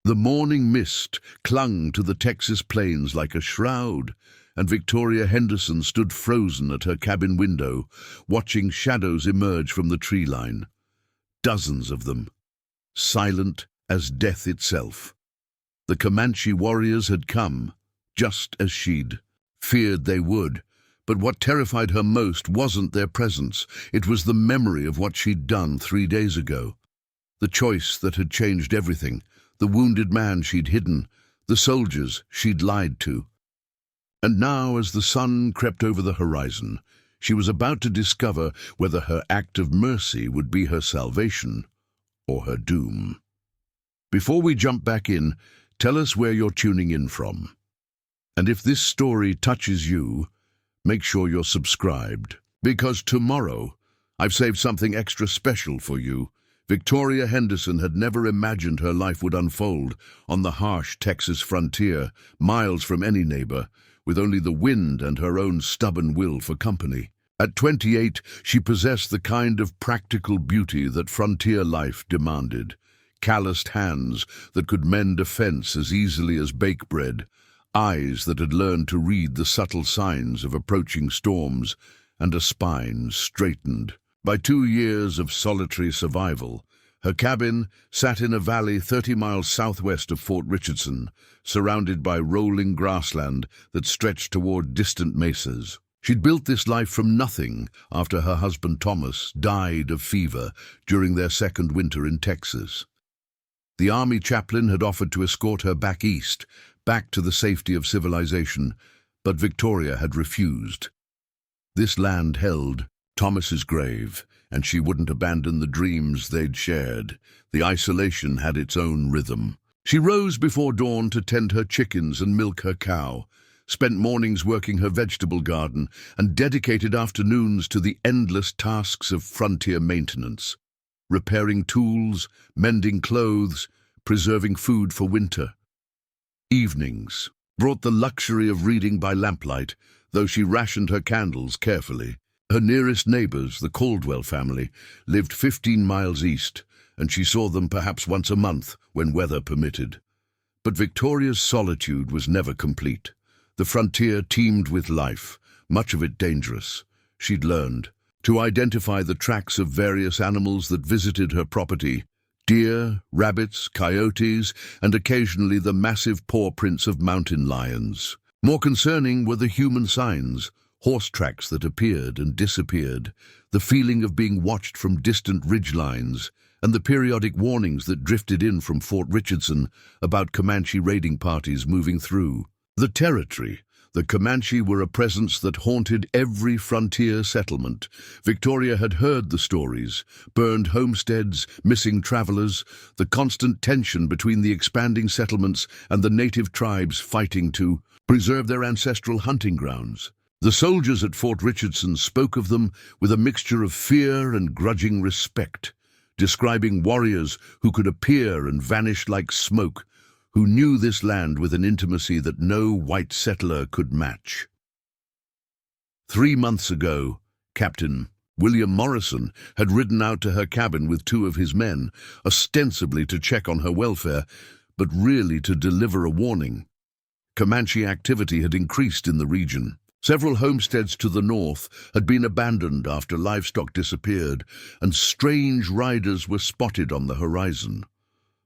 The morning mist clung to the Texas plains like a shroud, and Victoria Henderson stood frozen at her cabin window, watching shadows emerge from the tree line. Dozens of them, silent as death itself. The Comanche warriors had come, just as she'd feared they would. But what terrified her most wasn't their presence. It was the memory of what she'd done 3 days ago. The choice that had changed everything, the wounded man she'd hidden, the soldiers she'd lied to. And now, as the sun crept over the horizon, she was about to discover whether her act of mercy would be her salvation or her doom. Before we jump back in, tell us where you're tuning in from. And if this story touches you, make sure you're subscribed, because tomorrow I've saved something extra special for you. Victoria Henderson had never imagined her life would unfold on the harsh Texas frontier, miles from any neighbor, with only the wind and her own stubborn will for company. At 28, she possessed the kind of practical beauty that frontier life demanded. Calloused hands that could mend a fence as easily as bake bread, eyes that had learned to read the subtle signs of approaching storms, and a spine straightened by 2 years of solitary survival. Her cabin sat in a valley 30 miles southwest of Fort Richardson, surrounded by rolling grassland that stretched toward distant mesas. She'd built this life from nothing after her husband Thomas died of fever during their second winter in Texas. The army chaplain had offered to escort her back east, back to the safety of civilization, but Victoria had refused. This land held Thomas's grave, and she wouldn't abandon the dreams they'd shared. The isolation had its own rhythm. She rose before dawn to tend her chickens and milk her cow, spent mornings working her vegetable garden, and dedicated afternoons to the endless tasks of frontier maintenance, repairing tools, mending clothes, preserving food for winter. Evenings brought the luxury of reading by lamplight, though she rationed her candles carefully. Her nearest neighbors, the Caldwell family, lived 15 miles east, and she saw them perhaps once a month when weather permitted. But Victoria's solitude was never complete. The frontier teemed with life, much of it dangerous. She'd learned to identify the tracks of various animals that visited her property: deer, rabbits, coyotes, and occasionally the massive paw prints of mountain lions. More concerning were the human signs, horse tracks that appeared and disappeared, the feeling of being watched from distant ridgelines, and the periodic warnings that drifted in from Fort Richardson about Comanche raiding parties moving through the territory. The Comanche were a presence that haunted every frontier settlement. Victoria had heard the stories: burned homesteads, missing travelers, the constant tension between the expanding settlements and the native tribes fighting to preserve their ancestral hunting grounds. The soldiers at Fort Richardson spoke of them with a mixture of fear and grudging respect, describing warriors who could appear and vanish like smoke, who knew this land with an intimacy that no white settler could match. 3 months ago, Captain William Morrison had ridden out to her cabin with 2 of his men, ostensibly to check on her welfare, but really to deliver a warning. Comanche activity had increased in the region. Several homesteads to the north had been abandoned after livestock disappeared, and strange riders were spotted on the horizon.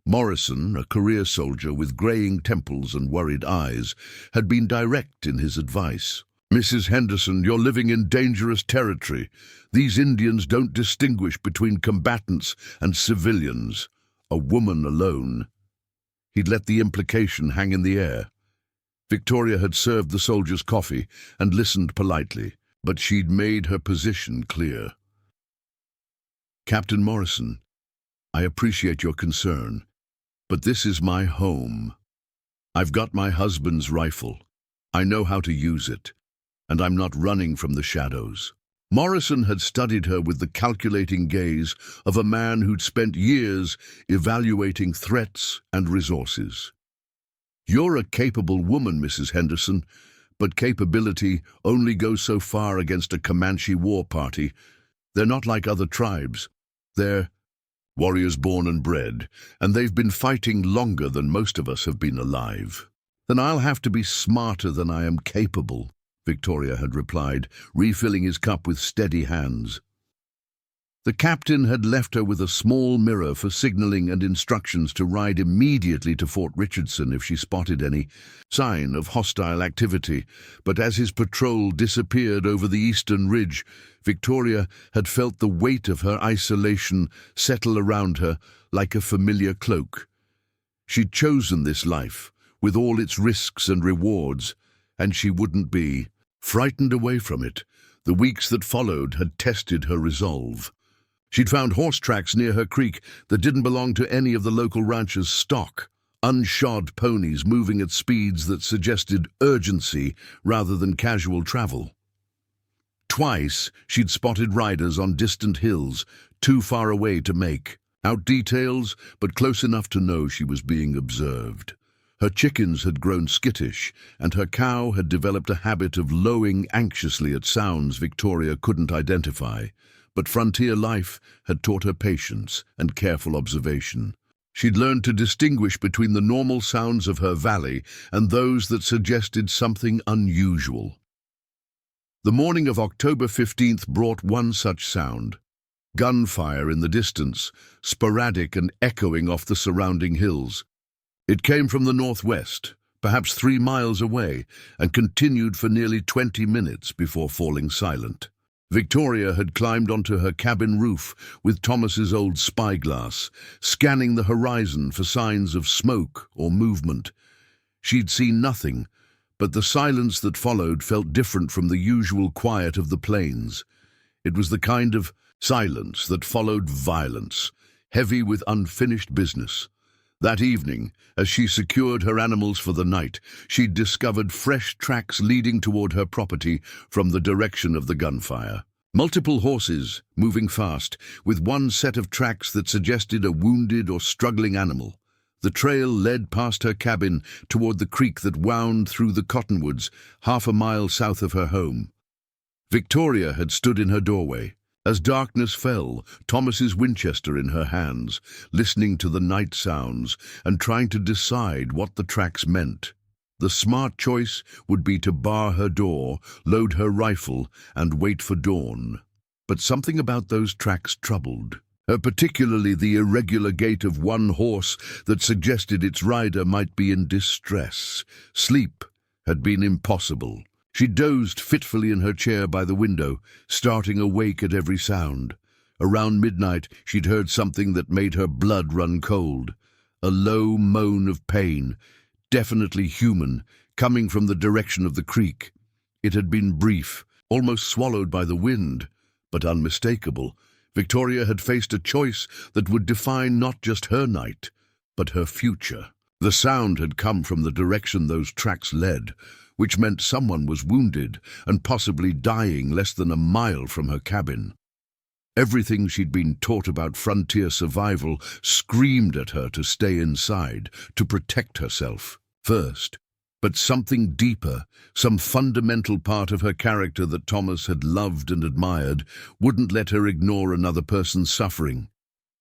Morrison, a career soldier with graying temples and worried eyes, had been direct in his advice. "Mrs. Henderson, you're living in dangerous territory. These Indians don't distinguish between combatants and civilians. A woman alone." He'd let the implication hang in the air. Victoria had served the soldiers coffee and listened politely, but she'd made her position clear. "Captain Morrison, I appreciate your concern, but this is my home. I've got my husband's rifle. I know how to use it, and I'm not running from the shadows." Morrison had studied her with the calculating gaze of a man who'd spent years evaluating threats and resources. "You're a capable woman, Mrs. Henderson, but capability only goes so far against a Comanche war party. They're not like other tribes. They're Warriors born and bred, and they've been fighting longer than most of us have been alive. Then I'll have to be smarter than I am capable, Victoria had replied, refilling his cup with steady hands. The captain had left her with a small mirror for signalling and instructions to ride immediately to Fort Richardson if she spotted any sign of hostile activity, but as his patrol disappeared over the eastern ridge, Victoria had felt the weight of her isolation settle around her like a familiar cloak. She'd chosen this life, with all its risks and rewards, and she wouldn't be frightened away from it. The weeks that followed had tested her resolve. She'd found horse tracks near her creek that didn't belong to any of the local ranchers' stock, unshod ponies moving at speeds that suggested urgency rather than casual travel. Twice she'd spotted riders on distant hills, too far away to make out details, but close enough to know she was being observed. Her chickens had grown skittish, and her cow had developed a habit of lowing anxiously at sounds Victoria couldn't identify. But frontier life had taught her patience and careful observation. She'd learned to distinguish between the normal sounds of her valley and those that suggested something unusual. The morning of October 15th brought one such sound. Gunfire in the distance, sporadic and echoing off the surrounding hills. It came from the northwest, perhaps 3 miles away, and continued for nearly 20 minutes before falling silent. Victoria had climbed onto her cabin roof with Thomas's old spyglass, scanning the horizon for signs of smoke or movement. She'd seen nothing, but the silence that followed felt different from the usual quiet of the plains. It was the kind of silence that followed violence, heavy with unfinished business. That evening, as she secured her animals for the night, she'd discovered fresh tracks leading toward her property from the direction of the gunfire. Multiple horses, moving fast, with one set of tracks that suggested a wounded or struggling animal. The trail led past her cabin toward the creek that wound through the cottonwoods, 1/2 mile south of her home. Victoria had stood in her doorway. As darkness fell, Thomas's Winchester in her hands, listening to the night sounds and trying to decide what the tracks meant. The smart choice would be to bar her door, load her rifle, and wait for dawn. But something about those tracks troubled her, particularly the irregular gait of one horse that suggested its rider might be in distress. Sleep had been impossible. She dozed fitfully in her chair by the window, starting awake at every sound. Around midnight, she'd heard something that made her blood run cold. A low moan of pain, definitely human, coming from the direction of the creek. It had been brief, almost swallowed by the wind, but unmistakable. Victoria had faced a choice that would define not just her night, but her future. The sound had come from the direction those tracks led, which meant someone was wounded and possibly dying less than a mile from her cabin. Everything she'd been taught about frontier survival screamed at her to stay inside, to protect herself first. But something deeper, some fundamental part of her character that Thomas had loved and admired, wouldn't let her ignore another person's suffering.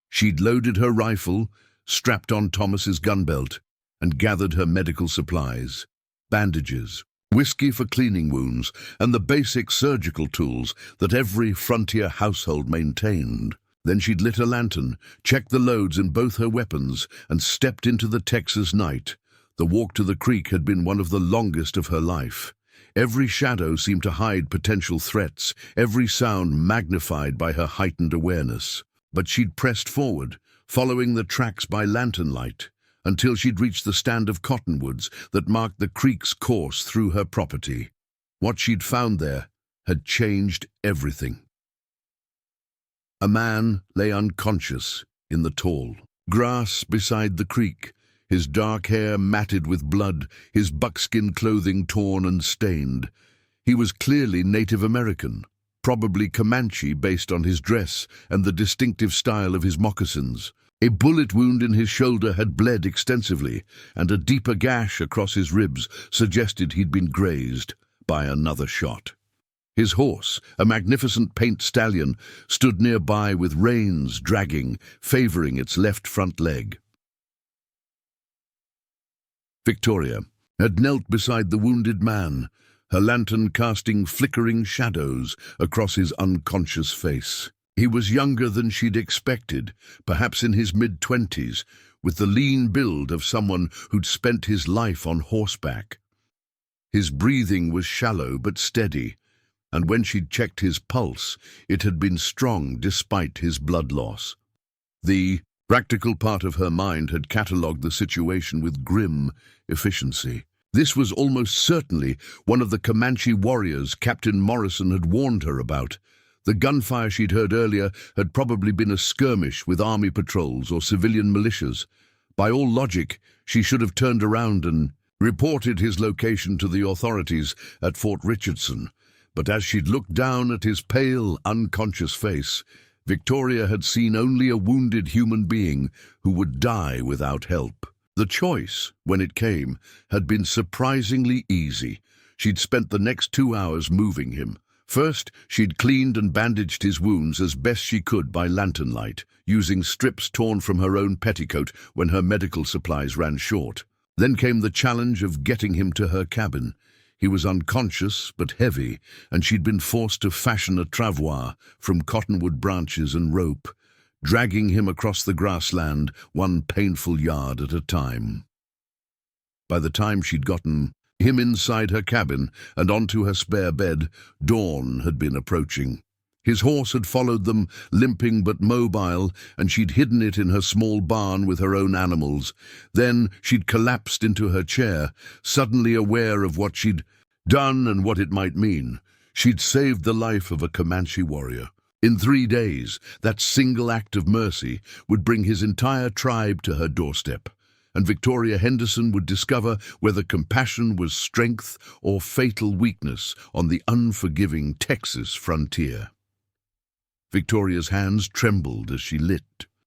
She'd loaded her rifle, strapped on Thomas's gun belt, and gathered her medical supplies. Bandages, whiskey for cleaning wounds, and the basic surgical tools that every frontier household maintained. Then she'd lit a lantern, checked the loads in both her weapons, and stepped into the Texas night. The walk to the creek had been one of the longest of her life. Every shadow seemed to hide potential threats, every sound magnified by her heightened awareness. But she'd pressed forward, following the tracks by lantern light, until she'd reached the stand of cottonwoods that marked the creek's course through her property. What she'd found there had changed everything. A man lay unconscious in the tall grass beside the creek, his dark hair matted with blood, his buckskin clothing torn and stained. He was clearly Native American, probably Comanche based on his dress and the distinctive style of his moccasins. A bullet wound in his shoulder had bled extensively, and a deeper gash across his ribs suggested he'd been grazed by another shot. His horse, a magnificent paint stallion, stood nearby with reins dragging, favoring its left front leg. Victoria had knelt beside the wounded man, her lantern casting flickering shadows across his unconscious face. He was younger than she'd expected, perhaps in his mid-20s, with the lean build of someone who'd spent his life on horseback. His breathing was shallow but steady, and when she'd checked his pulse, it had been strong despite his blood loss. The practical part of her mind had catalogued the situation with grim efficiency. This was almost certainly one of the Comanche warriors Captain Morrison had warned her about. The gunfire she'd heard earlier had probably been a skirmish with army patrols or civilian militias. By all logic, she should have turned around and reported his location to the authorities at Fort Richardson. But as she'd looked down at his pale, unconscious face, Victoria had seen only a wounded human being who would die without help. The choice, when it came, had been surprisingly easy. She'd spent the next 2 hours moving him. First, she'd cleaned and bandaged his wounds as best she could by lantern light, using strips torn from her own petticoat when her medical supplies ran short. Then came the challenge of getting him to her cabin. He was unconscious but heavy, and she'd been forced to fashion a travois from cottonwood branches and rope, dragging him across the grassland 1 painful yard at a time. By the time she'd gotten him inside her cabin and onto her spare bed, dawn had been approaching. His horse had followed them, limping but mobile, and she'd hidden it in her small barn with her own animals. Then she'd collapsed into her chair, suddenly aware of what she'd done and what it might mean. She'd saved the life of a Comanche warrior. In 3 days, that single act of mercy would bring his entire tribe to her doorstep, and Victoria Henderson would discover whether compassion was strength or fatal weakness on the unforgiving Texas frontier. Victoria's hands trembled as she lit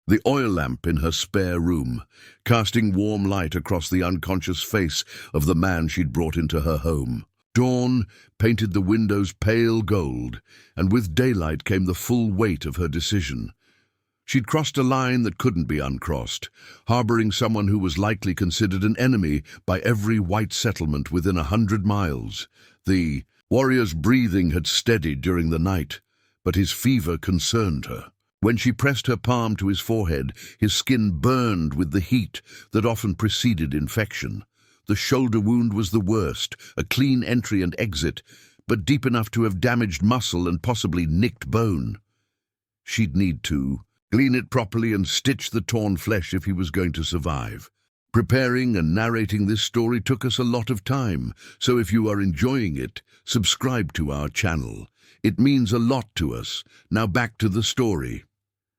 the oil lamp in her spare room, casting warm light across the unconscious face of the man she'd brought into her home. Dawn painted the windows pale gold, and with daylight came the full weight of her decision. She'd crossed a line that couldn't be uncrossed, harboring someone who was likely considered an enemy by every white settlement within 100 miles. The warrior's breathing had steadied during the night, but his fever concerned her. When she pressed her palm to his forehead, his skin burned with the heat that often preceded infection. The shoulder wound was the worst, a clean entry and exit, but deep enough to have damaged muscle and possibly nicked bone. She'd need to clean it properly and stitch the torn flesh if he was going to survive. Preparing and narrating this story took us a lot of time, so if you are enjoying it, subscribe to our channel. It means a lot to us. Now back to the story.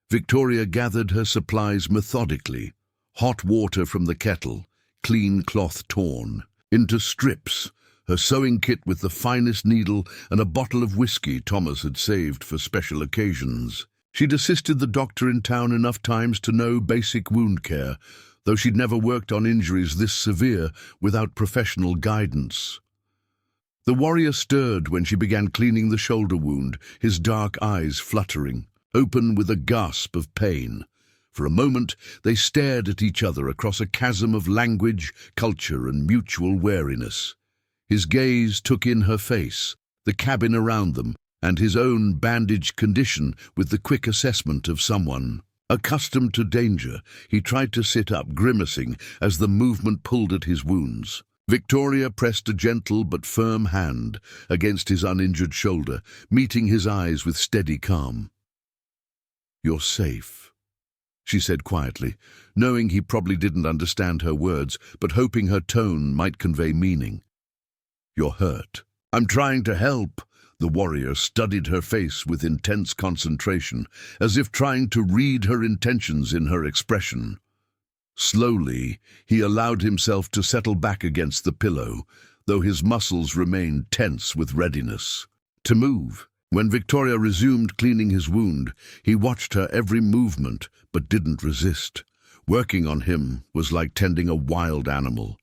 Victoria gathered her supplies methodically. Hot water from the kettle, clean cloth torn, into strips, her sewing kit with the finest needle and a bottle of whiskey Thomas had saved for special occasions. She'd assisted the doctor in town enough times to know basic wound care, though she'd never worked on injuries this severe without professional guidance. The warrior stirred when she began cleaning the shoulder wound, his dark eyes fluttering, open with a gasp of pain. For a moment, they stared at each other across a chasm of language, culture, and mutual wariness. His gaze took in her face, the cabin around them, and his own bandaged condition with the quick assessment of someone. Accustomed to danger, he tried to sit up, grimacing as the movement pulled at his wounds. Victoria pressed a gentle but firm hand against his uninjured shoulder, meeting his eyes with steady calm. "You're safe," she said quietly, knowing he probably didn't understand her words, but hoping her tone might convey meaning. "You're hurt." "I'm trying to help." The warrior studied her face with intense concentration, as if trying to read her intentions in her expression. Slowly, he allowed himself to settle back against the pillow, though his muscles remained tense with readiness to move. When Victoria resumed cleaning his wound, he watched her every movement but didn't resist. Working on him was like tending a wild animal.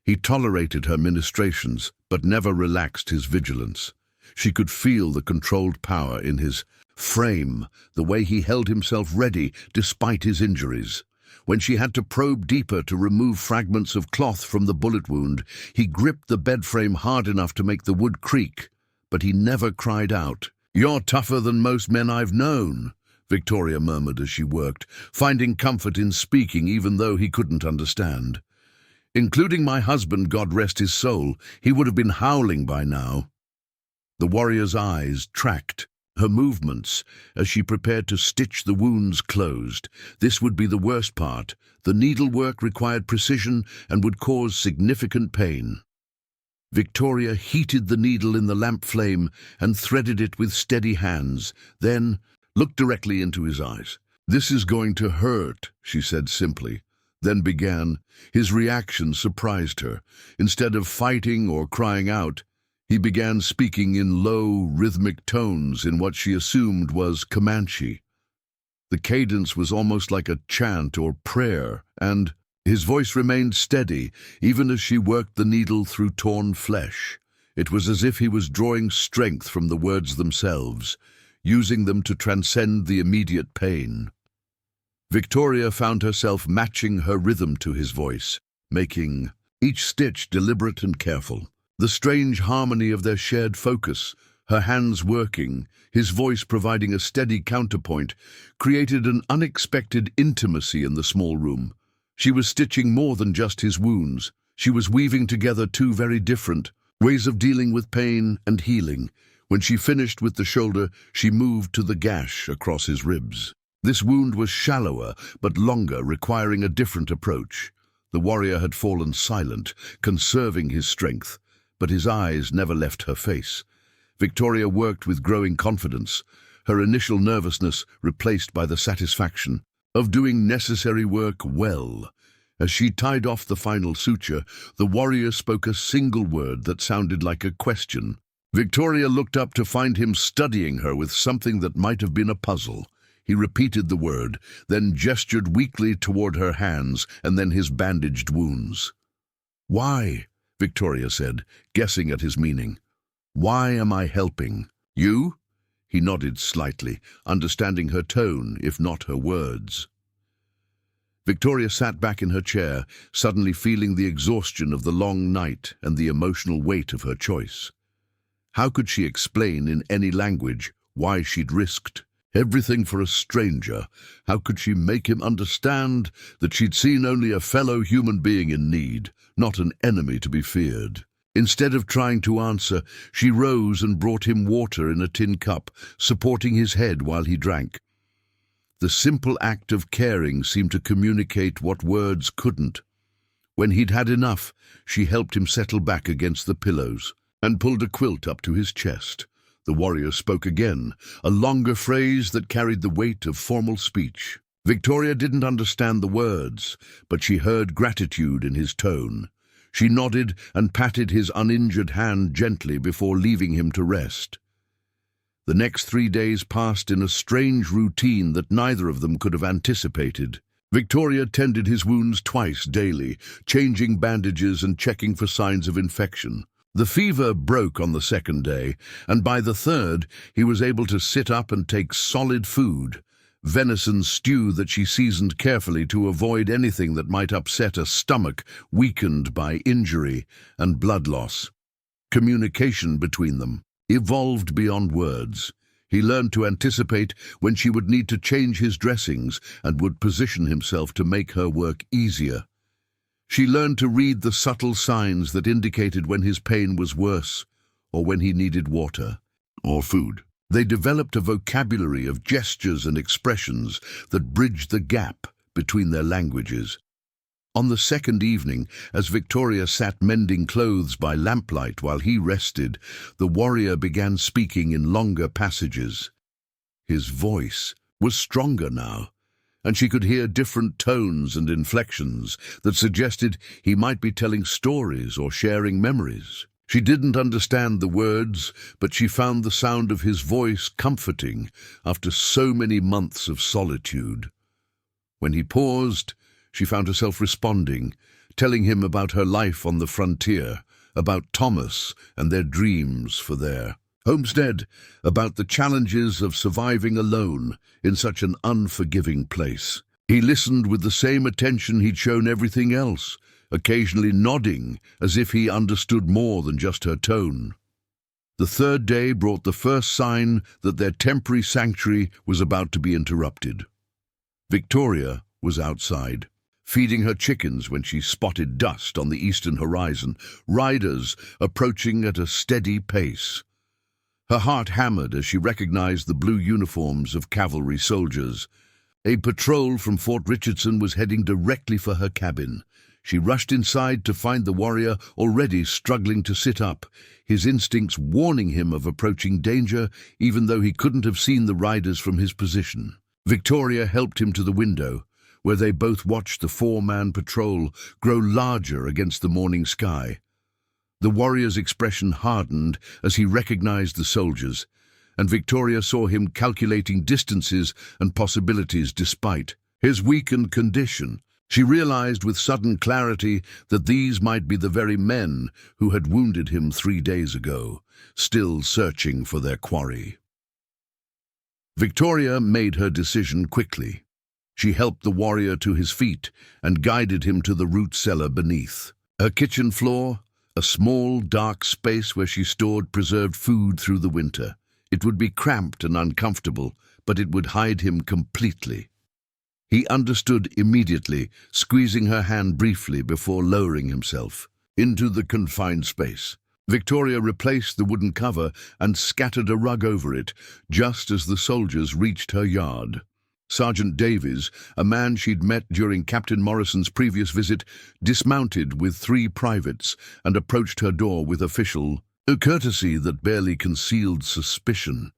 He tolerated her ministrations but never relaxed his vigilance. She could feel the controlled power in his frame, the way he held himself ready despite his injuries. When she had to probe deeper to remove fragments of cloth from the bullet wound, he gripped the bed frame hard enough to make the wood creak, but he never cried out. "You're tougher than most men I've known," Victoria murmured as she worked, finding comfort in speaking even though he couldn't understand. "Including my husband, God rest his soul, he would have been howling by now." The warrior's eyes tracked her movements as she prepared to stitch the wounds closed. This would be the worst part. The needlework required precision and would cause significant pain. Victoria heated the needle in the lamp flame and threaded it with steady hands, then looked directly into his eyes. "This is going to hurt," she said simply, then began. His reaction surprised her. Instead of fighting or crying out, he began speaking in low, rhythmic tones in what she assumed was Comanche. The cadence was almost like a chant or prayer, and his voice remained steady even as she worked the needle through torn flesh. It was as if he was drawing strength from the words themselves, using them to transcend the immediate pain. Victoria found herself matching her rhythm to his voice, making each stitch deliberate and careful. The strange harmony of their shared focus, her hands working, his voice providing a steady counterpoint, created an unexpected intimacy in the small room. She was stitching more than just his wounds. She was weaving together two very different ways of dealing with pain and healing. When she finished with the shoulder, she moved to the gash across his ribs. This wound was shallower but longer, requiring a different approach. The warrior had fallen silent, conserving his strength, but his eyes never left her face. Victoria worked with growing confidence, her initial nervousness replaced by the satisfaction of doing necessary work well. As she tied off the final suture, the warrior spoke a single word that sounded like a question. Victoria looked up to find him studying her with something that might have been a puzzle. He repeated the word, then gestured weakly toward her hands and then his bandaged wounds. "Why?" Victoria said, guessing at his meaning. "Why am I helping? You?" He nodded slightly, understanding her tone, if not her words. Victoria sat back in her chair, suddenly feeling the exhaustion of the long night and the emotional weight of her choice. How could she explain in any language why she'd risked everything for a stranger? How could she make him understand that she'd seen only a fellow human being in need, not an enemy to be feared? Instead of trying to answer, she rose and brought him water in a tin cup, supporting his head while he drank. The simple act of caring seemed to communicate what words couldn't. When he'd had enough, she helped him settle back against the pillows and pulled a quilt up to his chest. The warrior spoke again, a longer phrase that carried the weight of formal speech. Victoria didn't understand the words, but she heard gratitude in his tone. She nodded and patted his uninjured hand gently before leaving him to rest. The next 3 days passed in a strange routine that neither of them could have anticipated. Victoria tended his wounds twice daily, changing bandages and checking for signs of infection. The fever broke on the second day, and by the third, he was able to sit up and take solid food. Venison stew that she seasoned carefully to avoid anything that might upset a stomach weakened by injury and blood loss. Communication between them evolved beyond words. He learned to anticipate when she would need to change his dressings and would position himself to make her work easier. She learned to read the subtle signs that indicated when his pain was worse or when he needed water or food. They developed a vocabulary of gestures and expressions that bridged the gap between their languages. On the second evening, as Victoria sat mending clothes by lamplight while he rested, the warrior began speaking in longer passages. His voice was stronger now, and she could hear different tones and inflections that suggested he might be telling stories or sharing memories. She didn't understand the words, but she found the sound of his voice comforting after so many months of solitude. When he paused, she found herself responding, telling him about her life on the frontier, about Thomas and their dreams for their Homestead, about the challenges of surviving alone in such an unforgiving place. He listened with the same attention he'd shown everything else, occasionally nodding as if he understood more than just her tone. The third day brought the first sign that their temporary sanctuary was about to be interrupted. Victoria was outside, feeding her chickens when she spotted dust on the eastern horizon, riders approaching at a steady pace. Her heart hammered as she recognized the blue uniforms of cavalry soldiers. A patrol from Fort Richardson was heading directly for her cabin. She rushed inside to find the warrior already struggling to sit up, his instincts warning him of approaching danger, even though he couldn't have seen the riders from his position. Victoria helped him to the window, where they both watched the four-man patrol grow larger against the morning sky. The warrior's expression hardened as he recognized the soldiers, and Victoria saw him calculating distances and possibilities despite his weakened condition. She realized with sudden clarity that these might be the very men who had wounded him 3 days ago, still searching for their quarry. Victoria made her decision quickly. She helped the warrior to his feet and guided him to the root cellar beneath. Her kitchen floor, a small, dark space where she stored preserved food through the winter. It would be cramped and uncomfortable, but it would hide him completely. He understood immediately, squeezing her hand briefly before lowering himself into the confined space. Victoria replaced the wooden cover and scattered a rug over it, just as the soldiers reached her yard. Sergeant Davies, a man she'd met during Captain Morrison's previous visit, dismounted with 3 privates and approached her door with official courtesy that barely concealed suspicion.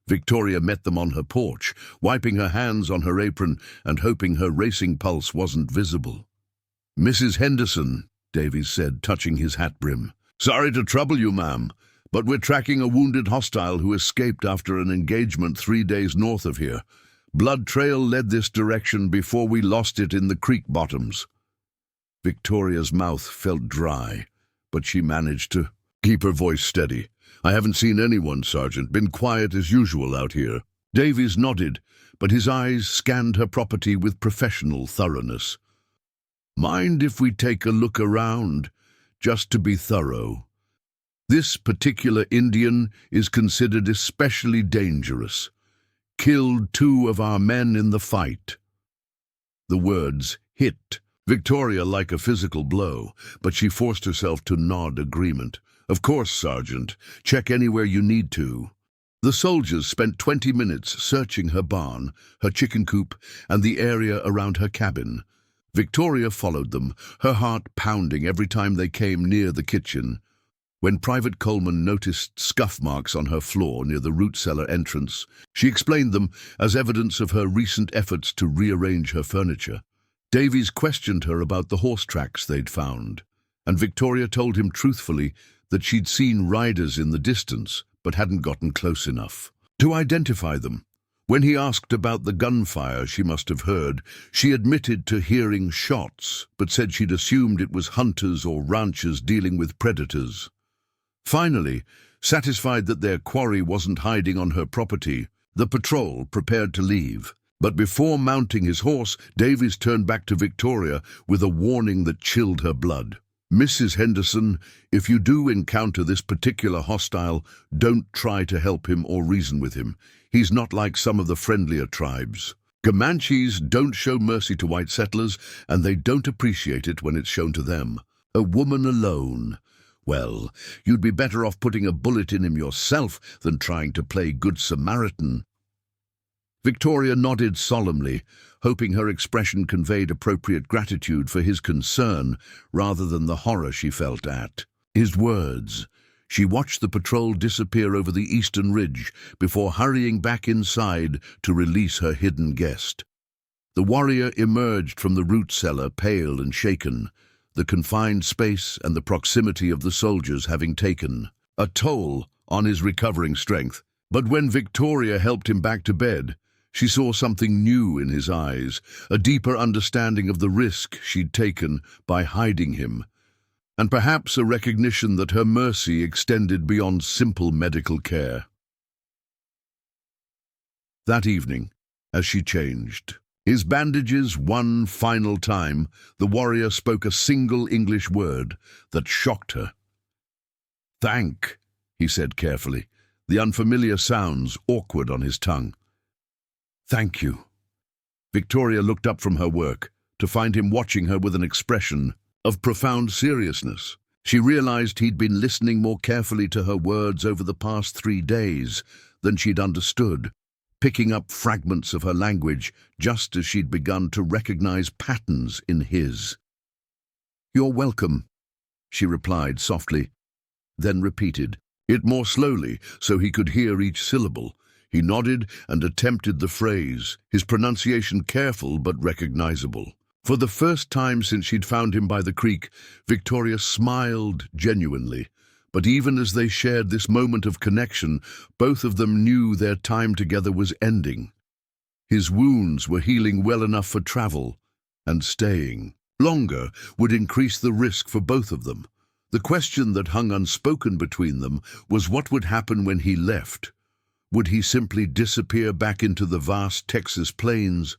Victoria met them on her porch, wiping her hands on her apron and hoping her racing pulse wasn't visible. "Mrs. Henderson," Davies said, touching his hat brim. "Sorry to trouble you, ma'am, but we're tracking a wounded hostile who escaped after an engagement 3 days north of here. Blood trail led this direction before we lost it in the creek bottoms." Victoria's mouth felt dry, but she managed to keep her voice steady. "I haven't seen anyone, Sergeant. Been quiet as usual out here." Davies nodded, but his eyes scanned her property with professional thoroughness. "Mind if we take a look around, just to be thorough? This particular Indian is considered especially dangerous. Killed 2 of our men in the fight." The words hit Victoria like a physical blow, but she forced herself to nod agreement. "Of course, Sergeant. Check anywhere you need to." The soldiers spent 20 minutes searching her barn, her chicken coop, and the area around her cabin. Victoria followed them, her heart pounding every time they came near the kitchen. When Private Coleman noticed scuff marks on her floor near the root cellar entrance, she explained them as evidence of her recent efforts to rearrange her furniture. Davies questioned her about the horse tracks they'd found, and Victoria told him truthfully that she'd seen riders in the distance but hadn't gotten close enough to identify them. When he asked about the gunfire she must have heard, she admitted to hearing shots, but said she'd assumed it was hunters or ranchers dealing with predators. Finally, satisfied that their quarry wasn't hiding on her property, the patrol prepared to leave. But before mounting his horse, Davies turned back to Victoria with a warning that chilled her blood. "Mrs. Henderson, if you do encounter this particular hostile, don't try to help him or reason with him. He's not like some of the friendlier tribes. Comanches don't show mercy to white settlers, and they don't appreciate it when it's shown to them. A woman alone. Well, you'd be better off putting a bullet in him yourself than trying to play Good Samaritan." Victoria nodded solemnly, hoping her expression conveyed appropriate gratitude for his concern rather than the horror she felt at his words. She watched the patrol disappear over the eastern ridge before hurrying back inside to release her hidden guest. The warrior emerged from the root cellar pale and shaken, the confined space and the proximity of the soldiers having taken a toll on his recovering strength. But when Victoria helped him back to bed, she saw something new in his eyes, a deeper understanding of the risk she'd taken by hiding him. and perhaps a recognition that her mercy extended beyond simple medical care. That evening, as she changed his bandages one final time, the warrior spoke a single English word that shocked her. "Thank," he said carefully, the unfamiliar sounds awkward on his tongue. "Thank you." Victoria looked up from her work to find him watching her with an expression of profound seriousness. She realized he'd been listening more carefully to her words over the past 3 days than she'd understood, picking up fragments of her language just as she'd begun to recognize patterns in his. "You're welcome," she replied softly, then repeated it more slowly so he could hear each syllable. He nodded and attempted the phrase, his pronunciation careful but recognizable. For the first time since she'd found him by the creek, Victoria smiled genuinely. But even as they shared this moment of connection, both of them knew their time together was ending. His wounds were healing well enough for travel, and staying longer would increase the risk for both of them. The question that hung unspoken between them was what would happen when he left. Would he simply disappear back into the vast Texas plains,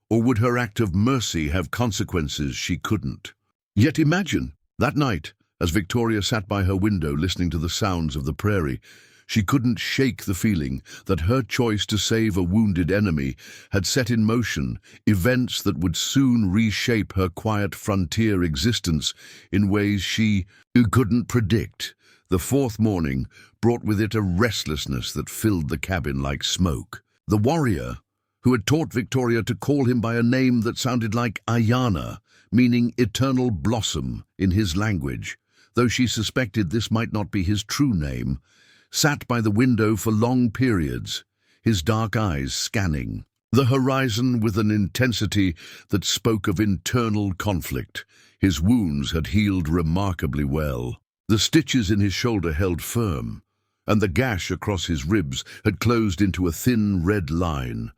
or would her act of mercy have consequences she couldn't? Yet imagine, that night, as Victoria sat by her window listening to the sounds of the prairie, she couldn't shake the feeling that her choice to save a wounded enemy had set in motion events that would soon reshape her quiet frontier existence in ways she couldn't predict. The fourth morning brought with it a restlessness that filled the cabin like smoke. The warrior, who had taught Victoria to call him by a name that sounded like Ayana, meaning eternal blossom in his language, though she suspected this might not be his true name, sat by the window for long periods, his dark eyes scanning the horizon with an intensity that spoke of internal conflict. His wounds had healed remarkably well. The stitches in his shoulder held firm, and the gash across his ribs had closed into a thin red line.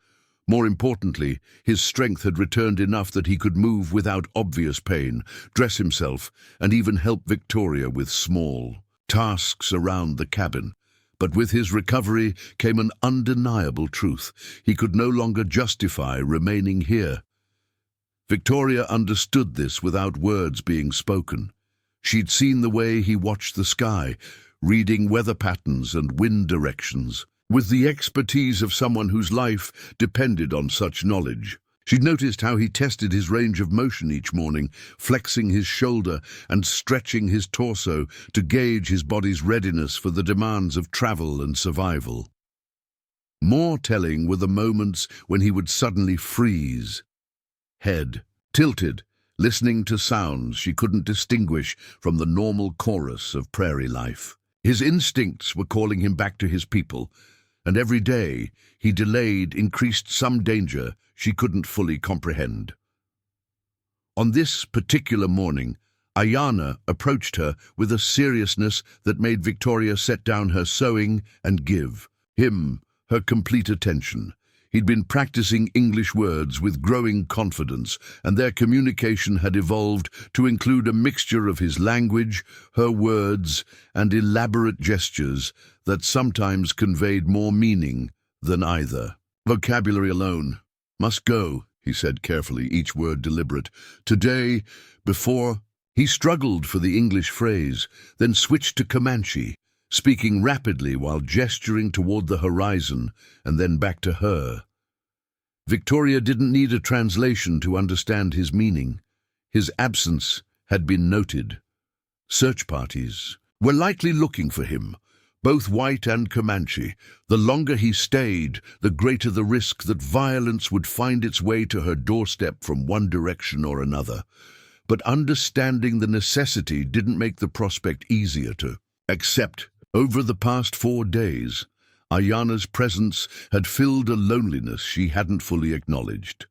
More importantly, his strength had returned enough that he could move without obvious pain, dress himself, and even help Victoria with small tasks around the cabin. But with his recovery came an undeniable truth. He could no longer justify remaining here. Victoria understood this without words being spoken. She'd seen the way he watched the sky, reading weather patterns and wind directions, with the expertise of someone whose life depended on such knowledge. She'd noticed how he tested his range of motion each morning, flexing his shoulder and stretching his torso to gauge his body's readiness for the demands of travel and survival. More telling were the moments when he would suddenly freeze, head tilted, listening to sounds she couldn't distinguish from the normal chorus of prairie life. His instincts were calling him back to his people, and every day he delayed increased some danger she couldn't fully comprehend. On this particular morning, Ayana approached her with a seriousness that made Victoria set down her sewing and give him her complete attention. He'd been practicing English words with growing confidence, and their communication had evolved to include a mixture of his language, her words, and elaborate gestures that sometimes conveyed more meaning than either. "Vocabulary alone must go," he said carefully, each word deliberate. "Today, before..." He struggled for the English phrase, then switched to Comanche, speaking rapidly while gesturing toward the horizon and then back to her. Victoria didn't need a translation to understand his meaning. His absence had been noted. Search parties were likely looking for him, both white and Comanche. The longer he stayed, the greater the risk that violence would find its way to her doorstep from one direction or another. But understanding the necessity didn't make the prospect easier to accept. Over the past 4 days, Ayana's presence had filled a loneliness she hadn't fully acknowledged.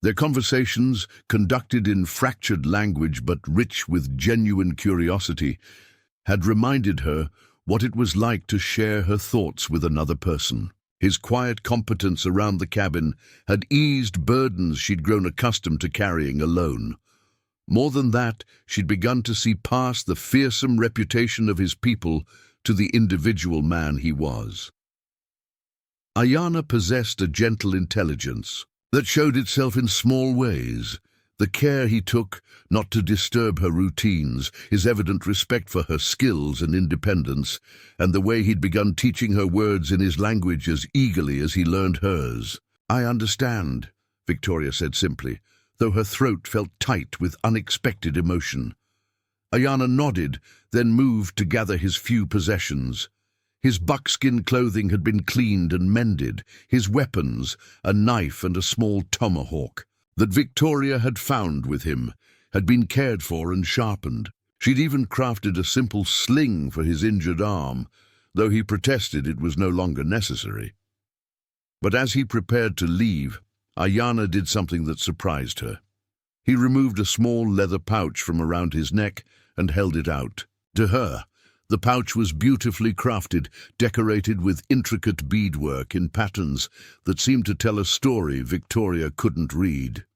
Their conversations, conducted in fractured language but rich with genuine curiosity, had reminded her what it was like to share her thoughts with another person. His quiet competence around the cabin had eased burdens she'd grown accustomed to carrying alone. More than that, she'd begun to see past the fearsome reputation of his people to the individual man he was. Ayana possessed a gentle intelligence that showed itself in small ways. The care he took not to disturb her routines, his evident respect for her skills and independence, and the way he'd begun teaching her words in his language as eagerly as he learned hers. "I understand," Victoria said simply, though her throat felt tight with unexpected emotion. Ayana nodded, then moved to gather his few possessions. His buckskin clothing had been cleaned and mended, his weapons, a knife and a small tomahawk, that Victoria had found with him, had been cared for and sharpened. She'd even crafted a simple sling for his injured arm, though he protested it was no longer necessary. But as he prepared to leave, Ayana did something that surprised her. He removed a small leather pouch from around his neck and held it out. To her, the pouch was beautifully crafted, decorated with intricate beadwork in patterns that seemed to tell a story Victoria couldn't read.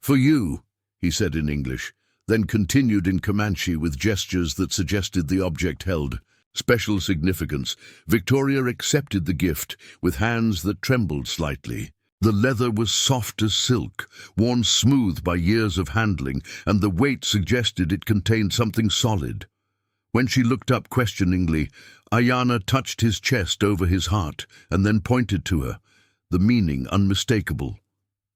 "For you," he said in English, then continued in Comanche with gestures that suggested the object held special significance. Victoria accepted the gift with hands that trembled slightly. The leather was soft as silk, worn smooth by years of handling, and the weight suggested it contained something solid. When she looked up questioningly, Ayana touched his chest over his heart and then pointed to her, the meaning unmistakable.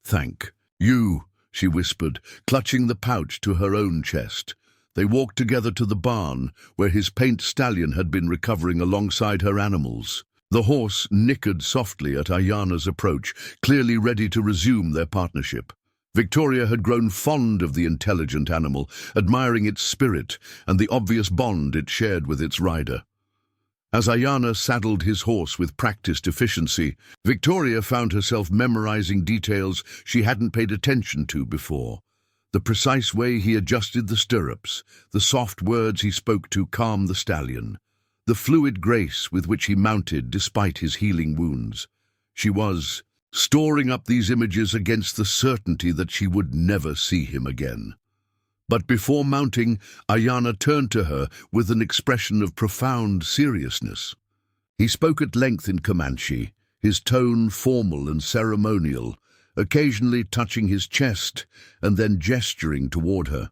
"Thank you," she whispered, clutching the pouch to her own chest. They walked together to the barn, where his paint stallion had been recovering alongside her animals. The horse nickered softly at Ayana's approach, clearly ready to resume their partnership. Victoria had grown fond of the intelligent animal, admiring its spirit and the obvious bond it shared with its rider. As Ayana saddled his horse with practiced efficiency, Victoria found herself memorizing details she hadn't paid attention to before. The precise way he adjusted the stirrups, the soft words he spoke to calm the stallion, the fluid grace with which he mounted despite his healing wounds. She was storing up these images against the certainty that she would never see him again. But before mounting, Ayana turned to her with an expression of profound seriousness. He spoke at length in Comanche, his tone formal and ceremonial, occasionally touching his chest and then gesturing toward her.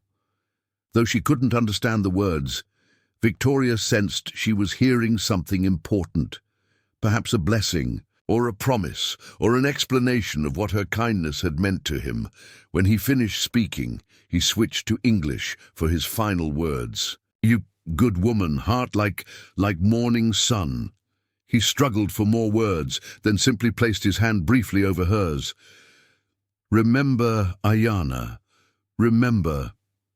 Though she couldn't understand the words, Victoria sensed she was hearing something important, perhaps a blessing, or a promise, or an explanation of what her kindness had meant to him. When he finished speaking, he switched to English for his final words. "You good woman, heart like morning sun." He struggled for more words, then simply placed his hand briefly over hers. "Remember, Ayana. Remember,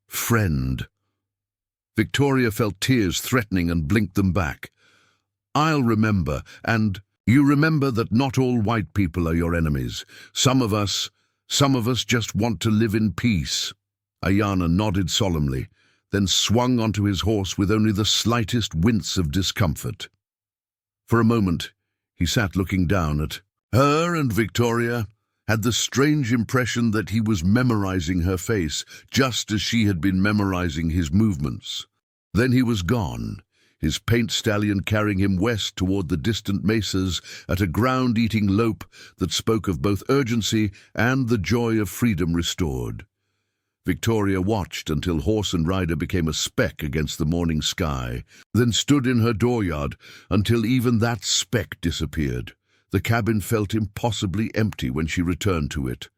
friend." Victoria felt tears threatening and blinked them back. "I'll remember, and you remember that not all white people are your enemies. Some of us just want to live in peace." Ayana nodded solemnly, then swung onto his horse with only the slightest wince of discomfort. For a moment, he sat looking down at her, and Victoria had the strange impression that he was memorizing her face, just as she had been memorizing his movements. Then he was gone, his paint stallion carrying him west toward the distant mesas at a ground-eating lope that spoke of both urgency and the joy of freedom restored. Victoria watched until horse and rider became a speck against the morning sky, then stood in her dooryard until even that speck disappeared. The cabin felt impossibly empty when she returned to it.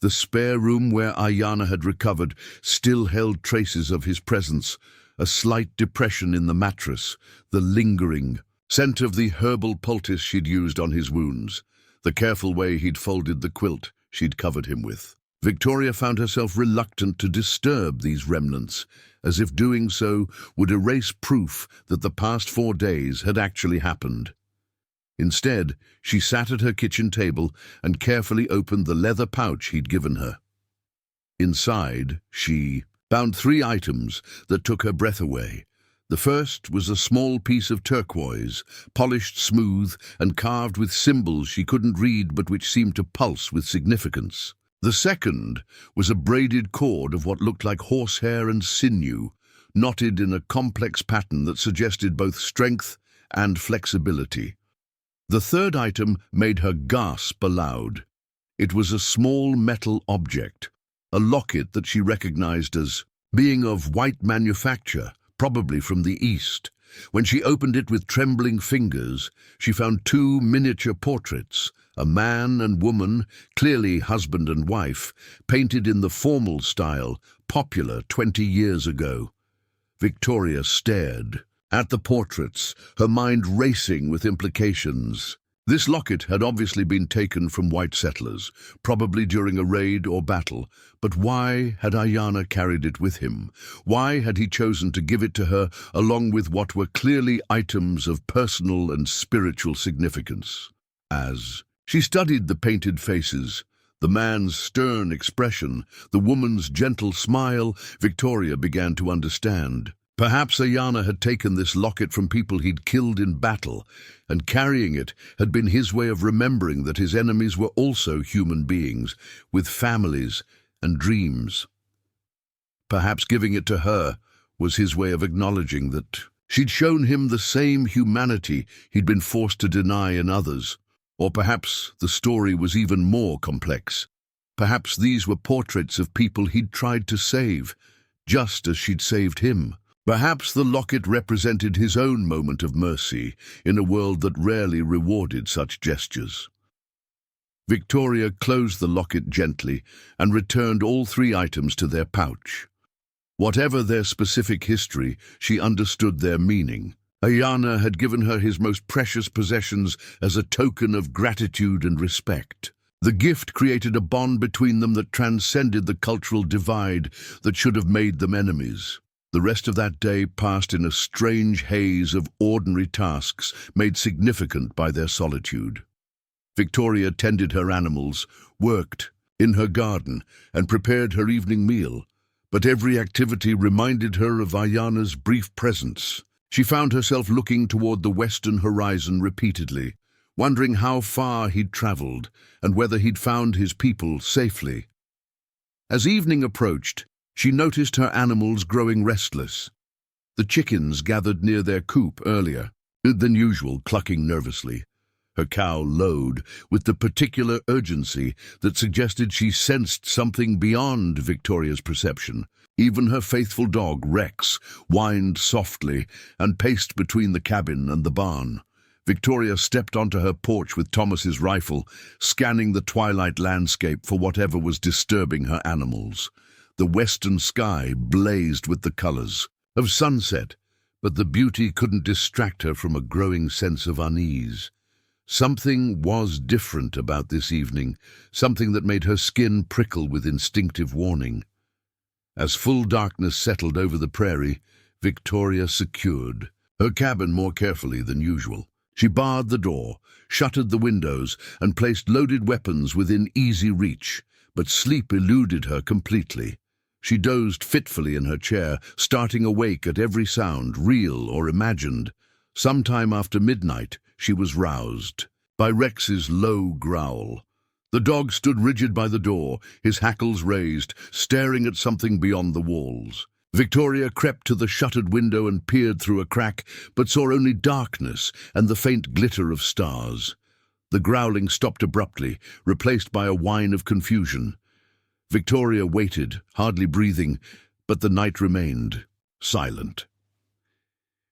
The spare room where Ayana had recovered still held traces of his presence, a slight depression in the mattress, the lingering scent of the herbal poultice she'd used on his wounds, the careful way he'd folded the quilt she'd covered him with. Victoria found herself reluctant to disturb these remnants, as if doing so would erase proof that the past 4 days had actually happened. Instead, she sat at her kitchen table and carefully opened the leather pouch he'd given her. Inside, she found 3 items that took her breath away. The first was a small piece of turquoise, polished smooth and carved with symbols she couldn't read but which seemed to pulse with significance. The second was a braided cord of what looked like horsehair and sinew, knotted in a complex pattern that suggested both strength and flexibility. The third item made her gasp aloud. It was a small metal object, a locket that she recognized as being of white manufacture, probably from the East. When she opened it with trembling fingers, she found two miniature portraits, a man and woman, clearly husband and wife, painted in the formal style, popular 20 years ago. Victoria stared at the portraits, her mind racing with implications. This locket had obviously been taken from white settlers, probably during a raid or battle, but why had Ayana carried it with him? Why had he chosen to give it to her along with what were clearly items of personal and spiritual significance? As she studied the painted faces, the man's stern expression, the woman's gentle smile, Victoria began to understand. Perhaps Ayana had taken this locket from people he'd killed in battle, and carrying it had been his way of remembering that his enemies were also human beings, with families and dreams. Perhaps giving it to her was his way of acknowledging that she'd shown him the same humanity he'd been forced to deny in others. Or perhaps the story was even more complex. Perhaps these were portraits of people he'd tried to save, just as she'd saved him. Perhaps the locket represented his own moment of mercy in a world that rarely rewarded such gestures. Victoria closed the locket gently and returned all three items to their pouch. Whatever their specific history, she understood their meaning. Ayana had given her his most precious possessions as a token of gratitude and respect. The gift created a bond between them that transcended the cultural divide that should have made them enemies. The rest of that day passed in a strange haze of ordinary tasks made significant by their solitude. Victoria tended her animals, worked in her garden, and prepared her evening meal, but every activity reminded her of Ayana's brief presence. She found herself looking toward the western horizon repeatedly, wondering how far he'd traveled and whether he'd found his people safely. As evening approached, she noticed her animals growing restless. The chickens gathered near their coop earlier than usual, clucking nervously. Her cow lowed with the particular urgency that suggested she sensed something beyond Victoria's perception. Even her faithful dog, Rex, whined softly and paced between the cabin and the barn. Victoria stepped onto her porch with Thomas's rifle, scanning the twilight landscape for whatever was disturbing her animals. The western sky blazed with the colors of sunset, but the beauty couldn't distract her from a growing sense of unease. Something was different about this evening, something that made her skin prickle with instinctive warning. As full darkness settled over the prairie, Victoria secured her cabin more carefully than usual. She barred the door, shuttered the windows, and placed loaded weapons within easy reach, but sleep eluded her completely. She dozed fitfully in her chair, starting awake at every sound, real or imagined. Sometime after midnight, she was roused by Rex's low growl. The dog stood rigid by the door, his hackles raised, staring at something beyond the walls. Victoria crept to the shuttered window and peered through a crack, but saw only darkness and the faint glitter of stars. The growling stopped abruptly, replaced by a whine of confusion. Victoria waited, hardly breathing, but the night remained silent.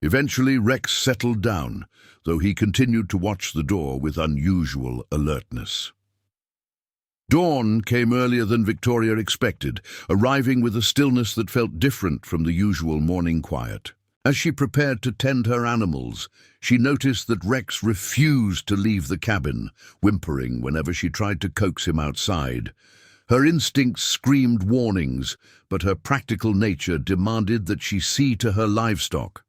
Eventually Rex settled down, though he continued to watch the door with unusual alertness. Dawn came earlier than Victoria expected, arriving with a stillness that felt different from the usual morning quiet. As she prepared to tend her animals, she noticed that Rex refused to leave the cabin, whimpering whenever she tried to coax him outside. Her instincts screamed warnings, but her practical nature demanded that she see to her livestock.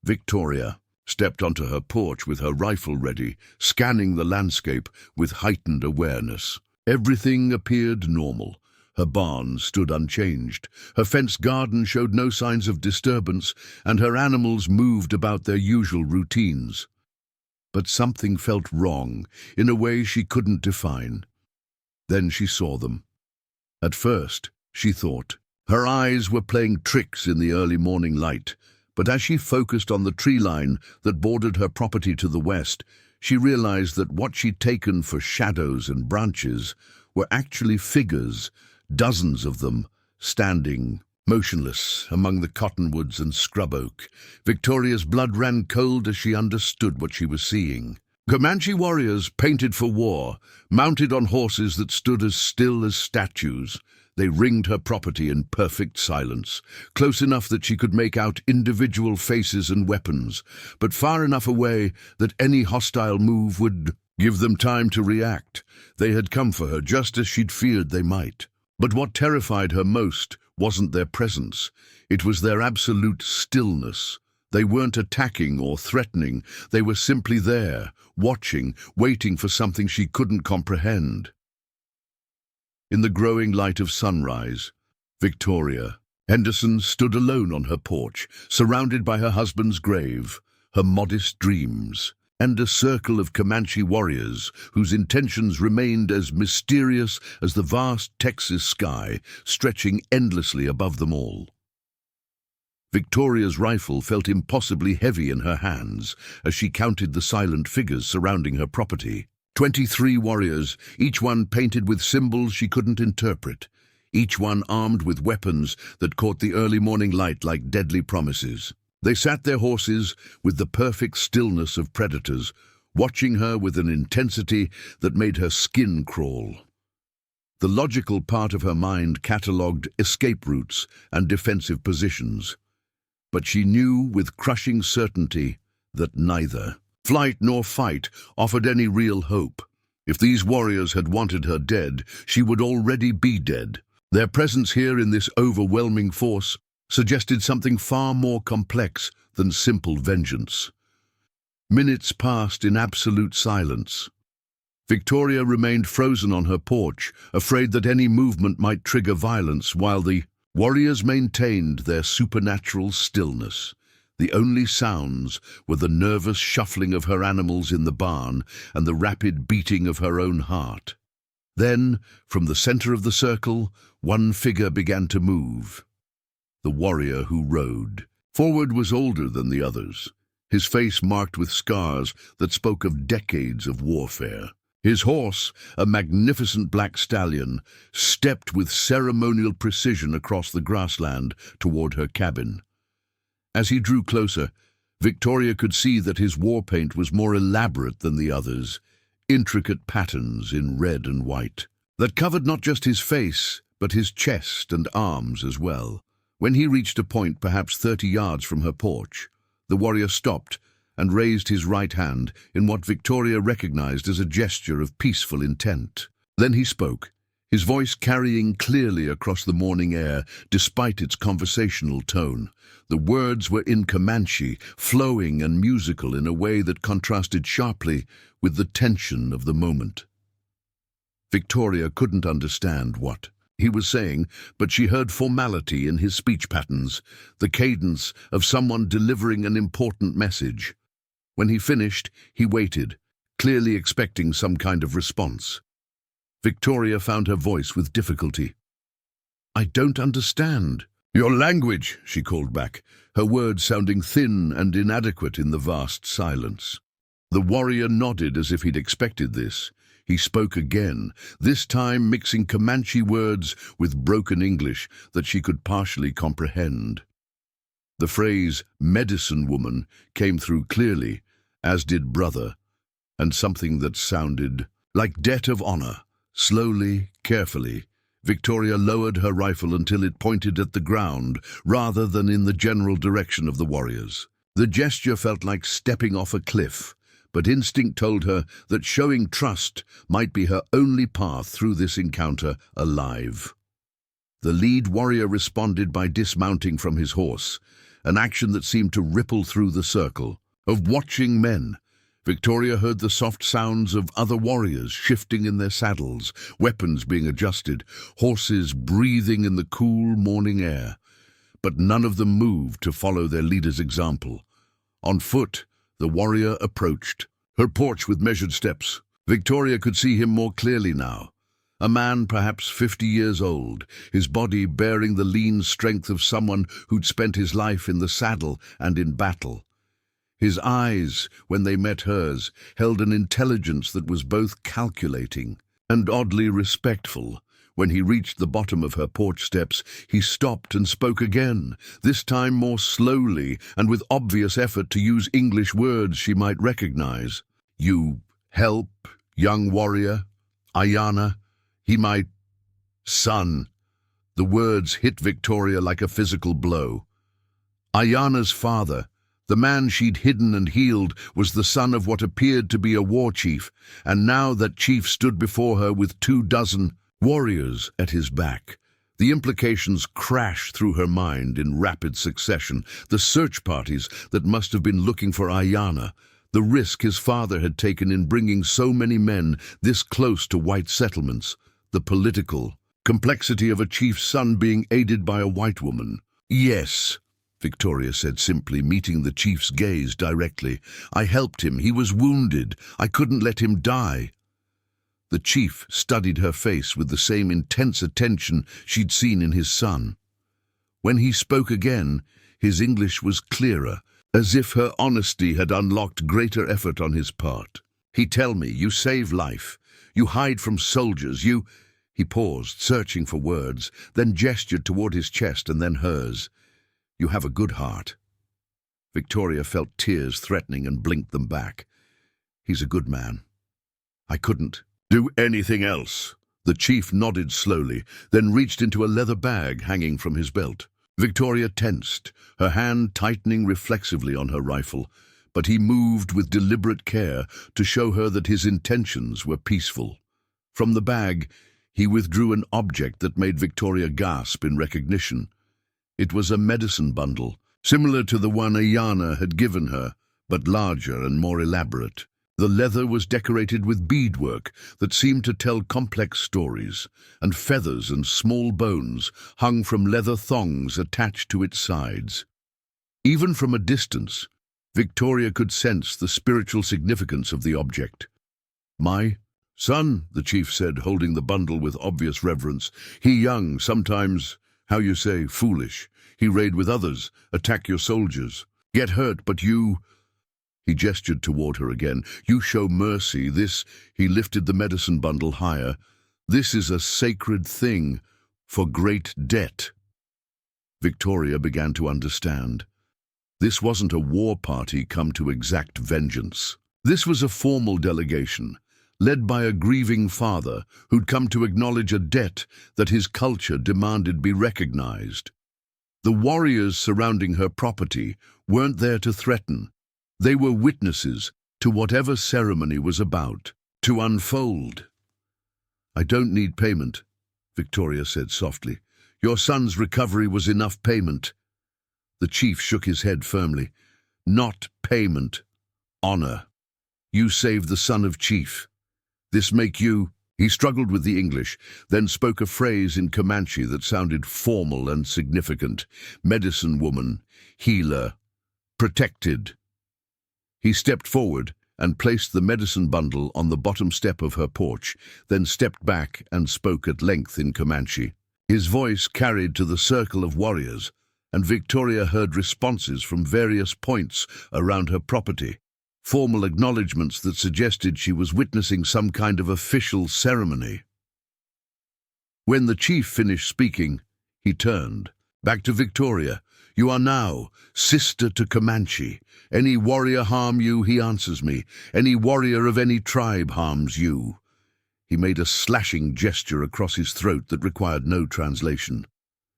Victoria stepped onto her porch with her rifle ready, scanning the landscape with heightened awareness. Everything appeared normal. Her barn stood unchanged. Her fenced garden showed no signs of disturbance, and her animals moved about their usual routines. But something felt wrong, in a way she couldn't define. Then she saw them. At first, she thought, her eyes were playing tricks in the early morning light, but as she focused on the tree line that bordered her property to the west, she realized that what she'd taken for shadows and branches were actually figures, dozens of them, standing motionless among the cottonwoods and scrub oak. Victoria's blood ran cold as she understood what she was seeing. Comanche warriors painted for war, mounted on horses that stood as still as statues. They ringed her property in perfect silence, close enough that she could make out individual faces and weapons, but far enough away that any hostile move would give them time to react. They had come for her just as she'd feared they might. But what terrified her most wasn't their presence. It was their absolute stillness. They weren't attacking or threatening. They were simply there, watching, waiting for something she couldn't comprehend. In the growing light of sunrise, Victoria Henderson stood alone on her porch, surrounded by her husband's grave, her modest dreams, and a circle of Comanche warriors whose intentions remained as mysterious as the vast Texas sky stretching endlessly above them all. Victoria's rifle felt impossibly heavy in her hands as she counted the silent figures surrounding her property. 23 warriors, each one painted with symbols she couldn't interpret, each one armed with weapons that caught the early morning light like deadly promises. They sat their horses with the perfect stillness of predators, watching her with an intensity that made her skin crawl. The logical part of her mind catalogued escape routes and defensive positions, but she knew with crushing certainty that neither flight nor fight offered any real hope. If these warriors had wanted her dead, she would already be dead. Their presence here in this overwhelming force suggested something far more complex than simple vengeance. Minutes passed in absolute silence. Victoria remained frozen on her porch, afraid that any movement might trigger violence, while the warriors maintained their supernatural stillness. The only sounds were the nervous shuffling of her animals in the barn and the rapid beating of her own heart. Then, from the center of the circle, one figure began to move. The warrior who rode. Forward was older than the others, his face marked with scars that spoke of decades of warfare. His horse, a magnificent black stallion, stepped with ceremonial precision across the grassland toward her cabin. As he drew closer, Victoria could see that his war paint was more elaborate than the others, intricate patterns in red and white, that covered not just his face, but his chest and arms as well. When he reached a point perhaps 30 yards from her porch, the warrior stopped and raised his right hand in what Victoria recognized as a gesture of peaceful intent. Then he spoke, his voice carrying clearly across the morning air despite its conversational tone. The words were in Comanche, flowing and musical in a way that contrasted sharply with the tension of the moment. Victoria couldn't understand what he was saying, but she heard formality in his speech patterns, the cadence of someone delivering an important message. When he finished, he waited, clearly expecting some kind of response. Victoria found her voice with difficulty. "I don't understand." "Your language," she called back, her words sounding thin and inadequate in the vast silence. The warrior nodded as if he'd expected this. He spoke again, this time mixing Comanche words with broken English that she could partially comprehend. The phrase "medicine woman" came through clearly, as did brother, and something that sounded like debt of honor. Slowly, carefully, Victoria lowered her rifle until it pointed at the ground rather than in the general direction of the warriors. The gesture felt like stepping off a cliff, but instinct told her that showing trust might be her only path through this encounter alive. The lead warrior responded by dismounting from his horse, an action that seemed to ripple through the circle of watching men. Victoria heard the soft sounds of other warriors shifting in their saddles, weapons being adjusted, horses breathing in the cool morning air. But none of them moved to follow their leader's example. On foot, the warrior approached her porch with measured steps. Victoria could see him more clearly now. A man perhaps 50 years old, his body bearing the lean strength of someone who'd spent his life in the saddle and in battle. His eyes, when they met hers, held an intelligence that was both calculating and oddly respectful. When he reached the bottom of her porch steps, he stopped and spoke again, this time more slowly and with obvious effort to use English words she might recognize. "You help, young warrior? Ayana? He my son." The words hit Victoria like a physical blow. Ayana's father, the man she'd hidden and healed, was the son of what appeared to be a war chief, and now that chief stood before her with 24 warriors at his back. The implications crashed through her mind in rapid succession. The search parties that must have been looking for Ayana, the risk his father had taken in bringing so many men this close to white settlements, the political complexity of a chief's son being aided by a white woman. "Yes," Victoria said simply, meeting the chief's gaze directly. "I helped him. He was wounded. I couldn't let him die." The chief studied her face with the same intense attention she'd seen in his son. When he spoke again, his English was clearer, as if her honesty had unlocked greater effort on his part. "He tell me, you save life. You hide from soldiers. You—" He paused, searching for words, then gestured toward his chest and then hers. "You have a good heart." Victoria felt tears threatening and blinked them back. "He's a good man. I couldn't do anything else." The chief nodded slowly, then reached into a leather bag hanging from his belt. Victoria tensed, her hand tightening reflexively on her rifle, but he moved with deliberate care to show her that his intentions were peaceful. From the bag, he withdrew an object that made Victoria gasp in recognition. It was a medicine bundle, similar to the one Ayana had given her, but larger and more elaborate. The leather was decorated with beadwork that seemed to tell complex stories, and feathers and small bones hung from leather thongs attached to its sides. Even from a distance, Victoria could sense the spiritual significance of the object. "My son," the chief said, holding the bundle with obvious reverence. "He young, sometimes, how you say, foolish. He raid with others, attack your soldiers. Get hurt, but you—" He gestured toward her again. "You show mercy. This—" He lifted the medicine bundle higher. "This is a sacred thing, for great debt." Victoria began to understand. This wasn't a war party come to exact vengeance. This was a formal delegation, led by a grieving father who'd come to acknowledge a debt that his culture demanded be recognized. The warriors surrounding her property weren't there to threaten. They were witnesses to whatever ceremony was about to unfold. "I don't need payment," Victoria said softly. "Your son's recovery was enough payment." The chief shook his head firmly. "Not payment. Honor. You saved the son of chief. This make you—" He struggled with the English, then spoke a phrase in Comanche that sounded formal and significant. "Medicine woman, healer, protected." He stepped forward and placed the medicine bundle on the bottom step of her porch, then stepped back and spoke at length in Comanche. His voice carried to the circle of warriors, and Victoria heard responses from various points around her property, formal acknowledgements that suggested she was witnessing some kind of official ceremony. When the chief finished speaking, he turned back to Victoria. "You are now sister to Comanche. Any warrior harm you, he answers me. Any warrior of any tribe harms you." He made a slashing gesture across his throat that required no translation.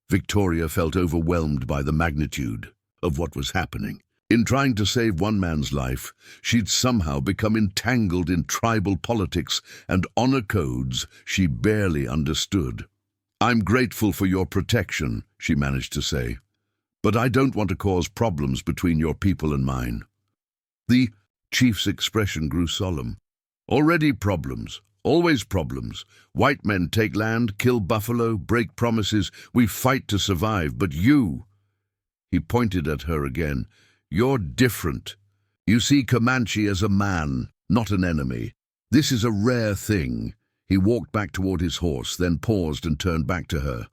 Victoria felt overwhelmed by the magnitude of what was happening. In trying to save one man's life, she'd somehow become entangled in tribal politics and honor codes she barely understood. "I'm grateful for your protection," she managed to say. "But I don't want to cause problems between your people and mine." The chief's expression grew solemn. "Already problems, always problems. White men take land, kill buffalo, break promises. We fight to survive, but you—" He pointed at her again. "You're different. You see Comanche as a man, not an enemy. This is a rare thing." He walked back toward his horse, then paused and turned back to her.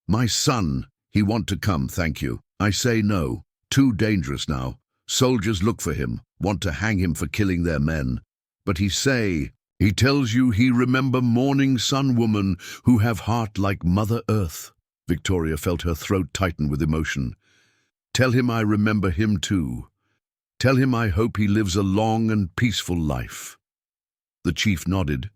"My son, he want to come, thank you. I say no. Too dangerous now. Soldiers look for him, want to hang him for killing their men. But he tells you he remember morning sun woman who have heart like Mother Earth." Victoria felt her throat tighten with emotion. "Tell him I remember him too. Tell him I hope he lives a long and peaceful life." The chief nodded,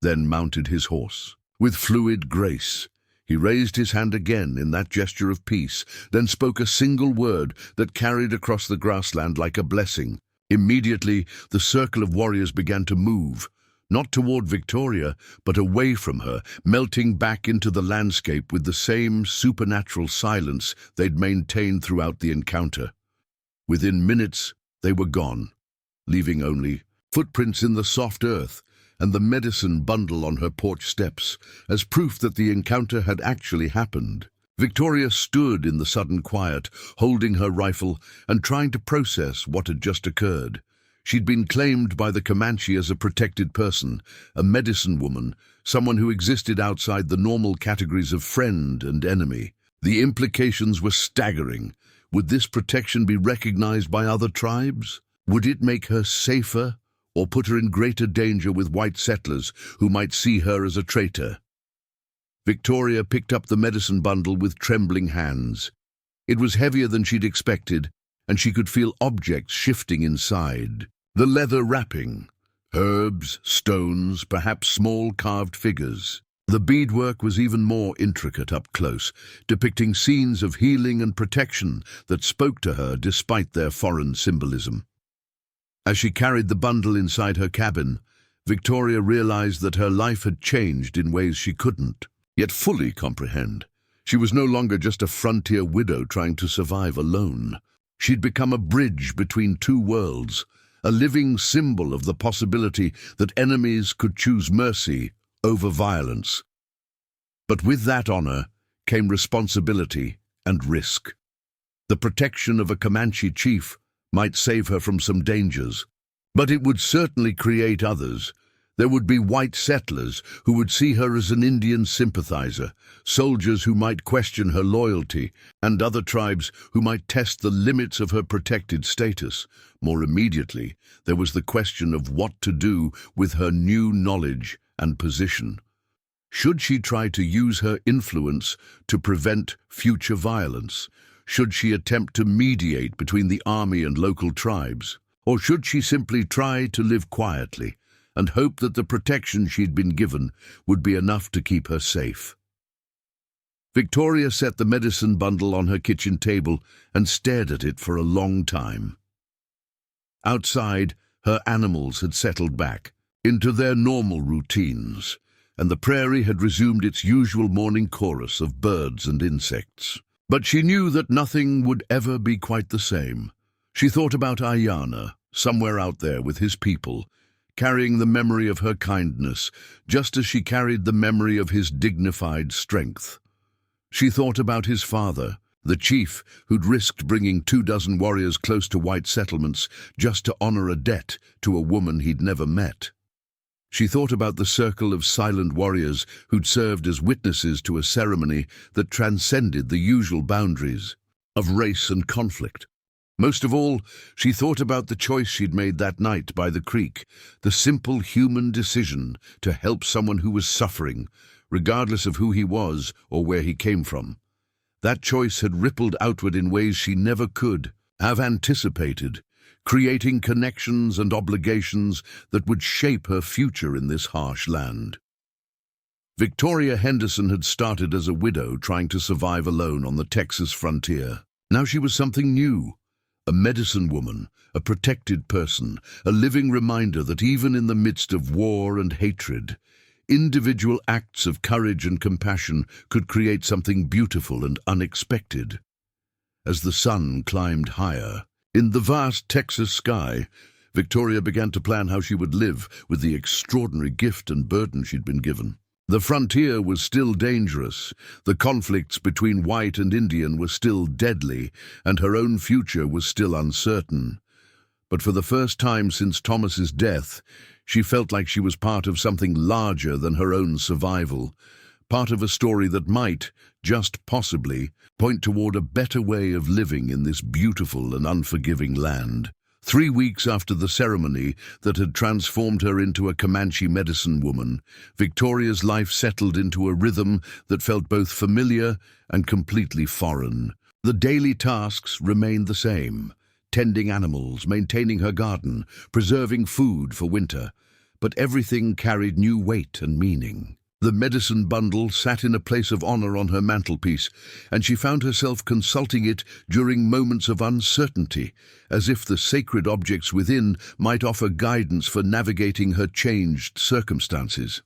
then mounted his horse. With fluid grace, he raised his hand again in that gesture of peace, then spoke a single word that carried across the grassland like a blessing. Immediately, the circle of warriors began to move, not toward Victoria, but away from her, melting back into the landscape with the same supernatural silence they'd maintained throughout the encounter. Within minutes, they were gone, leaving only footprints in the soft earth and the medicine bundle on her porch steps, as proof that the encounter had actually happened. Victoria stood in the sudden quiet, holding her rifle and trying to process what had just occurred. She'd been claimed by the Comanche as a protected person, a medicine woman, someone who existed outside the normal categories of friend and enemy. The implications were staggering. Would this protection be recognized by other tribes? Would it make her safer, or put her in greater danger with white settlers who might see her as a traitor? Victoria picked up the medicine bundle with trembling hands. It was heavier than she'd expected, and she could feel objects shifting inside. The leather wrapping, herbs, stones, perhaps small carved figures. The beadwork was even more intricate up close, depicting scenes of healing and protection that spoke to her despite their foreign symbolism. As she carried the bundle inside her cabin, Victoria realized that her life had changed in ways she couldn't yet fully comprehend. She was no longer just a frontier widow trying to survive alone. She'd become a bridge between two worlds, a living symbol of the possibility that enemies could choose mercy over violence. But with that honor came responsibility and risk. The protection of a Comanche chief might save her from some dangers, but it would certainly create others. There would be white settlers who would see her as an Indian sympathizer, soldiers who might question her loyalty, and other tribes who might test the limits of her protected status. More immediately, there was the question of what to do with her new knowledge and position. Should she try to use her influence to prevent future violence? Should she attempt to mediate between the army and local tribes? Or should she simply try to live quietly and hope that the protection she'd been given would be enough to keep her safe? Victoria set the medicine bundle on her kitchen table and stared at it for a long time. Outside, her animals had settled back into their normal routines, and the prairie had resumed its usual morning chorus of birds and insects. But she knew that nothing would ever be quite the same. She thought about Ayana, somewhere out there with his people, carrying the memory of her kindness, just as she carried the memory of his dignified strength. She thought about his father, the chief who'd risked bringing 24 warriors close to white settlements just to honor a debt to a woman he'd never met. She thought about the circle of silent warriors who'd served as witnesses to a ceremony that transcended the usual boundaries of race and conflict. Most of all, she thought about the choice she'd made that night by the creek, the simple human decision to help someone who was suffering, regardless of who he was or where he came from. That choice had rippled outward in ways she never could have anticipated, creating connections and obligations that would shape her future in this harsh land. Victoria Henderson had started as a widow trying to survive alone on the Texas frontier. Now she was something new, a medicine woman, a protected person, a living reminder that even in the midst of war and hatred, individual acts of courage and compassion could create something beautiful and unexpected. As the sun climbed higher, in the vast Texas sky, Victoria began to plan how she would live with the extraordinary gift and burden she'd been given. The frontier was still dangerous, the conflicts between white and Indian were still deadly, and her own future was still uncertain. But for the first time since Thomas's death, She felt like she was part of something larger than her own survival, part of a story that might, just possibly, point toward a better way of living in this beautiful and unforgiving land. 3 weeks after the ceremony that had transformed her into a Comanche medicine woman, Victoria's life settled into a rhythm that felt both familiar and completely foreign. The daily tasks remained the same: tending animals, maintaining her garden, preserving food for winter. But everything carried new weight and meaning. The medicine bundle sat in a place of honor on her mantelpiece, and she found herself consulting it during moments of uncertainty, as if the sacred objects within might offer guidance for navigating her changed circumstances.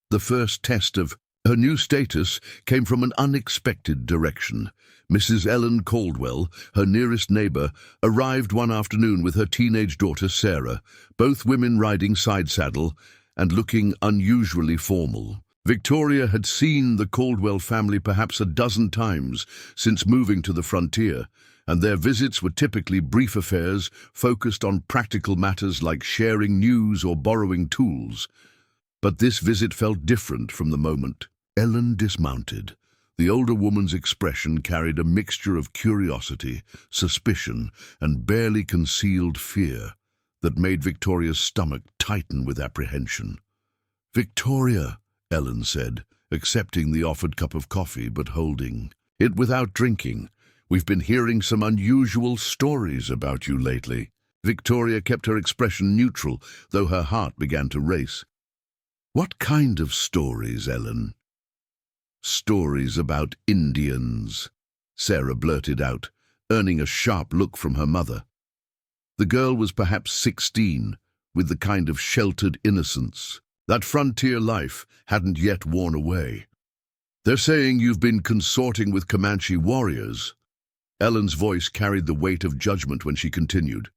The first test of her new status came from an unexpected direction. Mrs. Ellen Caldwell, her nearest neighbor, arrived one afternoon with her teenage daughter Sarah, both women riding side-saddle and looking unusually formal. Victoria had seen the Caldwell family perhaps a dozen times since moving to the frontier, and their visits were typically brief affairs focused on practical matters like sharing news or borrowing tools. But this visit felt different from the moment. Ellen dismounted. The older woman's expression carried a mixture of curiosity, suspicion, and barely concealed fear that made Victoria's stomach tighten with apprehension. "Victoria," Ellen said, accepting the offered cup of coffee but holding it without drinking. "We've been hearing some unusual stories about you lately." Victoria kept her expression neutral, though her heart began to race. "What kind of stories, Ellen?" "Stories about Indians," Sarah blurted out, earning a sharp look from her mother. The girl was perhaps 16, with the kind of sheltered innocence. That frontier life hadn't yet worn away. "They're saying you've been consorting with Comanche warriors." Ellen's voice carried the weight of judgment when she continued.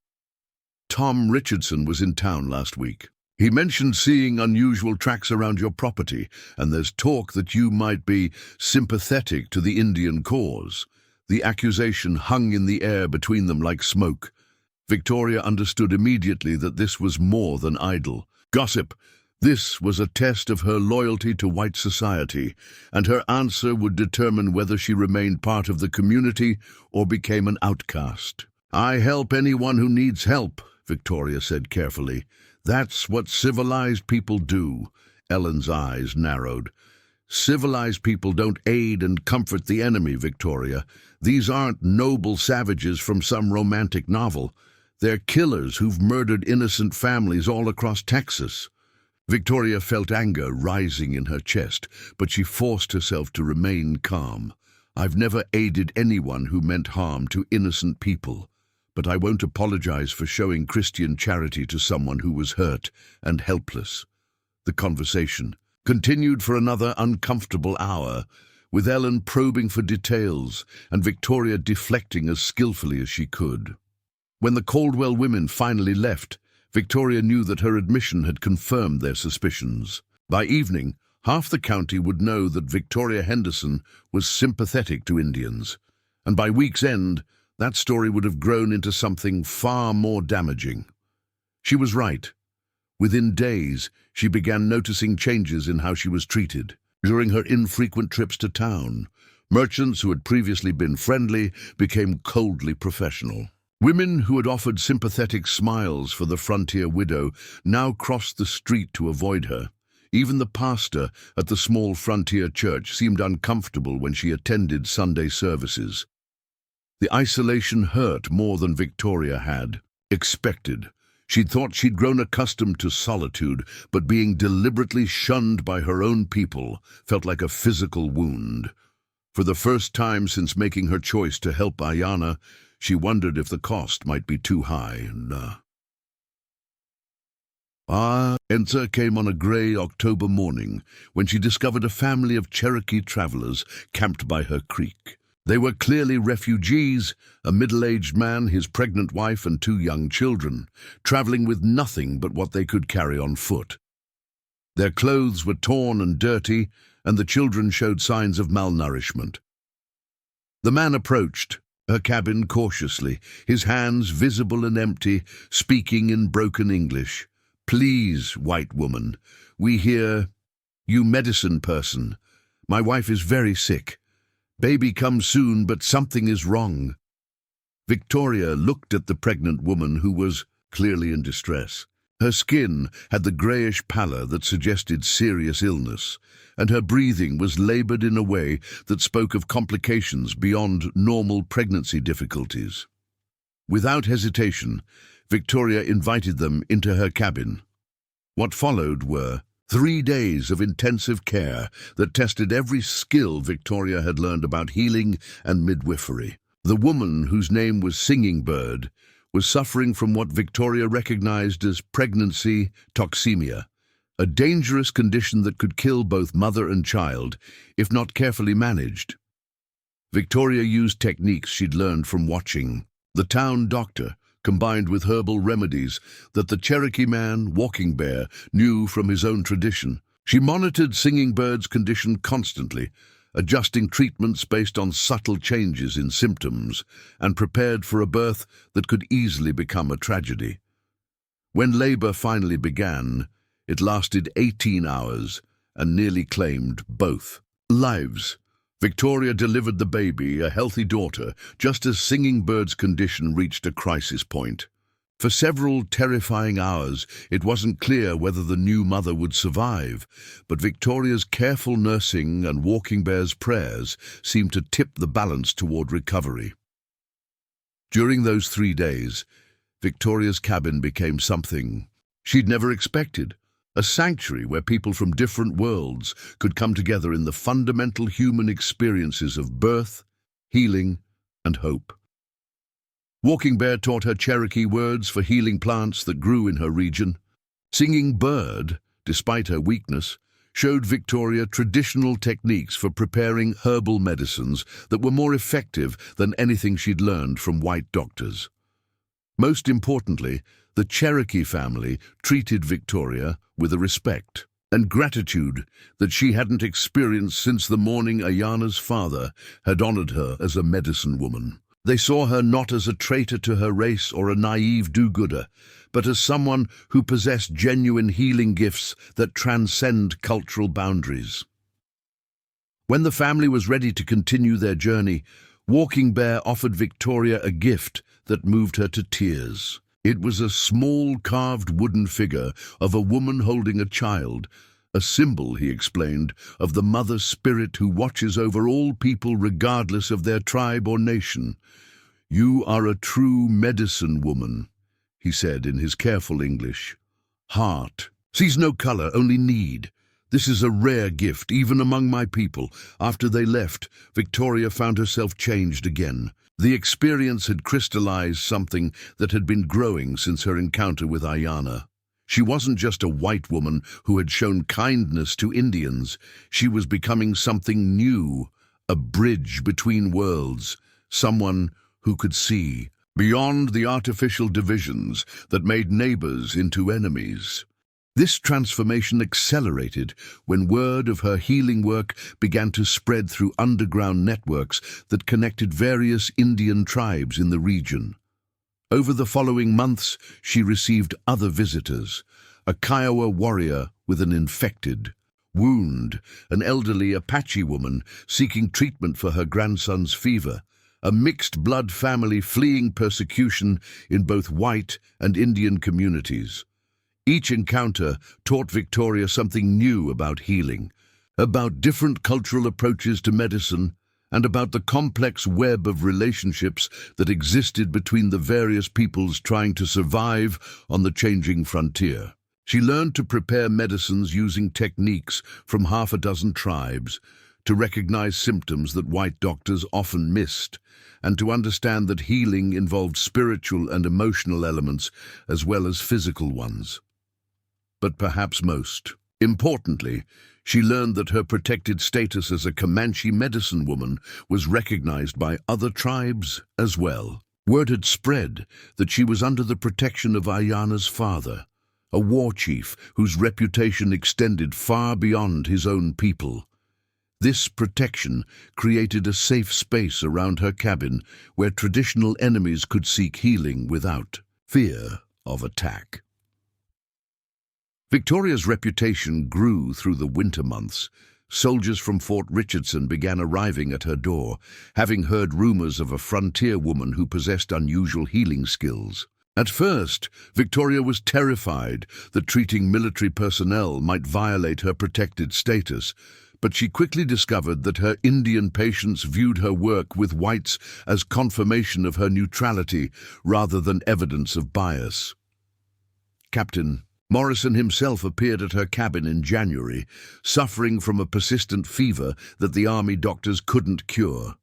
"Tom Richardson was in town last week. He mentioned seeing unusual tracks around your property, and there's talk that you might be sympathetic to the Indian cause." The accusation hung in the air between them like smoke. Victoria understood immediately that this was more than idle gossip. This was a test of her loyalty to white society, and her answer would determine whether she remained part of the community or became an outcast. "I help anyone who needs help," Victoria said carefully. "That's what civilized people do." Ellen's eyes narrowed. "Civilized people don't aid and comfort the enemy, Victoria. These aren't noble savages from some romantic novel. They're killers who've murdered innocent families all across Texas." Victoria felt anger rising in her chest, but she forced herself to remain calm. "I've never aided anyone who meant harm to innocent people, but I won't apologize for showing Christian charity to someone who was hurt and helpless." The conversation continued for another uncomfortable hour, with Ellen probing for details and Victoria deflecting as skillfully as she could. When the Caldwell women finally left, Victoria knew that her admission had confirmed their suspicions. By evening, half the county would know that Victoria Henderson was sympathetic to Indians, and by week's end, that story would have grown into something far more damaging. She was right. Within days, she began noticing changes in how she was treated. During her infrequent trips to town, merchants who had previously been friendly became coldly professional. Women who had offered sympathetic smiles for the frontier widow now crossed the street to avoid her. Even the pastor at the small frontier church seemed uncomfortable when she attended Sunday services. The isolation hurt more than Victoria had expected. She'd thought she'd grown accustomed to solitude, but being deliberately shunned by her own people felt like a physical wound. For the first time since making her choice to help Ayana, she wondered if the cost might be too high. Answer came on a gray October morning when she discovered a family of Cherokee travelers camped by her creek. They were clearly refugees, a middle-aged man, his pregnant wife, and 2 young children, traveling with nothing but what they could carry on foot. Their clothes were torn and dirty, and the children showed signs of malnourishment. The man approached, her cabin cautiously, his hands visible and empty, speaking in broken English. "Please, white woman, we hear you medicine person. My wife is very sick. Baby comes soon, but something is wrong." Victoria looked at the pregnant woman who was clearly in distress. Her skin had the greyish pallor that suggested serious illness, and her breathing was laboured in a way that spoke of complications beyond normal pregnancy difficulties. Without hesitation, Victoria invited them into her cabin. What followed were 3 days of intensive care that tested every skill Victoria had learned about healing and midwifery. The woman, whose name was Singing Bird, was suffering from what Victoria recognized as pregnancy toxemia, a dangerous condition that could kill both mother and child if not carefully managed. Victoria used techniques she'd learned from watching the town doctor, combined with herbal remedies that the Cherokee man, Walking Bear, knew from his own tradition. She monitored Singing Bird's condition constantly, adjusting treatments based on subtle changes in symptoms, and prepared for a birth that could easily become a tragedy. When labor finally began, it lasted 18 hours and nearly claimed both lives. Victoria delivered the baby, a healthy daughter, just as Singing Bird's condition reached a crisis point. For several terrifying hours, it wasn't clear whether the new mother would survive, but Victoria's careful nursing and Walking Bear's prayers seemed to tip the balance toward recovery. During those 3 days, Victoria's cabin became something she'd never expected, a sanctuary where people from different worlds could come together in the fundamental human experiences of birth, healing, and hope. Walking Bear taught her Cherokee words for healing plants that grew in her region. Singing Bird, despite her weakness, showed Victoria traditional techniques for preparing herbal medicines that were more effective than anything she'd learned from white doctors. Most importantly, the Cherokee family treated Victoria with a respect and gratitude that she hadn't experienced since the morning Ayana's father had honored her as a medicine woman. They saw her not as a traitor to her race or a naive do-gooder, but as someone who possessed genuine healing gifts that transcend cultural boundaries. When the family was ready to continue their journey, Walking Bear offered Victoria a gift that moved her to tears. It was a small carved wooden figure of a woman holding a child, a symbol, he explained, of the mother spirit who watches over all people regardless of their tribe or nation. "You are a true medicine woman," he said in his careful English. "Heart sees no color, only need. This is a rare gift, even among my people." After they left, Victoria found herself changed again. The experience had crystallized something that had been growing since her encounter with Ayana. She wasn't just a white woman who had shown kindness to Indians. She was becoming something new, a bridge between worlds, someone who could see beyond the artificial divisions that made neighbors into enemies. This transformation accelerated when word of her healing work began to spread through underground networks that connected various Indian tribes in the region. Over the following months, she received other visitors: a Kiowa warrior with an infected wound, an elderly Apache woman seeking treatment for her grandson's fever, a mixed-blood family fleeing persecution in both white and Indian communities. Each encounter taught Victoria something new about healing, about different cultural approaches to medicine, and about the complex web of relationships that existed between the various peoples trying to survive on the changing frontier. She learned to prepare medicines using techniques from half a dozen tribes, to recognize symptoms that white doctors often missed, and to understand that healing involved spiritual and emotional elements as well as physical ones. But perhaps most importantly, she learned that her protected status as a Comanche medicine woman was recognized by other tribes as well. Word had spread that she was under the protection of Ayana's father, a war chief whose reputation extended far beyond his own people. This protection created a safe space around her cabin where traditional enemies could seek healing without fear of attack. Victoria's reputation grew through the winter months. Soldiers from Fort Richardson began arriving at her door, having heard rumors of a frontier woman who possessed unusual healing skills. At first, Victoria was terrified that treating military personnel might violate her protected status, but she quickly discovered that her Indian patients viewed her work with whites as confirmation of her neutrality rather than evidence of bias. Captain Morrison himself appeared at her cabin in January, suffering from a persistent fever that the army doctors couldn't cure.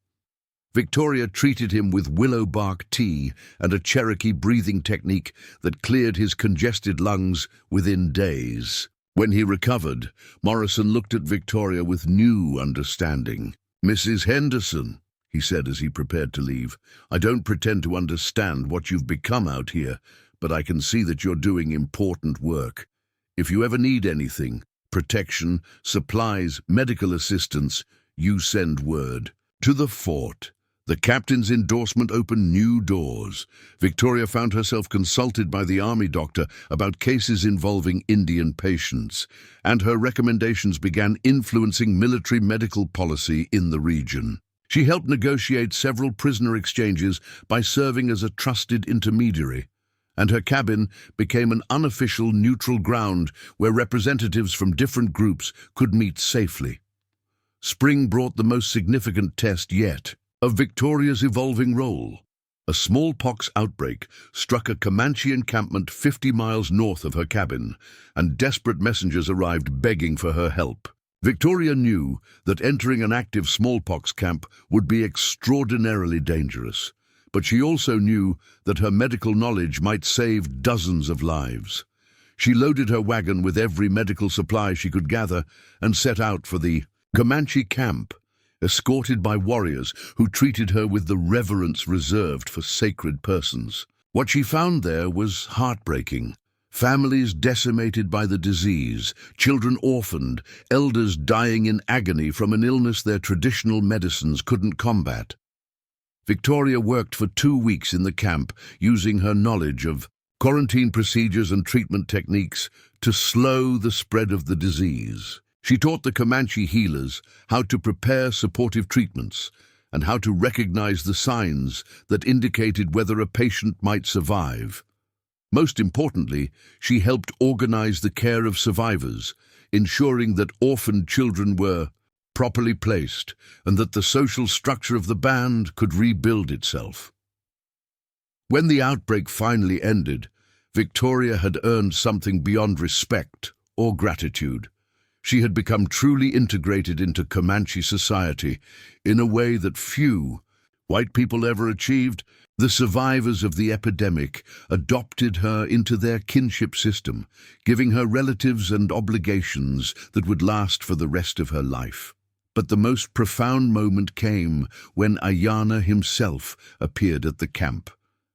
Victoria treated him with willow bark tea and a Cherokee breathing technique that cleared his congested lungs within days. When he recovered, Morrison looked at Victoria with new understanding. "Mrs. Henderson," he said as he prepared to leave, "I don't pretend to understand what you've become out here, but I can see that you're doing important work. If you ever need anything, protection, supplies, medical assistance, you send word." To the fort. The captain's endorsement opened new doors. Victoria found herself consulted by the army doctor about cases involving Indian patients, and her recommendations began influencing military medical policy in the region. She helped negotiate several prisoner exchanges by serving as a trusted intermediary, and her cabin became an unofficial neutral ground where representatives from different groups could meet safely. Spring brought the most significant test yet of Victoria's evolving role. A smallpox outbreak struck a Comanche encampment 50 miles north of her cabin, and desperate messengers arrived begging for her help. Victoria knew that entering an active smallpox camp would be extraordinarily dangerous, but she also knew that her medical knowledge might save dozens of lives. She loaded her wagon with every medical supply she could gather and set out for the Comanche camp, escorted by warriors who treated her with the reverence reserved for sacred persons. What she found there was heartbreaking. Families decimated by the disease, children orphaned, elders dying in agony from an illness their traditional medicines couldn't combat. Victoria worked for 2 weeks in the camp, using her knowledge of quarantine procedures and treatment techniques to slow the spread of the disease. She taught the Comanche healers how to prepare supportive treatments and how to recognize the signs that indicated whether a patient might survive. Most importantly, she helped organize the care of survivors, ensuring that orphaned children were properly placed and that the social structure of the band could rebuild itself. When the outbreak finally ended, Victoria had earned something beyond respect or gratitude. She had become truly integrated into Comanche society in a way that few white people ever achieved. The survivors of the epidemic adopted her into their kinship system, giving her relatives and obligations that would last for the rest of her life. But the most profound moment came when Ayana himself appeared at the camp,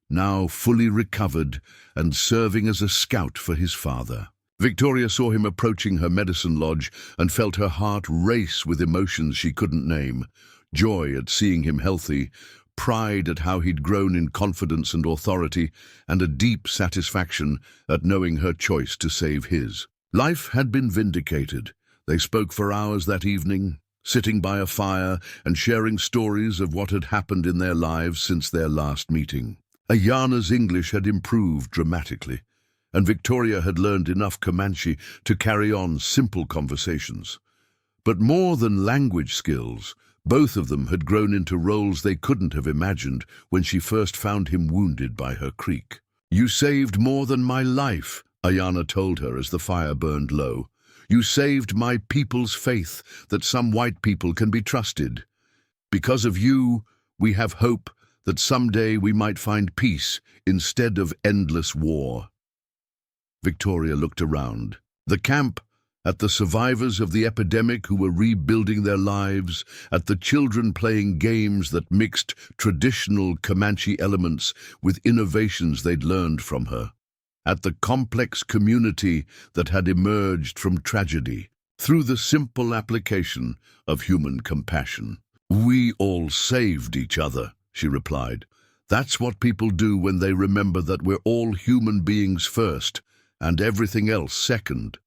now fully recovered and serving as a scout for his father. Victoria saw him approaching her medicine lodge and felt her heart race with emotions she couldn't name. Joy at seeing him healthy, pride at how he'd grown in confidence and authority, and a deep satisfaction at knowing her choice to save his. Life had been vindicated. They spoke for hours that evening, sitting by a fire and sharing stories of what had happened in their lives since their last meeting. Ayana's English had improved dramatically, and Victoria had learned enough Comanche to carry on simple conversations. But more than language skills, both of them had grown into roles they couldn't have imagined when she first found him wounded by her creek. "You saved more than my life," Ayana told her as the fire burned low. "You saved my people's faith that some white people can be trusted. Because of you, we have hope that someday we might find peace instead of endless war." Victoria looked around. The camp, at the survivors of the epidemic who were rebuilding their lives, at the children playing games that mixed traditional Comanche elements with innovations they'd learned from her, at the complex community that had emerged from tragedy. through the simple application of human compassion. "We all saved each other," she replied. "That's what people do when they remember that we're all human beings first and everything else second."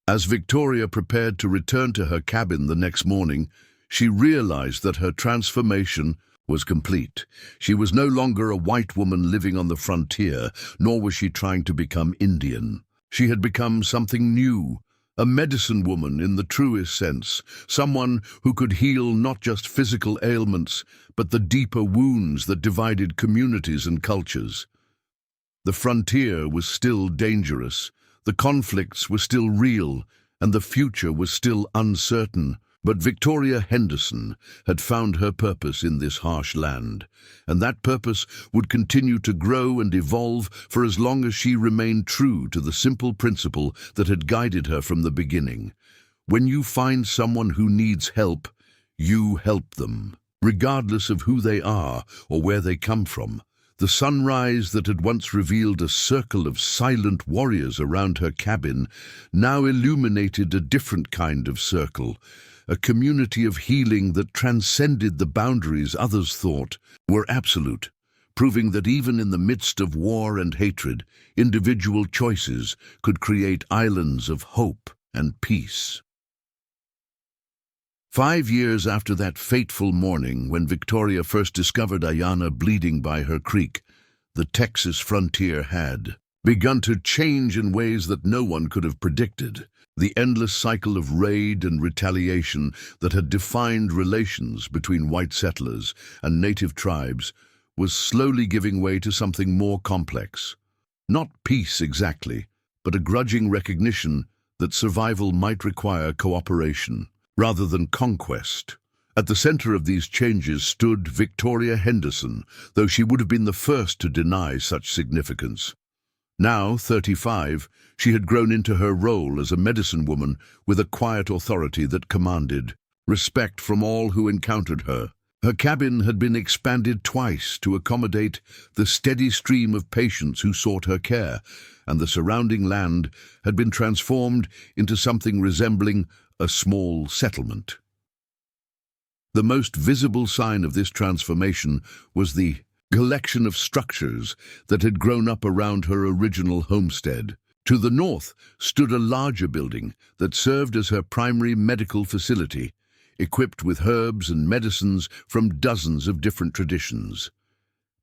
As Victoria prepared to return to her cabin the next morning, she realized that her transformation was complete. She was no longer a white woman living on the frontier, nor was she trying to become Indian. She had become something new, a medicine woman in the truest sense, someone who could heal not just physical ailments, but the deeper wounds that divided communities and cultures. The frontier was still dangerous, the conflicts were still real, and the future was still uncertain. But Victoria Henderson had found her purpose in this harsh land, and that purpose would continue to grow and evolve for as long as she remained true to the simple principle that had guided her from the beginning. When you find someone who needs help, you help them, regardless of who they are or where they come from. The sunrise that had once revealed a circle of silent warriors around her cabin now illuminated a different kind of circle, a community of healing that transcended the boundaries others thought were absolute, proving that even in the midst of war and hatred, individual choices could create islands of hope and peace. 5 years after that fateful morning when Victoria first discovered Ayana bleeding by her creek, the Texas frontier had begun to change in ways that no one could have predicted. The endless cycle of raid and retaliation that had defined relations between white settlers and native tribes was slowly giving way to something more complex. Not peace exactly, but a grudging recognition that survival might require cooperation rather than conquest. At the center of these changes stood Victoria Henderson, though she would have been the first to deny such significance. Now, 35, she had grown into her role as a medicine woman with a quiet authority that commanded respect from all who encountered her. Her cabin had been expanded twice to accommodate the steady stream of patients who sought her care, and the surrounding land had been transformed into something resembling a small settlement. The most visible sign of this transformation was the collection of structures that had grown up around her original homestead. To the north stood a larger building that served as her primary medical facility, equipped with herbs and medicines from dozens of different traditions.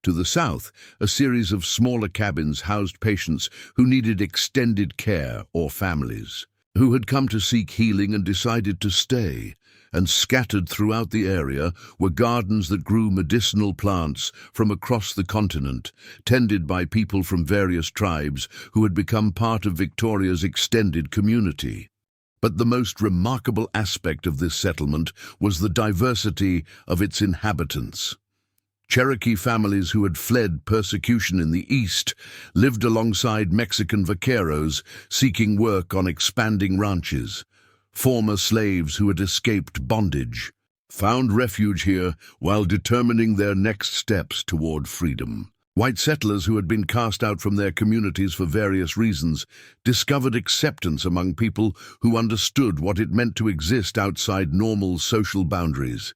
To the south, a series of smaller cabins housed patients who needed extended care or families who had come to seek healing and decided to stay. And scattered throughout the area were gardens that grew medicinal plants from across the continent, tended by people from various tribes who had become part of Victoria's extended community. But the most remarkable aspect of this settlement was the diversity of its inhabitants. Cherokee families who had fled persecution in the east lived alongside Mexican vaqueros seeking work on expanding ranches. Former slaves who had escaped bondage found refuge here while determining their next steps toward freedom. White settlers who had been cast out from their communities for various reasons discovered acceptance among people who understood what it meant to exist outside normal social boundaries.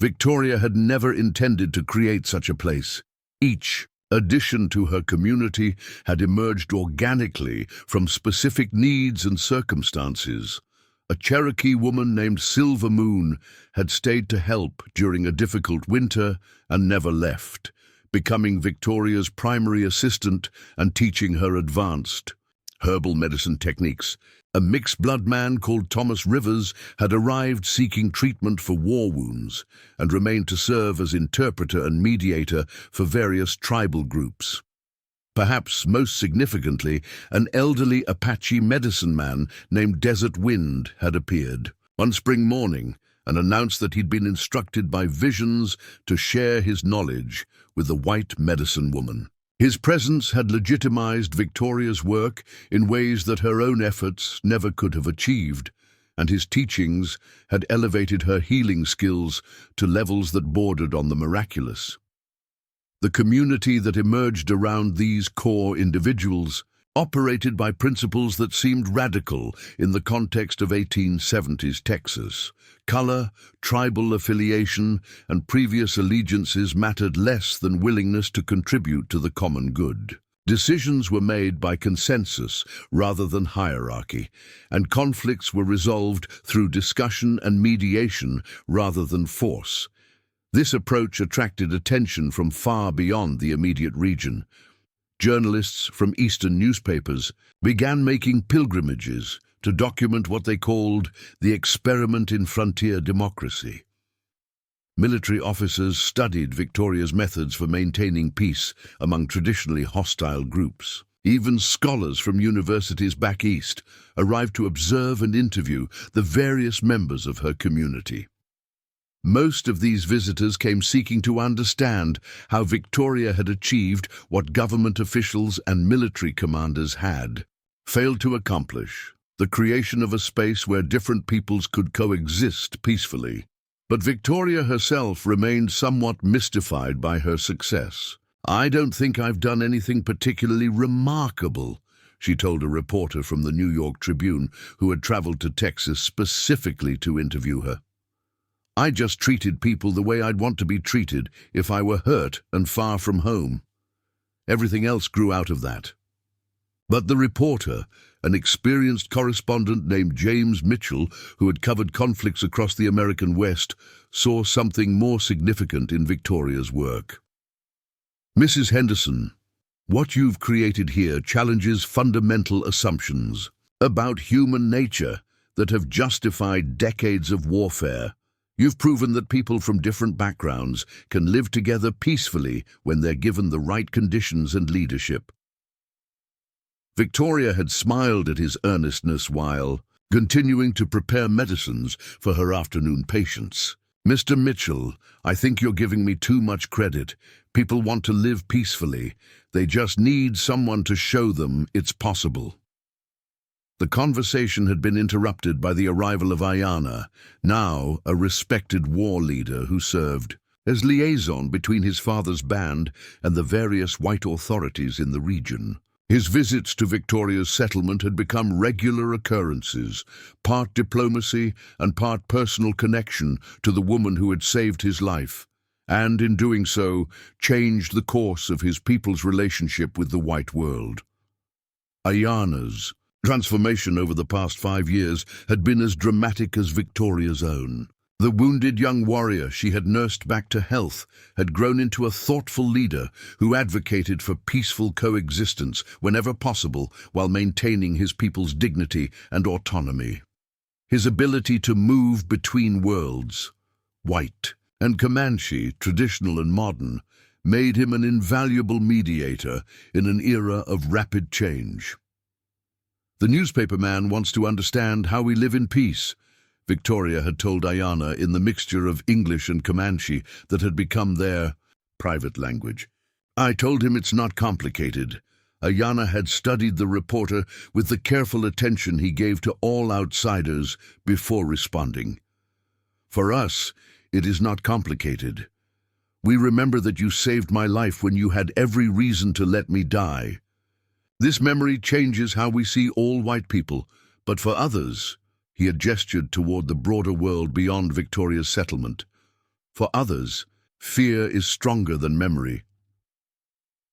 Victoria had never intended to create such a place. Each addition to her community had emerged organically from specific needs and circumstances. A Cherokee woman named Silver Moon had stayed to help during a difficult winter and never left, becoming Victoria's primary assistant and teaching her advanced herbal medicine techniques. A mixed-blood man called Thomas Rivers had arrived seeking treatment for war wounds and remained to serve as interpreter and mediator for various tribal groups. Perhaps most significantly, an elderly Apache medicine man named Desert Wind had appeared one spring morning and announced that he'd been instructed by visions to share his knowledge with the white medicine woman. His presence had legitimized Victoria's work in ways that her own efforts never could have achieved, and his teachings had elevated her healing skills to levels that bordered on the miraculous. The community that emerged around these core individuals operated by principles that seemed radical in the context of 1870s Texas. Color, tribal affiliation, and previous allegiances mattered less than willingness to contribute to the common good. Decisions were made by consensus rather than hierarchy, and conflicts were resolved through discussion and mediation rather than force. This approach attracted attention from far beyond the immediate region. Journalists from Eastern newspapers began making pilgrimages to document what they called the experiment in frontier democracy. Military officers studied Victoria's methods for maintaining peace among traditionally hostile groups. Even scholars from universities back east arrived to observe and interview the various members of her community. Most of these visitors came seeking to understand how Victoria had achieved what government officials and military commanders had failed to accomplish: the creation of a space where different peoples could coexist peacefully. But Victoria herself remained somewhat mystified by her success. "I don't think I've done anything particularly remarkable," she told a reporter from the New York Tribune who had traveled to Texas specifically to interview her. "I just treated people the way I'd want to be treated if I were hurt and far from home. Everything else grew out of that." But the reporter, an experienced correspondent named James Mitchell, who had covered conflicts across the American West, saw something more significant in Victoria's work. "Mrs. Henderson, what you've created here challenges fundamental assumptions about human nature that have justified decades of warfare. You've proven that people from different backgrounds can live together peacefully when they're given the right conditions and leadership." Victoria had smiled at his earnestness while continuing to prepare medicines for her afternoon patients. "Mr. Mitchell, I think you're giving me too much credit. People want to live peacefully. They just need someone to show them it's possible." The conversation had been interrupted by the arrival of Ayana, now a respected war leader who served as liaison between his father's band and the various white authorities in the region. His visits to Victoria's settlement had become regular occurrences, part diplomacy and part personal connection to the woman who had saved his life, and in doing so, changed the course of his people's relationship with the white world. Ayana's transformation over the past 5 years had been as dramatic as Victoria's own. The wounded young warrior she had nursed back to health had grown into a thoughtful leader who advocated for peaceful coexistence whenever possible while maintaining his people's dignity and autonomy. His ability to move between worlds, white and Comanche, traditional and modern, made him an invaluable mediator in an era of rapid change. "The newspaper man wants to understand how we live in peace," Victoria had told Ayana in the mixture of English and Comanche that had become their private language. "I told him it's not complicated." Ayana had studied the reporter with the careful attention he gave to all outsiders before responding. "For us, it is not complicated. We remember that you saved my life when you had every reason to let me die. This memory changes how we see all white people, but for others," he had gestured toward the broader world beyond Victoria's settlement, "for others, fear is stronger than memory."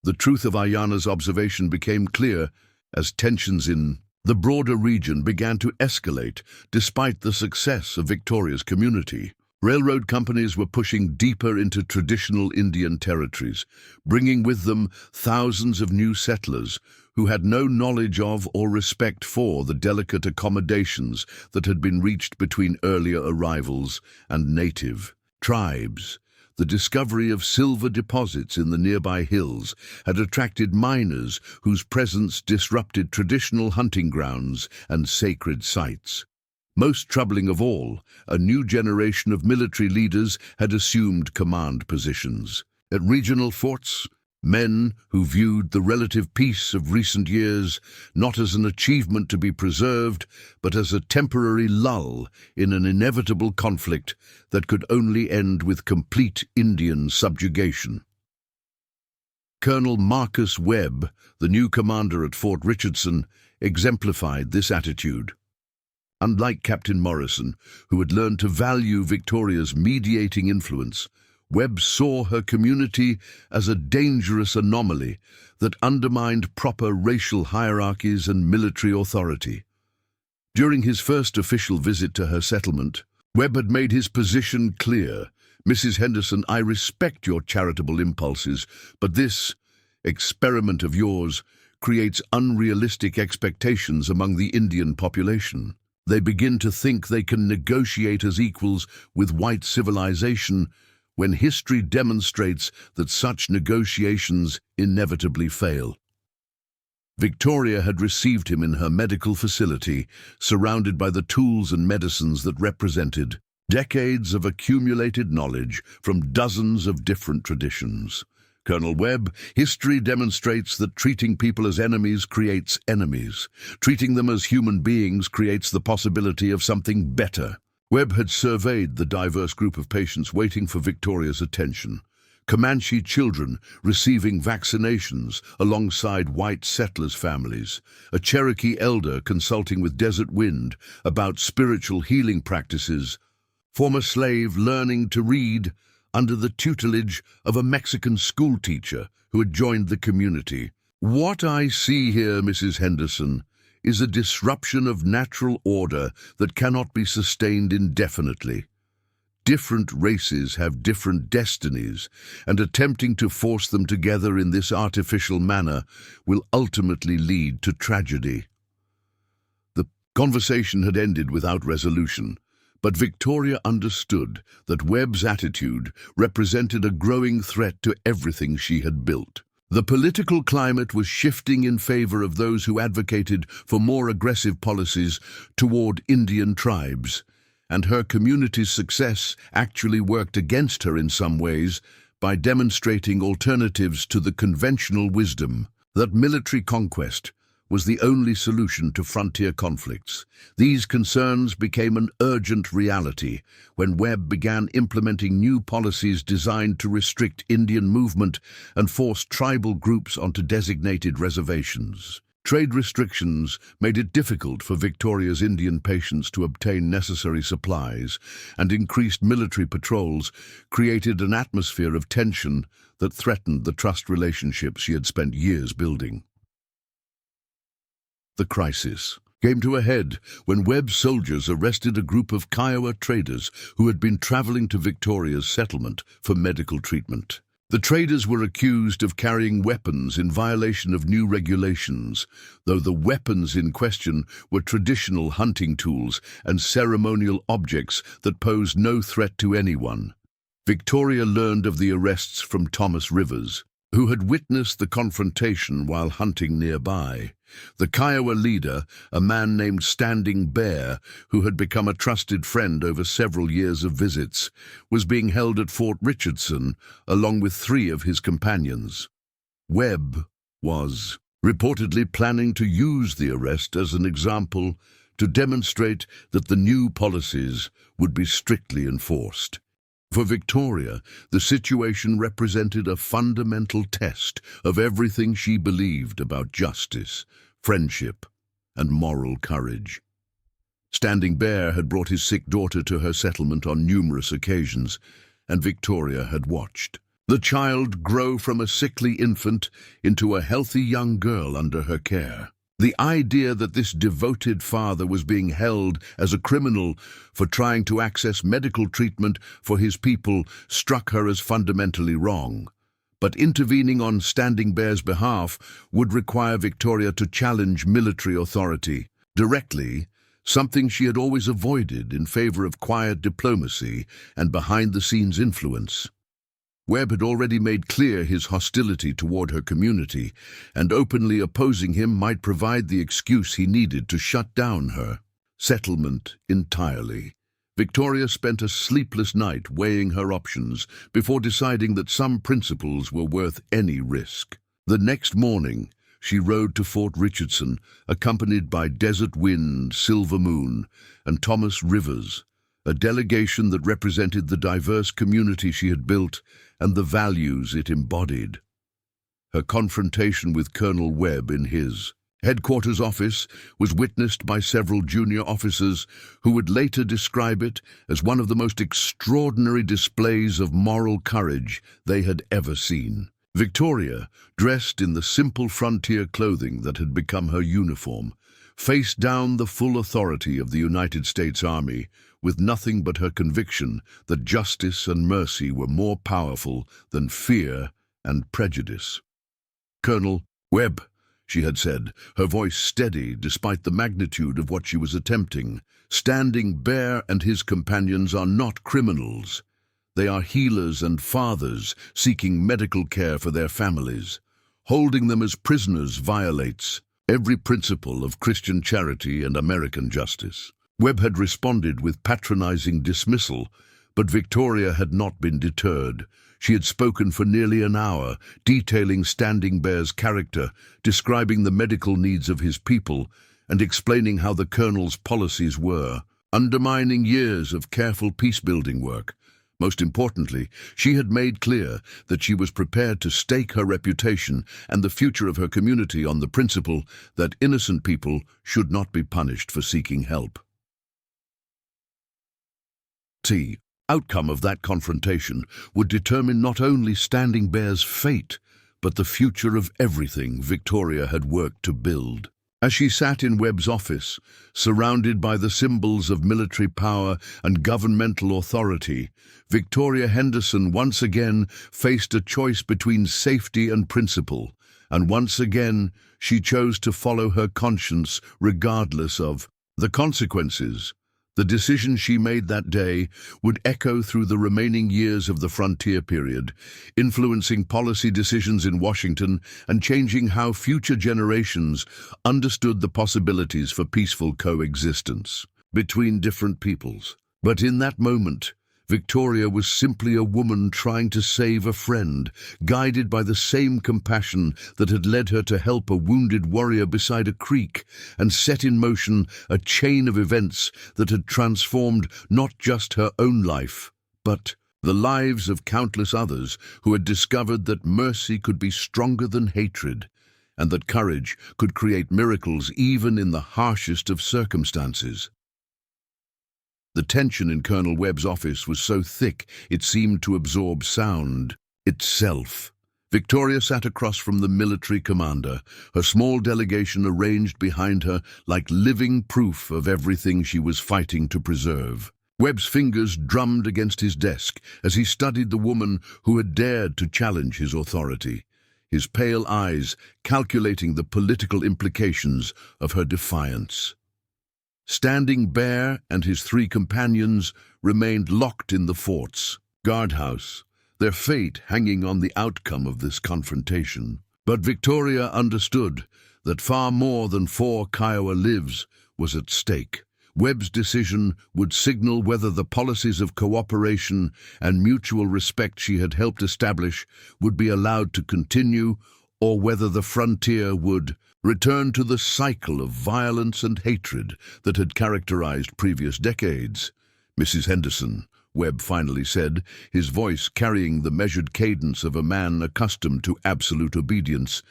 The truth of Ayana's observation became clear as tensions in the broader region began to escalate despite the success of Victoria's community. Railroad companies were pushing deeper into traditional Indian territories, bringing with them thousands of new settlers who had no knowledge of or respect for the delicate accommodations that had been reached between earlier arrivals and native tribes. The discovery of silver deposits in the nearby hills had attracted miners whose presence disrupted traditional hunting grounds and sacred sites. Most troubling of all, a new generation of military leaders had assumed command positions. At regional forts, men who viewed the relative peace of recent years not as an achievement to be preserved, but as a temporary lull in an inevitable conflict that could only end with complete Indian subjugation. Colonel Marcus Webb, the new commander at Fort Richardson, exemplified this attitude. Unlike Captain Morrison, who had learned to value Victoria's mediating influence, Webb saw her community as a dangerous anomaly that undermined proper racial hierarchies and military authority. During his first official visit to her settlement, Webb had made his position clear. "Mrs. Henderson, I respect your charitable impulses, but this experiment of yours creates unrealistic expectations among the Indian population. They begin to think they can negotiate as equals with white civilization when history demonstrates that such negotiations inevitably fail." Victoria had received him in her medical facility, surrounded by the tools and medicines that represented decades of accumulated knowledge from dozens of different traditions. Colonel Webb, history demonstrates that treating people as enemies creates enemies. Treating them as human beings creates the possibility of something better. Webb had surveyed the diverse group of patients waiting for Victoria's attention. Comanche children receiving vaccinations alongside white settlers' families, a Cherokee elder consulting with Desert Wind about spiritual healing practices, former slave learning to read under the tutelage of a Mexican schoolteacher who had joined the community. What I see here, Mrs. Henderson, is a disruption of natural order that cannot be sustained indefinitely. Different races have different destinies, and attempting to force them together in this artificial manner will ultimately lead to tragedy. The conversation had ended without resolution, but Victoria understood that Webb's attitude represented a growing threat to everything she had built. The political climate was shifting in favor of those who advocated for more aggressive policies toward Indian tribes, and her community's success actually worked against her in some ways by demonstrating alternatives to the conventional wisdom that military conquest was the only solution to frontier conflicts. These concerns became an urgent reality when Webb began implementing new policies designed to restrict Indian movement and force tribal groups onto designated reservations. Trade restrictions made it difficult for Victoria's Indian patients to obtain necessary supplies, and increased military patrols created an atmosphere of tension that threatened the trust relationships she had spent years building. The crisis came to a head when Webb's soldiers arrested a group of Kiowa traders who had been traveling to Victoria's settlement for medical treatment. The traders were accused of carrying weapons in violation of new regulations, though the weapons in question were traditional hunting tools and ceremonial objects that posed no threat to anyone. Victoria learned of the arrests from Thomas Rivers, who had witnessed the confrontation while hunting nearby. The Kiowa leader, a man named Standing Bear, who had become a trusted friend over several years of visits, was being held at Fort Richardson along with 3 of his companions. Webb was reportedly planning to use the arrest as an example to demonstrate that the new policies would be strictly enforced. For Victoria, the situation represented a fundamental test of everything she believed about justice, friendship, and moral courage. Standing Bear had brought his sick daughter to her settlement on numerous occasions, and Victoria had watched the child grow from a sickly infant into a healthy young girl under her care. The idea that this devoted father was being held as a criminal for trying to access medical treatment for his people struck her as fundamentally wrong. But intervening on Standing Bear's behalf would require Victoria to challenge military authority directly, something she had always avoided in favor of quiet diplomacy and behind-the-scenes influence. Webb had already made clear his hostility toward her community, and openly opposing him might provide the excuse he needed to shut down her settlement entirely. Victoria spent a sleepless night weighing her options before deciding that some principles were worth any risk. The next morning, she rode to Fort Richardson, accompanied by Desert Wind, Silver Moon, and Thomas Rivers, a delegation that represented the diverse community she had built and the values it embodied. her confrontation with Colonel Webb in his headquarters office was witnessed by several junior officers who would later describe it as one of the most extraordinary displays of moral courage they had ever seen. Victoria, dressed in the simple frontier clothing that had become her uniform, faced down the full authority of the United States Army with nothing but her conviction that justice and mercy were more powerful than fear and prejudice. "Colonel Webb," she had said, her voice steady despite the magnitude of what she was attempting, "Standing Bear and his companions are not criminals. They are healers and fathers seeking medical care for their families. Holding them as prisoners violates every principle of Christian charity and American justice." Webb had responded with patronizing dismissal, but Victoria had not been deterred. She had spoken for nearly an hour, detailing Standing Bear's character, describing the medical needs of his people, and explaining how the colonel's policies were undermining years of careful peace-building work. Most importantly, she had made clear that she was prepared to stake her reputation and the future of her community on the principle that innocent people should not be punished for seeking help. The outcome of that confrontation would determine not only Standing Bear's fate, but the future of everything Victoria had worked to build. As she sat in Webb's office, surrounded by the symbols of military power and governmental authority, Victoria Henderson once again faced a choice between safety and principle, and once again she chose to follow her conscience regardless of the consequences. The decision she made that day would echo through the remaining years of the frontier period, influencing policy decisions in Washington and changing how future generations understood the possibilities for peaceful coexistence between different peoples. But in that moment, Victoria was simply a woman trying to save a friend, guided by the same compassion that had led her to help a wounded warrior beside a creek and set in motion a chain of events that had transformed not just her own life, but the lives of countless others who had discovered that mercy could be stronger than hatred, and that courage could create miracles even in the harshest of circumstances. The tension in Colonel Webb's office was so thick it seemed to absorb sound itself. Victoria sat across from the military commander, her small delegation arranged behind her like living proof of everything she was fighting to preserve. Webb's fingers drummed against his desk as he studied the woman who had dared to challenge his authority, his pale eyes calculating the political implications of her defiance. Standing Bear and his three companions remained locked in the fort's guardhouse, their fate hanging on the outcome of this confrontation. But Victoria understood that far more than 4 Kiowa lives was at stake. Webb's decision would signal whether the policies of cooperation and mutual respect she had helped establish would be allowed to continue, or whether the frontier would return to the cycle of violence and hatred that had characterized previous decades. "Mrs. Henderson," Webb finally said, his voice carrying the measured cadence of a man accustomed to absolute obedience,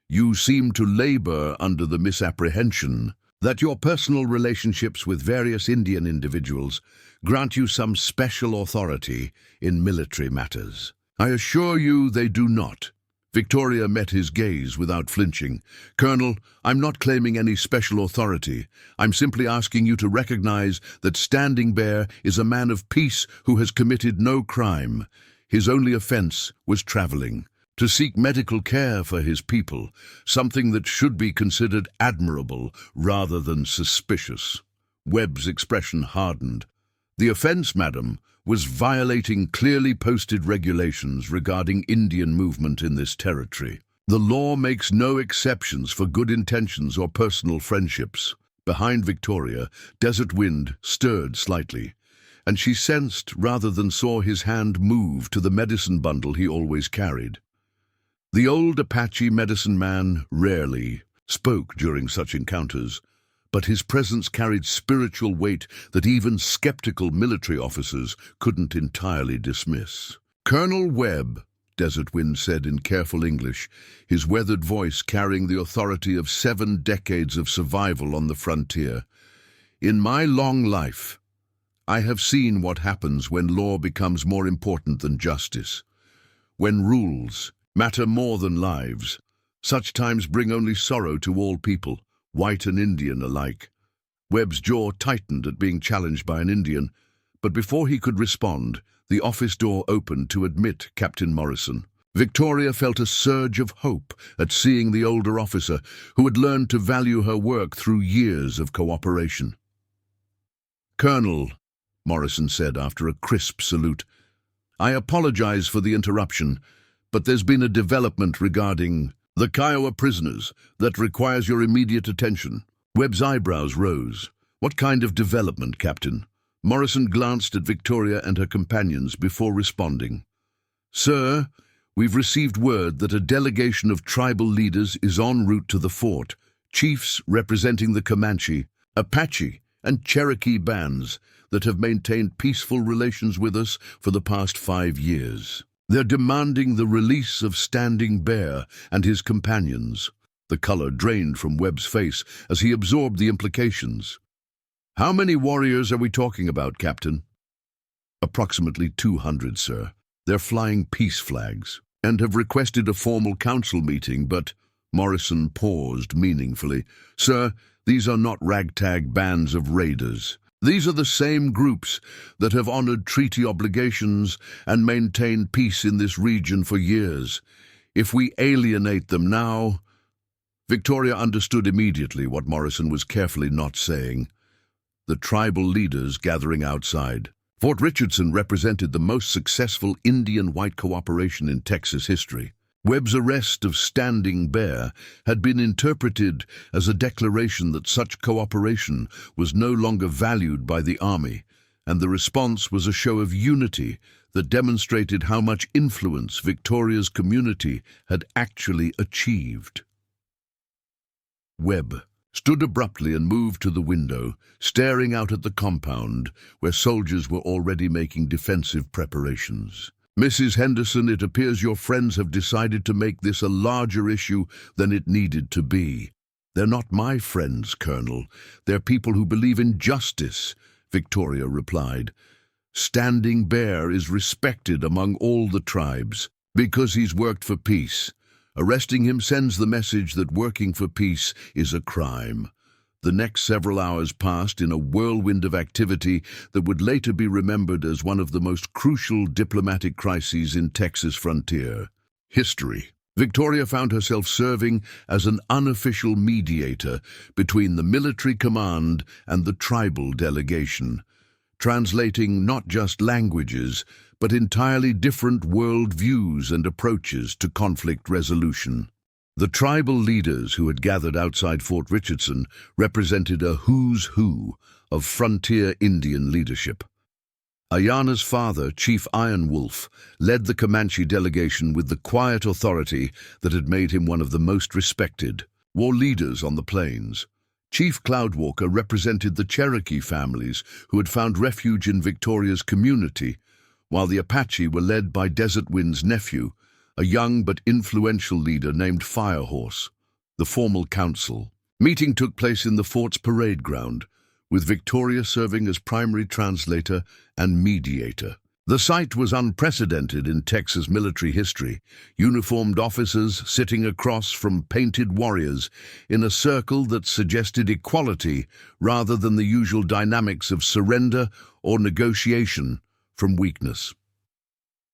"you seem to labor under the misapprehension that your personal relationships with various Indian individuals grant you some special authority in military matters. I assure you they do not." Victoria met his gaze without flinching. "Colonel, I'm not claiming any special authority. I'm simply asking you to recognize that Standing Bear is a man of peace who has committed no crime. His only offense was traveling to seek medical care for his people, something that should be considered admirable rather than suspicious." Webb's expression hardened. "The offense, madam, was violating clearly posted regulations regarding Indian movement in this territory. The law makes no exceptions for good intentions or personal friendships." Behind Victoria, Desert Wind stirred slightly, and she sensed rather than saw his hand move to the medicine bundle he always carried. The old Apache medicine man rarely spoke during such encounters, but his presence carried spiritual weight that even skeptical military officers couldn't entirely dismiss. "Colonel Webb," Desert Wind said in careful English, his weathered voice carrying the authority of 7 decades of survival on the frontier. In my long life, I have seen what happens when law becomes more important than justice. When rules matter more than lives, such times bring only sorrow to all people, white and Indian alike. Webb's jaw tightened at being challenged by an Indian, but before he could respond, the office door opened to admit Captain Morrison. Victoria felt a surge of hope at seeing the older officer who had learned to value her work through years of cooperation. "Colonel," Morrison said after a crisp salute, "I apologize for the interruption, but there's been a development regarding the Kiowa prisoners that requires your immediate attention." Webb's eyebrows rose. "What kind of development, Captain?" Morrison glanced at Victoria and her companions before responding. "Sir, we've received word that a delegation of tribal leaders is en route to the fort, chiefs representing the Comanche, Apache, and Cherokee bands that have maintained peaceful relations with us for the past 5 years. They're demanding the release of Standing Bear and his companions." The color drained from Webb's face as he absorbed the implications. "How many warriors are we talking about, Captain?" "Approximately 200, sir. They're flying peace flags and have requested a formal council meeting, but—" Morrison paused meaningfully. "Sir, these are not ragtag bands of raiders. These are the same groups that have honored treaty obligations and maintained peace in this region for years. If we alienate them now—" Victoria understood immediately what Morrison was carefully not saying. The tribal leaders gathering outside. Fort Richardson represented the most successful Indian-white cooperation in Texas history. Webb's arrest of Standing Bear had been interpreted as a declaration that such cooperation was no longer valued by the Army, and the response was a show of unity that demonstrated how much influence Victoria's community had actually achieved. Webb stood abruptly and moved to the window, staring out at the compound where soldiers were already making defensive preparations. "Mrs. Henderson, it appears your friends have decided to make this a larger issue than it needed to be." "They're not my friends, Colonel. They're people who believe in justice," Victoria replied. "Standing Bear is respected among all the tribes because he's worked for peace. Arresting him sends the message that working for peace is a crime." The next several hours passed in a whirlwind of activity that would later be remembered as one of the most crucial diplomatic crises in Texas frontier history. Victoria found herself serving as an unofficial mediator between the military command and the tribal delegation, translating not just languages, but entirely different world views and approaches to conflict resolution. The tribal leaders who had gathered outside Fort Richardson represented a who's who of frontier Indian leadership. Ayana's father, Chief Iron Wolf, led the Comanche delegation with the quiet authority that had made him one of the most respected war leaders on the plains. Chief Cloudwalker represented the Cherokee families who had found refuge in Victoria's community, while the Apache were led by Desert Wind's nephew, a young but influential leader named Firehorse. The formal council meeting took place in the fort's parade ground, with Victoria serving as primary translator and mediator. The sight was unprecedented in Texas military history, uniformed officers sitting across from painted warriors in a circle that suggested equality rather than the usual dynamics of surrender or negotiation from weakness.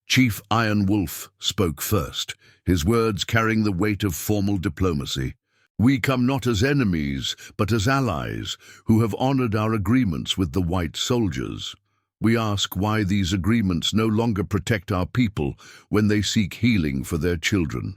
Chief Iron Wolf spoke first, his words carrying the weight of formal diplomacy. "We come not as enemies, but as allies who have honored our agreements with the white soldiers. We ask why these agreements no longer protect our people when they seek healing for their children."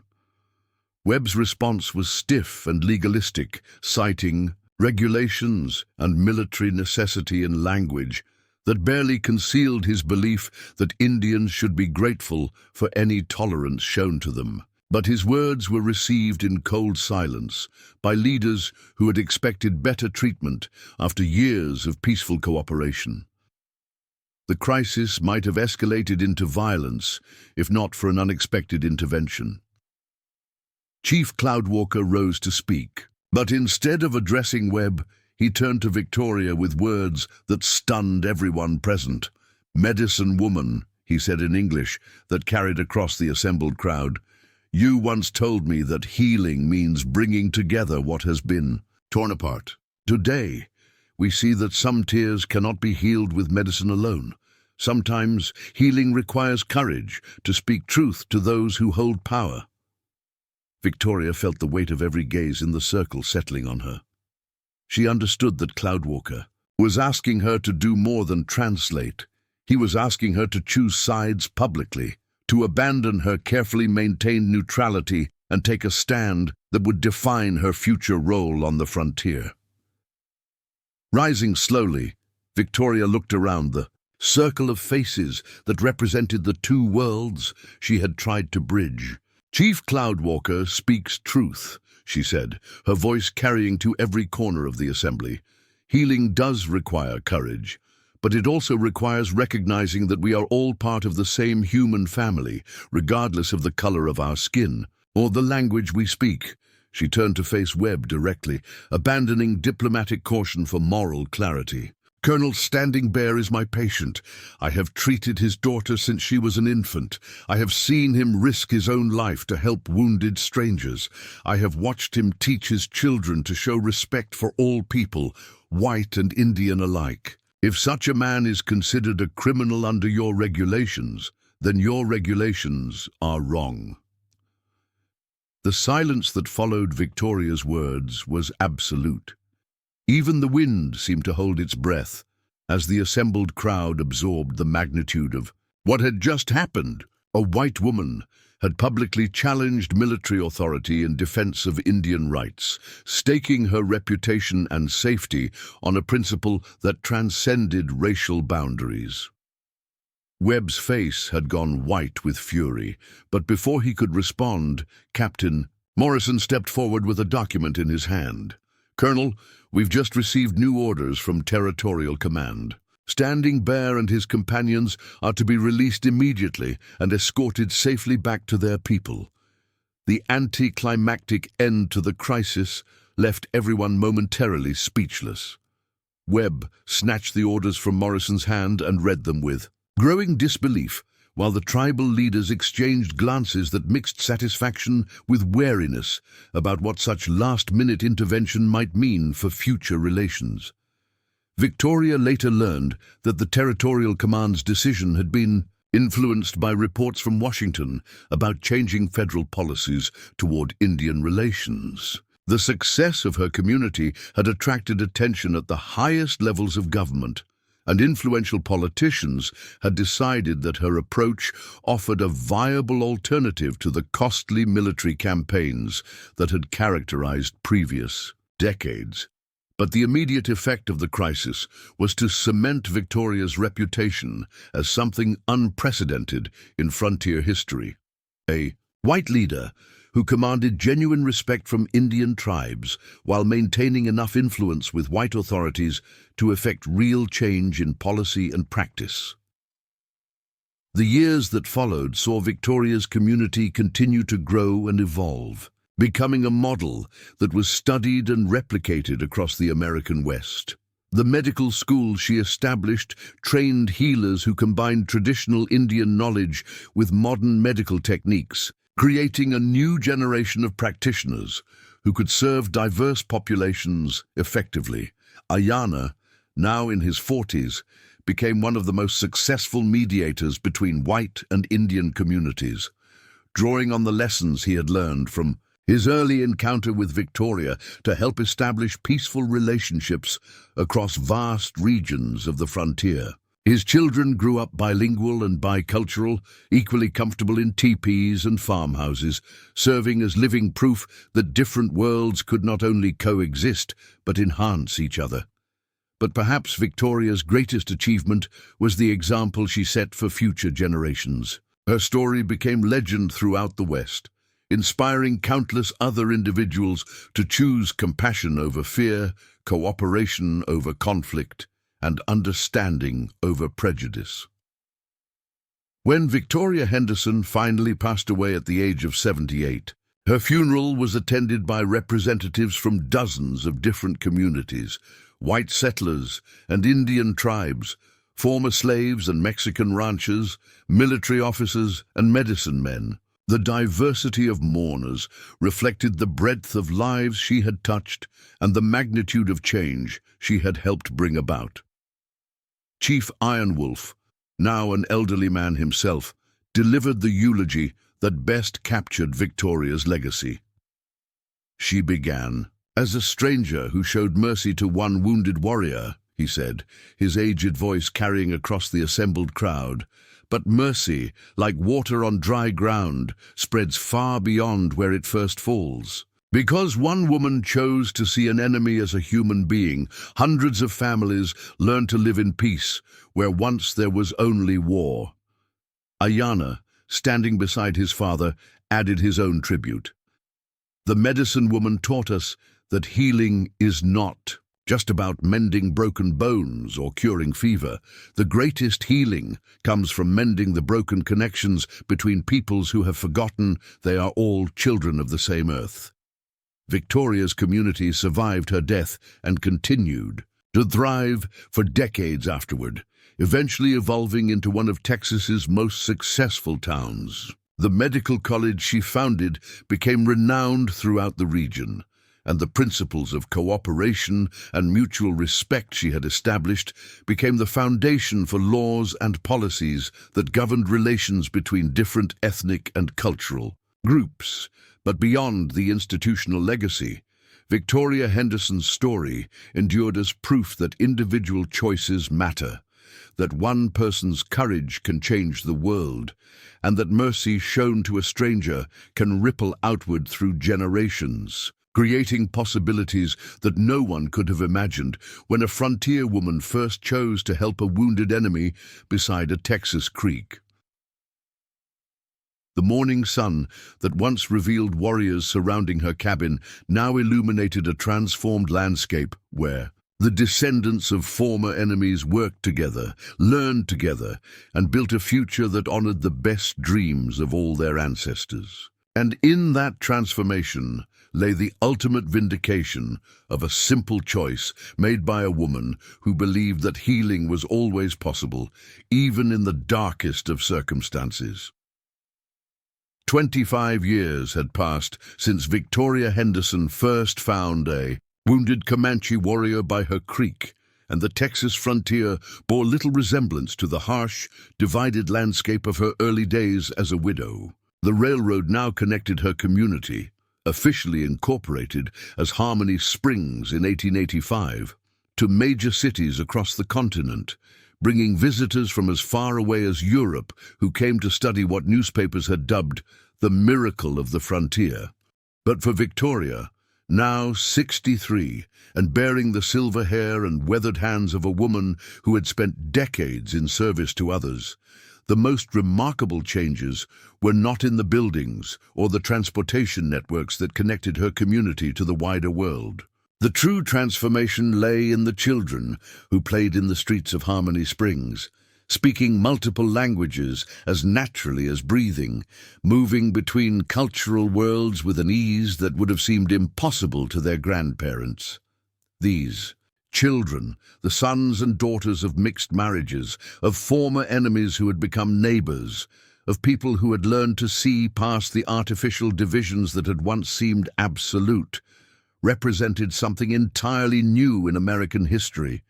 Webb's response was stiff and legalistic, citing regulations and military necessity in language that barely concealed his belief that Indians should be grateful for any tolerance shown to them. But his words were received in cold silence by leaders who had expected better treatment after years of peaceful cooperation. The crisis might have escalated into violence if not for an unexpected intervention. Chief Cloudwalker rose to speak, but instead of addressing Webb, he turned to Victoria with words that stunned everyone present. "Medicine woman," he said in English that carried across the assembled crowd, "you once told me that healing means bringing together what has been torn apart. Today, we see that some tears cannot be healed with medicine alone. Sometimes healing requires courage to speak truth to those who hold power." Victoria felt the weight of every gaze in the circle settling on her. She understood that Cloudwalker was asking her to do more than translate. He was asking her to choose sides publicly, to abandon her carefully maintained neutrality and take a stand that would define her future role on the frontier. Rising slowly, Victoria looked around the circle of faces that represented the two worlds she had tried to bridge. "Chief Cloudwalker speaks truth," she said, her voice carrying to every corner of the assembly. "Healing does require courage, but it also requires recognizing that we are all part of the same human family, regardless of the color of our skin or the language we speak." She turned to face Webb directly, abandoning diplomatic caution for moral clarity. "Colonel Standing Bear is my patient. I have treated his daughter since she was an infant. I have seen him risk his own life to help wounded strangers. I have watched him teach his children to show respect for all people, white and Indian alike. If such a man is considered a criminal under your regulations, then your regulations are wrong." The silence that followed Victoria's words was absolute. Even the wind seemed to hold its breath as the assembled crowd absorbed the magnitude of what had just happened. A white woman had publicly challenged military authority in defense of Indian rights, staking her reputation and safety on a principle that transcended racial boundaries. Webb's face had gone white with fury, but before he could respond, Captain Morrison stepped forward with a document in his hand. "Colonel, we've just received new orders from Territorial Command. Standing Bear and his companions are to be released immediately and escorted safely back to their people." The anticlimactic end to the crisis left everyone momentarily speechless. Webb snatched the orders from Morrison's hand and read them with growing disbelief, while the tribal leaders exchanged glances that mixed satisfaction with wariness about what such last-minute intervention might mean for future relations. Victoria later learned that the Territorial Command's decision had been influenced by reports from Washington about changing federal policies toward Indian relations. The success of her community had attracted attention at the highest levels of government, and influential politicians had decided that her approach offered a viable alternative to the costly military campaigns that had characterized previous decades. But the immediate effect of the crisis was to cement Victoria's reputation as something unprecedented in frontier history. A white leader who commanded genuine respect from Indian tribes while maintaining enough influence with white authorities to effect real change in policy and practice. The years that followed saw Victoria's community continue to grow and evolve, becoming a model that was studied and replicated across the American West. The medical school she established trained healers who combined traditional Indian knowledge with modern medical techniques, creating a new generation of practitioners who could serve diverse populations effectively. Ayana, now in his 40s, became one of the most successful mediators between white and Indian communities, drawing on the lessons he had learned from his early encounter with Victoria to help establish peaceful relationships across vast regions of the frontier. His children grew up bilingual and bicultural, equally comfortable in teepees and farmhouses, serving as living proof that different worlds could not only coexist, but enhance each other. But perhaps Victoria's greatest achievement was the example she set for future generations. Her story became legend throughout the West, inspiring countless other individuals to choose compassion over fear, cooperation over conflict, and understanding over prejudice. When Victoria Henderson finally passed away at the age of 78, her funeral was attended by representatives from dozens of different communities, white settlers and Indian tribes, former slaves and Mexican ranchers, military officers and medicine men. The diversity of mourners reflected the breadth of lives she had touched and the magnitude of change she had helped bring about. Chief Iron Wolf, now an elderly man himself, delivered the eulogy that best captured Victoria's legacy. She began, "As a stranger who showed mercy to one wounded warrior," he said, his aged voice carrying across the assembled crowd. "But mercy, like water on dry ground, spreads far beyond where it first falls. Because one woman chose to see an enemy as a human being, hundreds of families learned to live in peace where once there was only war." Ayana, standing beside his father, added his own tribute. "The medicine woman taught us that healing is not just about mending broken bones or curing fever. The greatest healing comes from mending the broken connections between peoples who have forgotten they are all children of the same earth." Victoria's community survived her death and continued to thrive for decades afterward, eventually evolving into one of Texas's most successful towns. The medical college she founded became renowned throughout the region, and the principles of cooperation and mutual respect she had established became the foundation for laws and policies that governed relations between different ethnic and cultural groups. But beyond the institutional legacy, Victoria Henderson's story endured as proof that individual choices matter, that one person's courage can change the world, and that mercy shown to a stranger can ripple outward through generations, creating possibilities that no one could have imagined when a frontier woman first chose to help a wounded enemy beside a Texas creek. The morning sun that once revealed warriors surrounding her cabin now illuminated a transformed landscape where the descendants of former enemies worked together, learned together, and built a future that honored the best dreams of all their ancestors. And in that transformation lay the ultimate vindication of a simple choice made by a woman who believed that healing was always possible, even in the darkest of circumstances. 25 years had passed since Victoria Henderson first found a wounded Comanche warrior by her creek, and the Texas frontier bore little resemblance to the harsh, divided landscape of her early days as a widow. The railroad now connected her community, officially incorporated as Harmony Springs in 1885, to major cities across the continent, bringing visitors from as far away as Europe who came to study what newspapers had dubbed the miracle of the frontier. But for Victoria, now 63, and bearing the silver hair and weathered hands of a woman who had spent decades in service to others, the most remarkable changes were not in the buildings or the transportation networks that connected her community to the wider world. The true transformation lay in the children who played in the streets of Harmony Springs, speaking multiple languages as naturally as breathing, moving between cultural worlds with an ease that would have seemed impossible to their grandparents. These children, the sons and daughters of mixed marriages, of former enemies who had become neighbors, of people who had learned to see past the artificial divisions that had once seemed absolute, represented something entirely new in American history.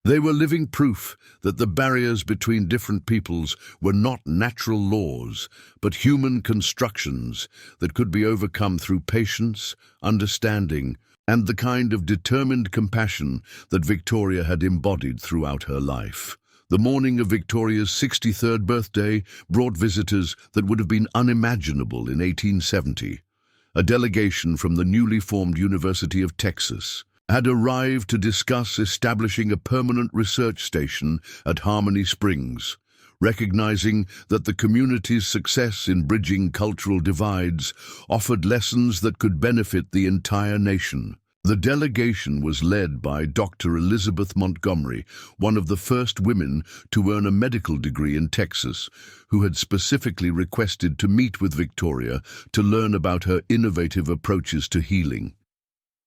They were living proof that the barriers between different peoples were not natural laws, but human constructions that could be overcome through patience, understanding, and the kind of determined compassion that Victoria had embodied throughout her life. The morning of Victoria's 63rd birthday brought visitors that would have been unimaginable in 1870. A delegation from the newly formed University of Texas had arrived to discuss establishing a permanent research station at Harmony Springs, recognizing that the community's success in bridging cultural divides offered lessons that could benefit the entire nation. The delegation was led by Dr. Elizabeth Montgomery, one of the first women to earn a medical degree in Texas, who had specifically requested to meet with Victoria to learn about her innovative approaches to healing.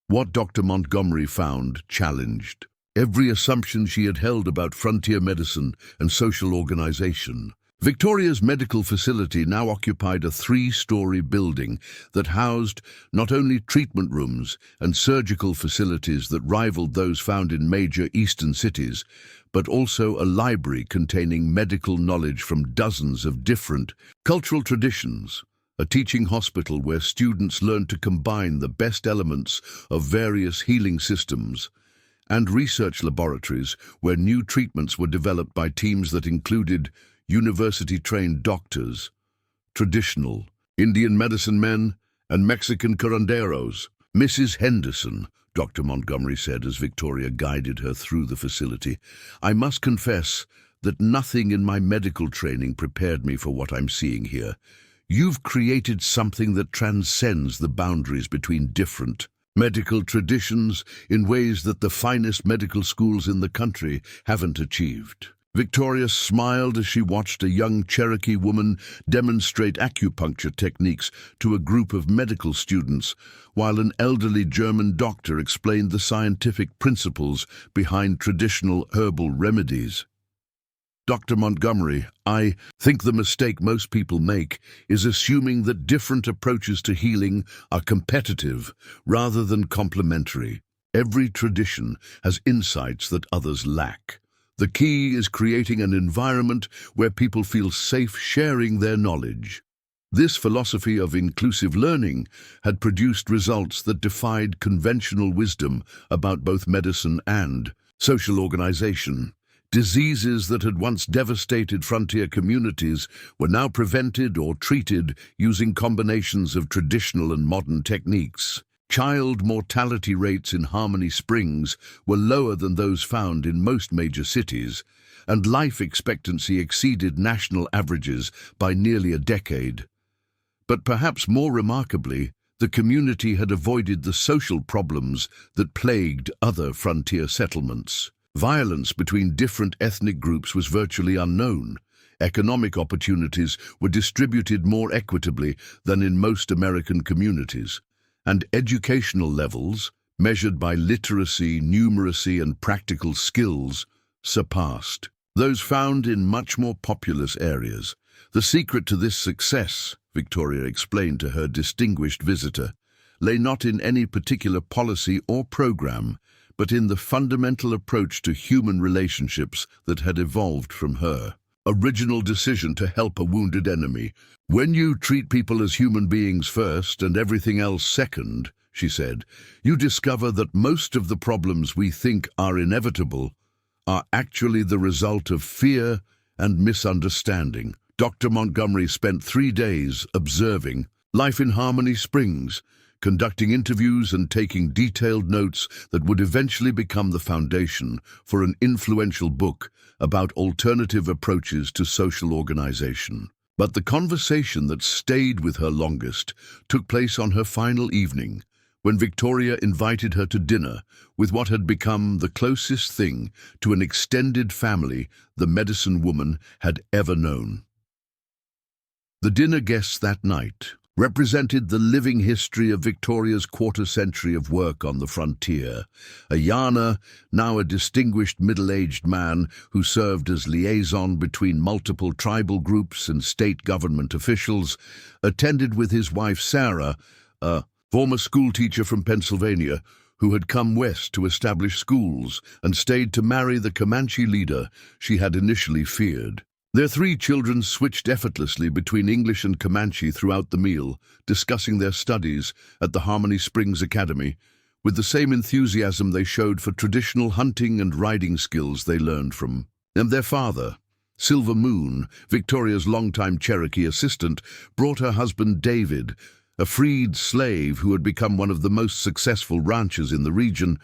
What Dr. Montgomery found challenged every assumption she had held about frontier medicine and social organization. Victoria's medical facility now occupied a 3-story building that housed not only treatment rooms and surgical facilities that rivaled those found in major eastern cities, but also a library containing medical knowledge from dozens of different cultural traditions, a teaching hospital where students learned to combine the best elements of various healing systems, and research laboratories where new treatments were developed by teams that included university-trained doctors, traditional Indian medicine men, and Mexican curanderos. "Mrs. Henderson," Dr. Montgomery said as Victoria guided her through the facility, "I must confess that nothing in my medical training prepared me for what I'm seeing here. You've created something that transcends the boundaries between different medical traditions in ways that the finest medical schools in the country haven't achieved." Victoria smiled as she watched a young Cherokee woman demonstrate acupuncture techniques to a group of medical students, while an elderly German doctor explained the scientific principles behind traditional herbal remedies. "Dr. Montgomery, I think the mistake most people make is assuming that different approaches to healing are competitive rather than complementary. Every tradition has insights that others lack. The key is creating an environment where people feel safe sharing their knowledge." This philosophy of inclusive learning had produced results that defied conventional wisdom about both medicine and social organization. Diseases that had once devastated frontier communities were now prevented or treated using combinations of traditional and modern techniques. Child mortality rates in Harmony Springs were lower than those found in most major cities, and life expectancy exceeded national averages by nearly a decade. But perhaps more remarkably, the community had avoided the social problems that plagued other frontier settlements. Violence between different ethnic groups was virtually unknown. Economic opportunities were distributed more equitably than in most American communities, and educational levels, measured by literacy, numeracy, and practical skills, surpassed those found in much more populous areas. "The secret to this success," Victoria explained to her distinguished visitor, "lay not in any particular policy or program, but in the fundamental approach to human relationships that had evolved from her original decision to help a wounded enemy. When you treat people as human beings first and everything else second," she said, "you discover that most of the problems we think are inevitable are actually the result of fear and misunderstanding." Dr. Montgomery spent 3 days observing life in Harmony Springs, conducting interviews and taking detailed notes that would eventually become the foundation for an influential book about alternative approaches to social organization. But the conversation that stayed with her longest took place on her final evening, when Victoria invited her to dinner with what had become the closest thing to an extended family the medicine woman had ever known. The dinner guests that night represented the living history of Victoria's quarter-century of work on the frontier. Ayana, now a distinguished middle-aged man who served as liaison between multiple tribal groups and state government officials, attended with his wife Sarah, a former schoolteacher from Pennsylvania, who had come west to establish schools and stayed to marry the Comanche leader she had initially feared. Their 3 children switched effortlessly between English and Comanche throughout the meal, discussing their studies at the Harmony Springs Academy, with the same enthusiasm they showed for traditional hunting and riding skills they learned from. And their father, Silver Moon, Victoria's longtime Cherokee assistant, brought her husband David, a freed slave who had become one of the most successful ranchers in the region,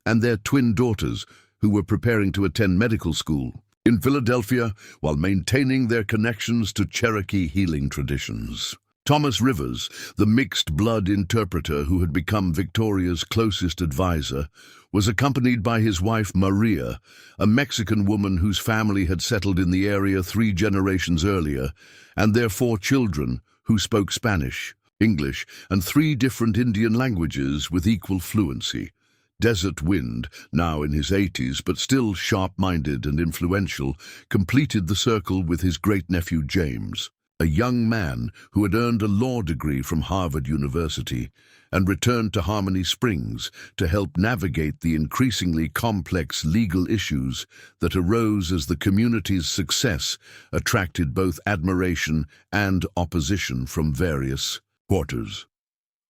and their twin daughters, who were preparing to attend medical school in Philadelphia while maintaining their connections to Cherokee healing traditions. Thomas Rivers, the mixed-blood interpreter who had become Victoria's closest advisor, was accompanied by his wife Maria, a Mexican woman whose family had settled in the area 3 generations earlier, and their 4 children, who spoke Spanish, English, and 3 different Indian languages with equal fluency. Desert Wind, now in his 80s but still sharp-minded and influential, completed the circle with his great-nephew James, a young man who had earned a law degree from Harvard University and returned to Harmony Springs to help navigate the increasingly complex legal issues that arose as the community's success attracted both admiration and opposition from various quarters.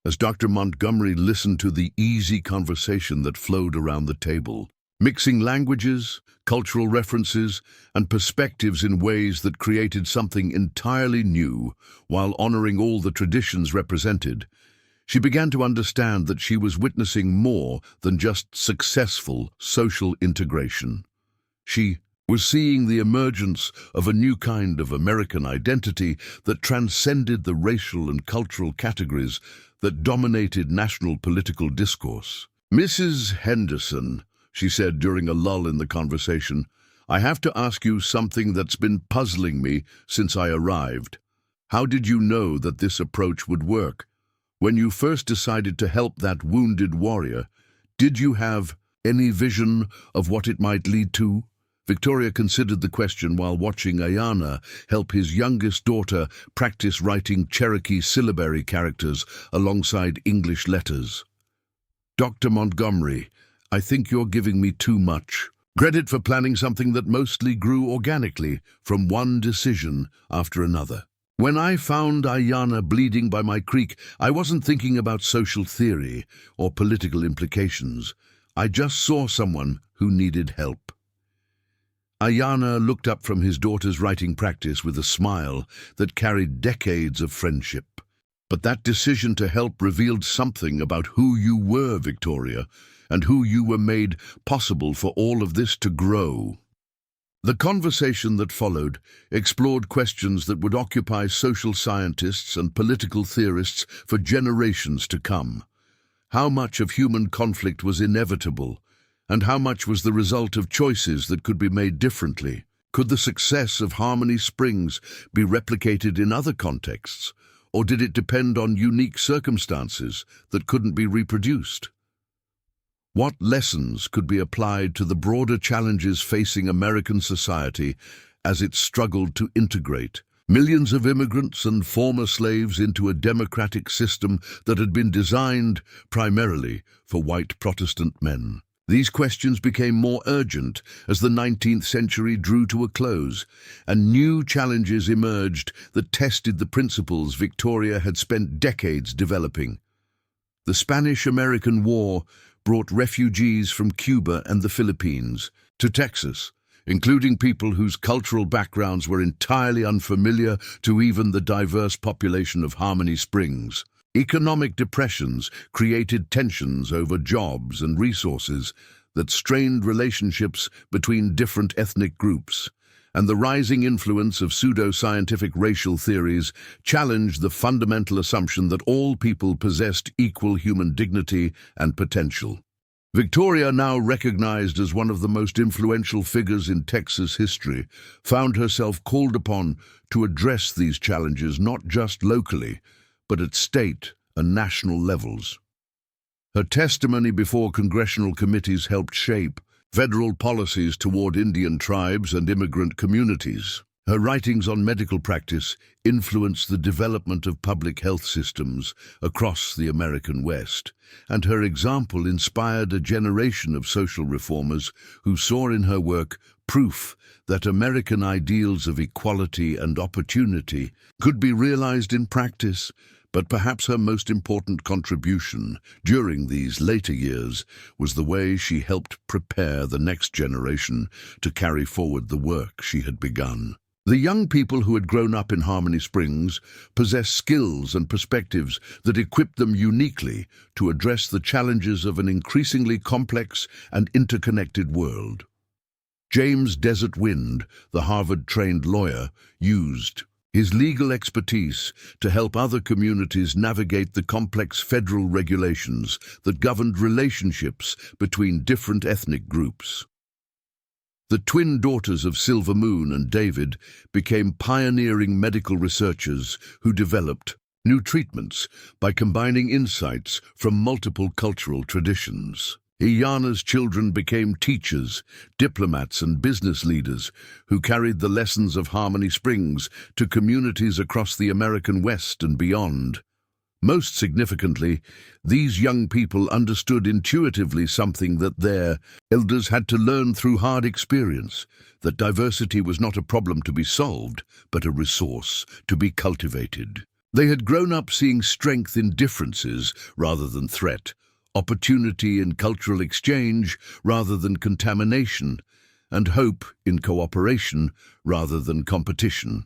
As Dr. Montgomery listened to the easy conversation that flowed around the table, mixing languages, cultural references, and perspectives in ways that created something entirely new while honoring all the traditions represented, she began to understand that she was witnessing more than just successful social integration. She was seeing the emergence of a new kind of American identity that transcended the racial and cultural categories that dominated national political discourse. "Mrs. Henderson," she said during a lull in the conversation, "I have to ask you something that's been puzzling me since I arrived. How did you know that this approach would work? When you first decided to help that wounded warrior, did you have any vision of what it might lead to?" Victoria considered the question while watching Ayana help his youngest daughter practice writing Cherokee syllabary characters alongside English letters. "Dr. Montgomery, I think you're giving me too much credit for planning something that mostly grew organically from one decision after another. When I found Ayana bleeding by my creek, I wasn't thinking about social theory or political implications. I just saw someone who needed help." Ayana looked up from his daughter's writing practice with a smile that carried decades of friendship. "But that decision to help revealed something about who you were, Victoria, and who you were made possible for all of this to grow." The conversation that followed explored questions that would occupy social scientists and political theorists for generations to come. How much of human conflict was inevitable, and how much was the result of choices that could be made differently? Could the success of Harmony Springs be replicated in other contexts, or did it depend on unique circumstances that couldn't be reproduced? What lessons could be applied to the broader challenges facing American society as it struggled to integrate millions of immigrants and former slaves into a democratic system that had been designed primarily for white Protestant men? These questions became more urgent as the 19th century drew to a close, and new challenges emerged that tested the principles Victoria had spent decades developing. The Spanish-American War brought refugees from Cuba and the Philippines to Texas, including people whose cultural backgrounds were entirely unfamiliar to even the diverse population of Harmony Springs. Economic depressions created tensions over jobs and resources that strained relationships between different ethnic groups, and the rising influence of pseudo-scientific racial theories challenged the fundamental assumption that all people possessed equal human dignity and potential. Victoria, now recognized as one of the most influential figures in Texas history, found herself called upon to address these challenges not just locally, but at state and national levels. Her testimony before congressional committees helped shape federal policies toward Indian tribes and immigrant communities. Her writings on medical practice influenced the development of public health systems across the American West, and her example inspired a generation of social reformers who saw in her work proof that American ideals of equality and opportunity could be realized in practice. But perhaps her most important contribution during these later years was the way she helped prepare the next generation to carry forward the work she had begun. The young people who had grown up in Harmony Springs possessed skills and perspectives that equipped them uniquely to address the challenges of an increasingly complex and interconnected world. James Desert Wind, the Harvard-trained lawyer, used His legal expertise to help other communities navigate the complex federal regulations that governed relationships between different ethnic groups. The twin daughters of Silver Moon and David became pioneering medical researchers who developed new treatments by combining insights from multiple cultural traditions. Iyana's children became teachers, diplomats and business leaders who carried the lessons of Harmony Springs to communities across the American West and beyond. Most significantly, these young people understood intuitively something that their elders had to learn through hard experience, that diversity was not a problem to be solved, but a resource to be cultivated. They had grown up seeing strength in differences rather than threat, opportunity in cultural exchange rather than contamination, and hope in cooperation rather than competition.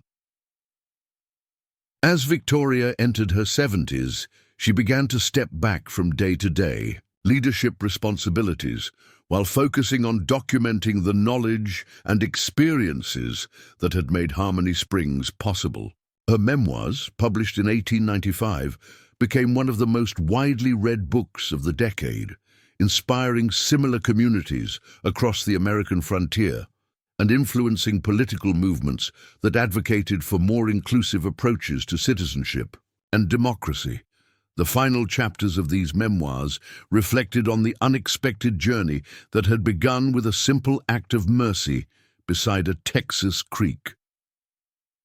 As Victoria entered her 70s, she began to step back from day-to-day leadership responsibilities while focusing on documenting the knowledge and experiences that had made Harmony Springs possible. Her memoirs, published in 1895, became one of the most widely read books of the decade, inspiring similar communities across the American frontier and influencing political movements that advocated for more inclusive approaches to citizenship and democracy. The final chapters of these memoirs reflected on the unexpected journey that had begun with a simple act of mercy beside a Texas creek.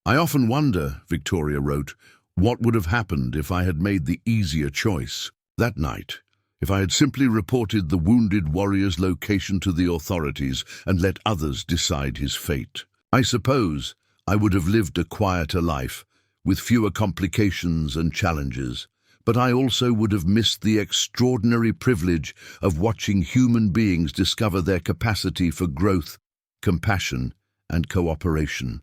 "I often wonder," Victoria wrote, "what would have happened if I had made the easier choice that night, if I had simply reported the wounded warrior's location to the authorities and let others decide his fate. I suppose I would have lived a quieter life, with fewer complications and challenges, but I also would have missed the extraordinary privilege of watching human beings discover their capacity for growth, compassion, and cooperation."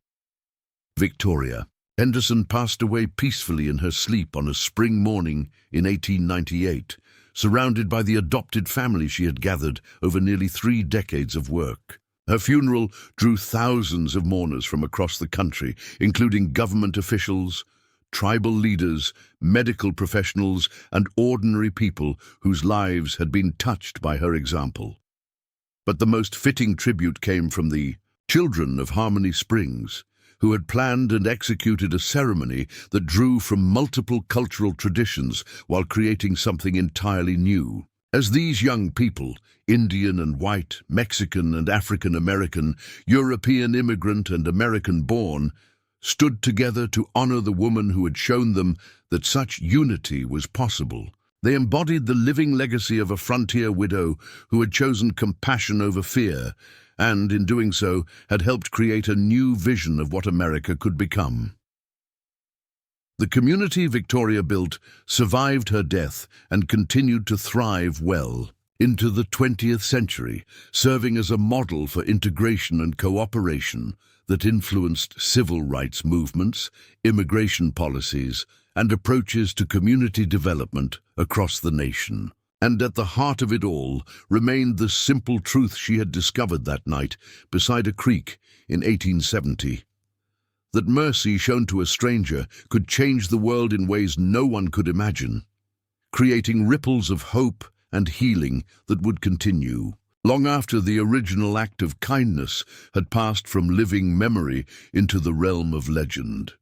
Victoria Henderson passed away peacefully in her sleep on a spring morning in 1898, surrounded by the adopted family she had gathered over nearly 3 decades of work. Her funeral drew thousands of mourners from across the country, including government officials, tribal leaders, medical professionals, and ordinary people whose lives had been touched by her example. But the most fitting tribute came from the children of Harmony Springs, who had planned and executed a ceremony that drew from multiple cultural traditions while creating something entirely new. As these young people, Indian and white, Mexican and African American, European immigrant and American-born, stood together to honor the woman who had shown them that such unity was possible, they embodied the living legacy of a frontier widow who had chosen compassion over fear, and, in doing so, had helped create a new vision of what America could become. The community Victoria built survived her death and continued to thrive well into the 20th century, serving as a model for integration and cooperation that influenced civil rights movements, immigration policies, and approaches to community development across the nation. And at the heart of it all remained the simple truth she had discovered that night beside a creek in 1870. That mercy shown to a stranger could change the world in ways no one could imagine, creating ripples of hope and healing that would continue long after the original act of kindness had passed from living memory into the realm of legend.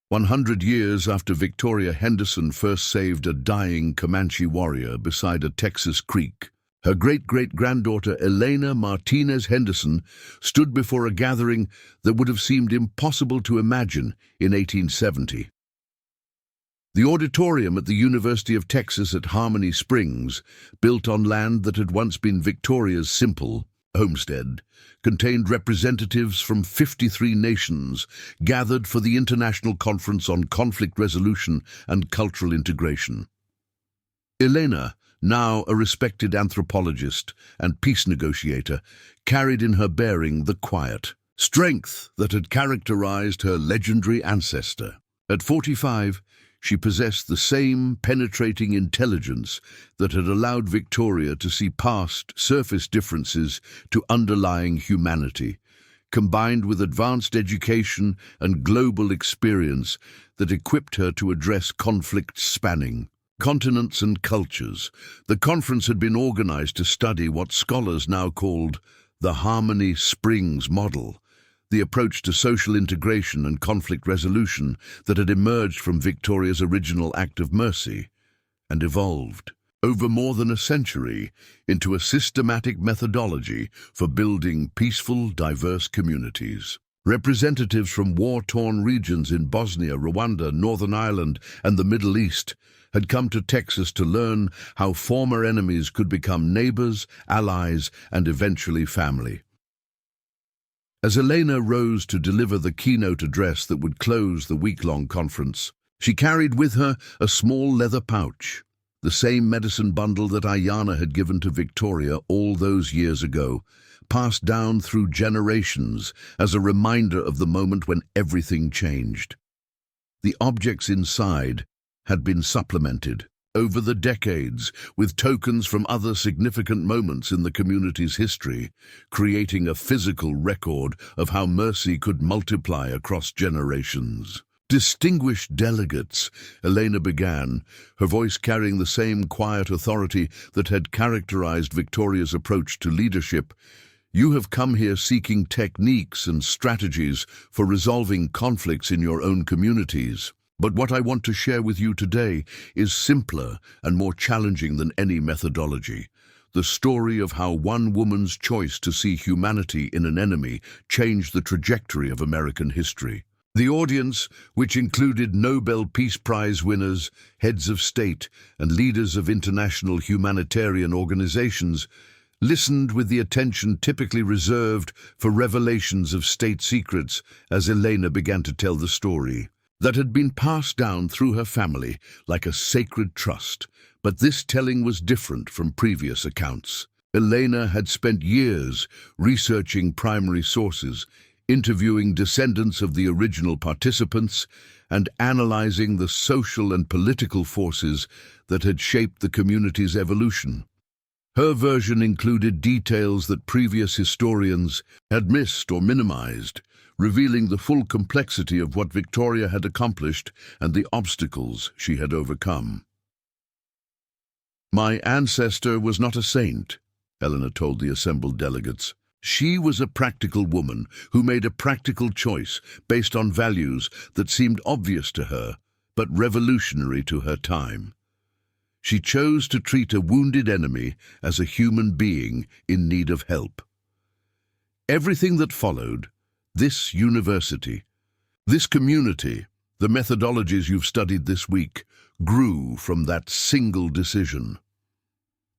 100 years after Victoria Henderson first saved a dying Comanche warrior beside a Texas creek, her great-great-granddaughter Elena Martinez Henderson stood before a gathering that would have seemed impossible to imagine in 1870. The auditorium at the University of Texas at Harmony Springs, built on land that had once been Victoria's simple homestead, contained representatives from 53 nations gathered for the International Conference on Conflict Resolution and Cultural Integration. Elena, now a respected anthropologist and peace negotiator, carried in her bearing the quiet strength that had characterized her legendary ancestor. At 45, she possessed the same penetrating intelligence that had allowed Victoria to see past surface differences to underlying humanity, combined with advanced education and global experience that equipped her to address conflicts spanning continents and cultures. The conference had been organized to study what scholars now called the Harmony Springs model, the approach to social integration and conflict resolution that had emerged from Victoria's original act of mercy and evolved over more than a century into a systematic methodology for building peaceful, diverse communities. Representatives from war-torn regions in Bosnia, Rwanda, Northern Ireland, and the Middle East had come to Texas to learn how former enemies could become neighbors, allies, and eventually family. As Elena rose to deliver the keynote address that would close the week-long conference, she carried with her a small leather pouch, the same medicine bundle that Ayana had given to Victoria all those years ago, passed down through generations as a reminder of the moment when everything changed. The objects inside had been supplemented over the decades with tokens from other significant moments in the community's history, creating a physical record of how mercy could multiply across generations. Distinguished delegates, Elena began, her voice carrying the same quiet authority that had characterized Victoria's approach to leadership. You have come here seeking techniques and strategies for resolving conflicts in your own communities. But what I want to share with you today is simpler and more challenging than any methodology. The story of how one woman's choice to see humanity in an enemy changed the trajectory of American history. The audience, which included Nobel Peace Prize winners, heads of state, and leaders of international humanitarian organizations, listened with the attention typically reserved for revelations of state secrets as Elena began to tell the story that had been passed down through her family like a sacred trust. But this telling was different from previous accounts. Elena had spent years researching primary sources, interviewing descendants of the original participants, and analyzing the social and political forces that had shaped the community's evolution. Her version included details that previous historians had missed or minimized, revealing the full complexity of what Victoria had accomplished and the obstacles she had overcome. My ancestor was not a saint, Eleanor told the assembled delegates. She was a practical woman who made a practical choice based on values that seemed obvious to her, but revolutionary to her time. She chose to treat a wounded enemy as a human being in need of help. Everything that followed, this university, this community, the methodologies you've studied this week, grew from that single decision.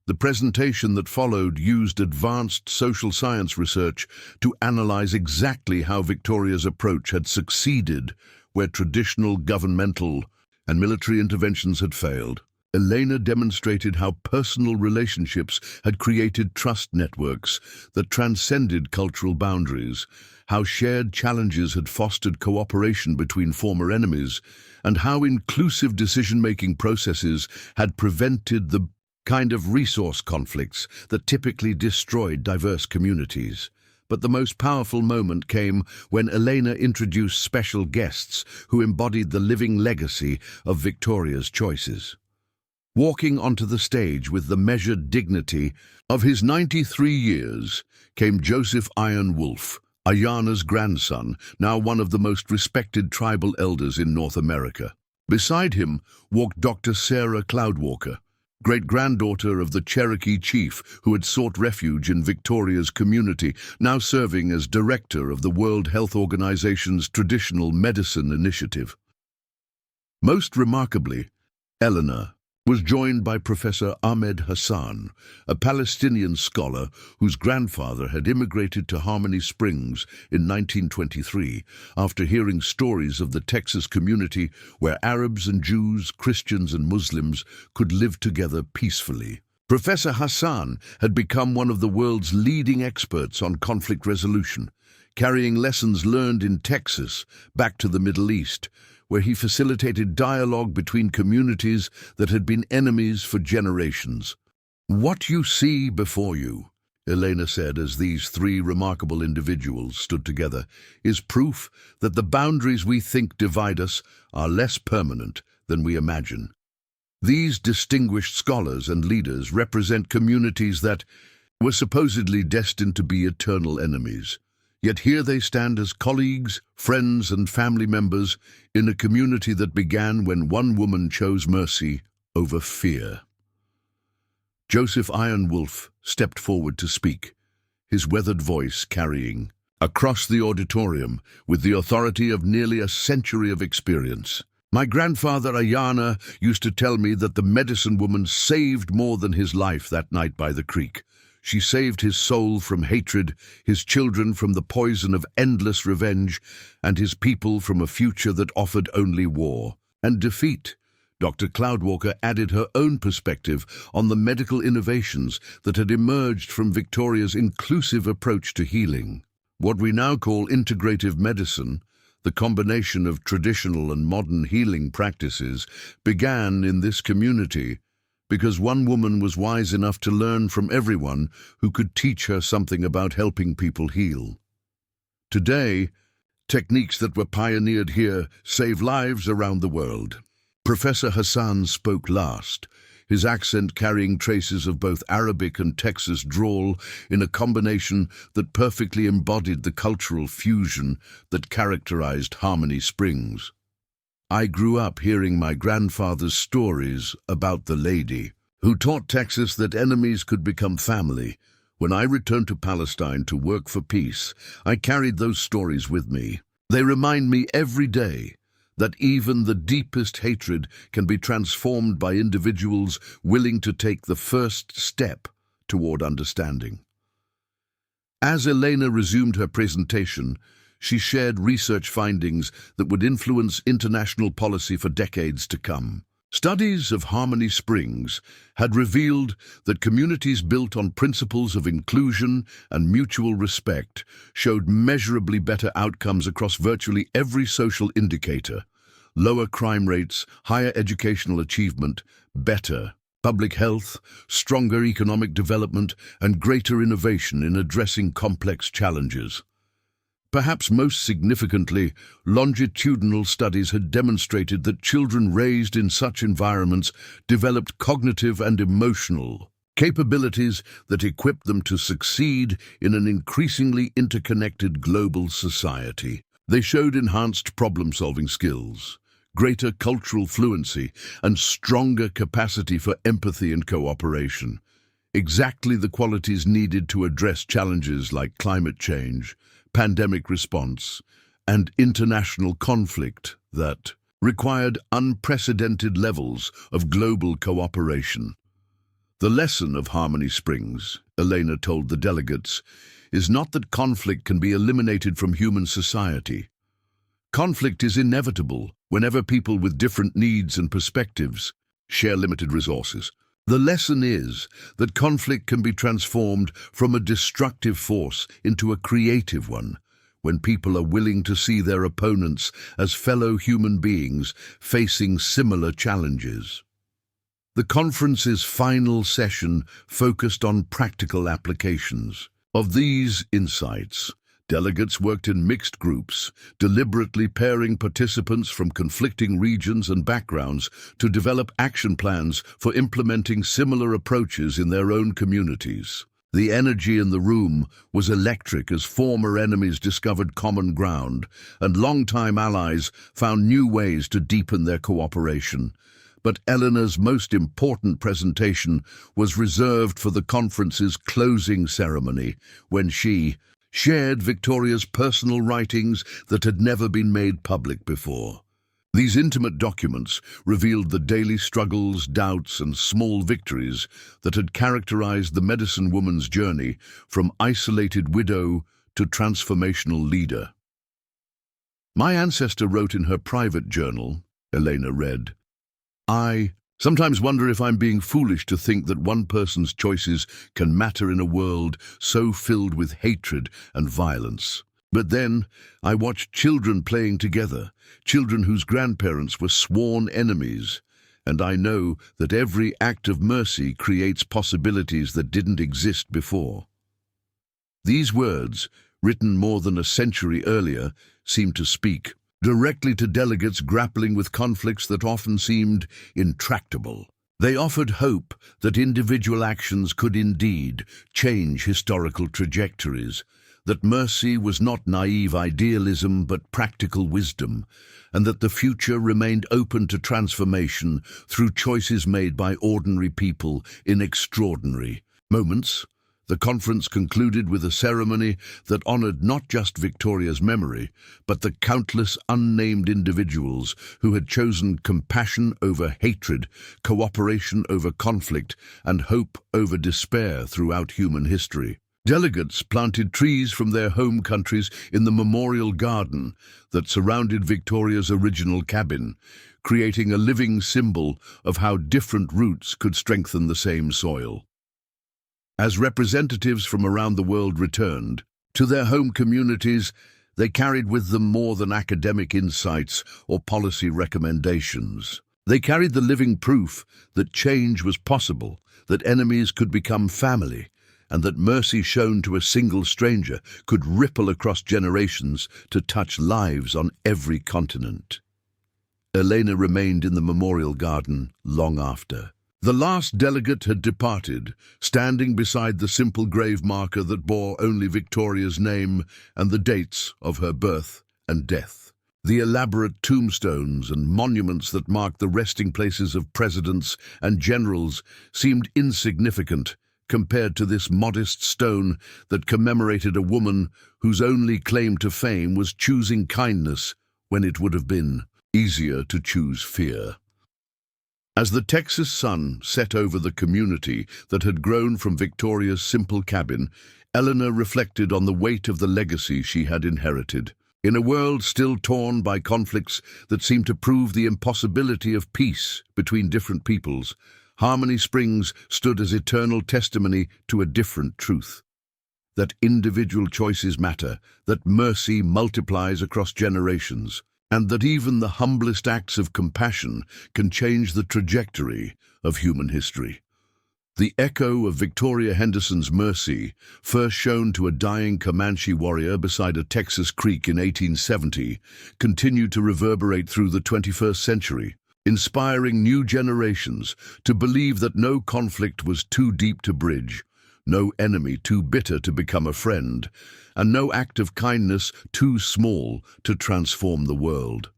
The presentation that followed used advanced social science research to analyze exactly how Victoria's approach had succeeded where traditional governmental and military interventions had failed. Elena demonstrated how personal relationships had created trust networks that transcended cultural boundaries, how shared challenges had fostered cooperation between former enemies, and how inclusive decision-making processes had prevented the kind of resource conflicts that typically destroyed diverse communities. But the most powerful moment came when Elena introduced special guests who embodied the living legacy of Victoria's choices. Walking onto the stage with the measured dignity of his 93 years came Joseph Iron Wolfe, Ayana's grandson, now one of the most respected tribal elders in North America. Beside him walked Dr. Sarah Cloudwalker, great-granddaughter of the Cherokee chief who had sought refuge in Victoria's community, now serving as director of the World Health Organization's Traditional Medicine Initiative. Most remarkably, Eleanor was joined by Professor Ahmed Hassan, a Palestinian scholar whose grandfather had immigrated to Harmony Springs in 1923 after hearing stories of the Texas community where Arabs and Jews, Christians and Muslims could live together peacefully. Professor Hassan had become one of the world's leading experts on conflict resolution, carrying lessons learned in Texas back to the Middle East, where he facilitated dialogue between communities that had been enemies for generations. What you see before you, Elena said as these three remarkable individuals stood together, is proof that the boundaries we think divide us are less permanent than we imagine. These distinguished scholars and leaders represent communities that were supposedly destined to be eternal enemies. Yet here they stand as colleagues, friends, and family members in a community that began when one woman chose mercy over fear. Joseph Iron Wolf stepped forward to speak, his weathered voice carrying across the auditorium with the authority of nearly a century of experience. My grandfather Ayana used to tell me that the medicine woman saved more than his life that night by the creek. She saved his soul from hatred, his children from the poison of endless revenge, and his people from a future that offered only war and defeat. Dr. Cloudwalker added her own perspective on the medical innovations that had emerged from Victoria's inclusive approach to healing. What we now call integrative medicine, the combination of traditional and modern healing practices, began in this community because one woman was wise enough to learn from everyone who could teach her something about helping people heal. Today, techniques that were pioneered here save lives around the world. Professor Hassan spoke last, his accent carrying traces of both Arabic and Texas drawl in a combination that perfectly embodied the cultural fusion that characterized Harmony Springs. I grew up hearing my grandfather's stories about the lady who taught Texas that enemies could become family. When I returned to Palestine to work for peace, I carried those stories with me. They remind me every day that even the deepest hatred can be transformed by individuals willing to take the first step toward understanding. As Elena resumed her presentation, she shared research findings that would influence international policy for decades to come. Studies of Harmony Springs had revealed that communities built on principles of inclusion and mutual respect showed measurably better outcomes across virtually every social indicator: lower crime rates, higher educational achievement, better public health, stronger economic development, and greater innovation in addressing complex challenges. Perhaps most significantly, longitudinal studies had demonstrated that children raised in such environments developed cognitive and emotional capabilities that equipped them to succeed in an increasingly interconnected global society. They showed enhanced problem-solving skills, greater cultural fluency, and stronger capacity for empathy and cooperation. Exactly the qualities needed to address challenges like climate change, pandemic response, and international conflict that required unprecedented levels of global cooperation. The lesson of Harmony Springs, Elena told the delegates, is not that conflict can be eliminated from human society. Conflict is inevitable whenever people with different needs and perspectives share limited resources. The lesson is that conflict can be transformed from a destructive force into a creative one when people are willing to see their opponents as fellow human beings facing similar challenges. The conference's final session focused on practical applications. Of these insights, delegates worked in mixed groups, deliberately pairing participants from conflicting regions and backgrounds to develop action plans for implementing similar approaches in their own communities. The energy in the room was electric as former enemies discovered common ground, and longtime allies found new ways to deepen their cooperation. But Eleanor's most important presentation was reserved for the conference's closing ceremony, when she shared Victoria's personal writings that had never been made public before. These intimate documents revealed the daily struggles, doubts, and small victories that had characterized the medicine woman's journey from isolated widow to transformational leader. My ancestor wrote in her private journal, Elena read, "I sometimes wonder if I'm being foolish to think that one person's choices can matter in a world so filled with hatred and violence. But then I watched children playing together, children whose grandparents were sworn enemies, and I know that every act of mercy creates possibilities that didn't exist before." These words, written more than a century earlier, seemed to speak directly to delegates grappling with conflicts that often seemed intractable. They offered hope that individual actions could indeed change historical trajectories, that mercy was not naive idealism but practical wisdom, and that the future remained open to transformation through choices made by ordinary people in extraordinary moments. The conference concluded with a ceremony that honored not just Victoria's memory, but the countless unnamed individuals who had chosen compassion over hatred, cooperation over conflict, and hope over despair throughout human history. Delegates planted trees from their home countries in the memorial garden that surrounded Victoria's original cabin, creating a living symbol of how different roots could strengthen the same soil. As representatives from around the world returned to their home communities, they carried with them more than academic insights or policy recommendations. They carried the living proof that change was possible, that enemies could become family, and that mercy shown to a single stranger could ripple across generations to touch lives on every continent. Elena remained in the memorial garden long after. The last delegate had departed, standing beside the simple grave marker that bore only Victoria's name and the dates of her birth and death. The elaborate tombstones and monuments that marked the resting places of presidents and generals seemed insignificant compared to this modest stone that commemorated a woman whose only claim to fame was choosing kindness when it would have been easier to choose fear. As the Texas sun set over the community that had grown from Victoria's simple cabin, Eleanor reflected on the weight of the legacy she had inherited. In a world still torn by conflicts that seemed to prove the impossibility of peace between different peoples, Harmony Springs stood as eternal testimony to a different truth. That individual choices matter, that mercy multiplies across generations, and that even the humblest acts of compassion can change the trajectory of human history. The echo of Victoria Henderson's mercy, first shown to a dying Comanche warrior beside a Texas creek in 1870, continued to reverberate through the 21st century, inspiring new generations to believe that no conflict was too deep to bridge, no enemy too bitter to become a friend, and no act of kindness too small to transform the world.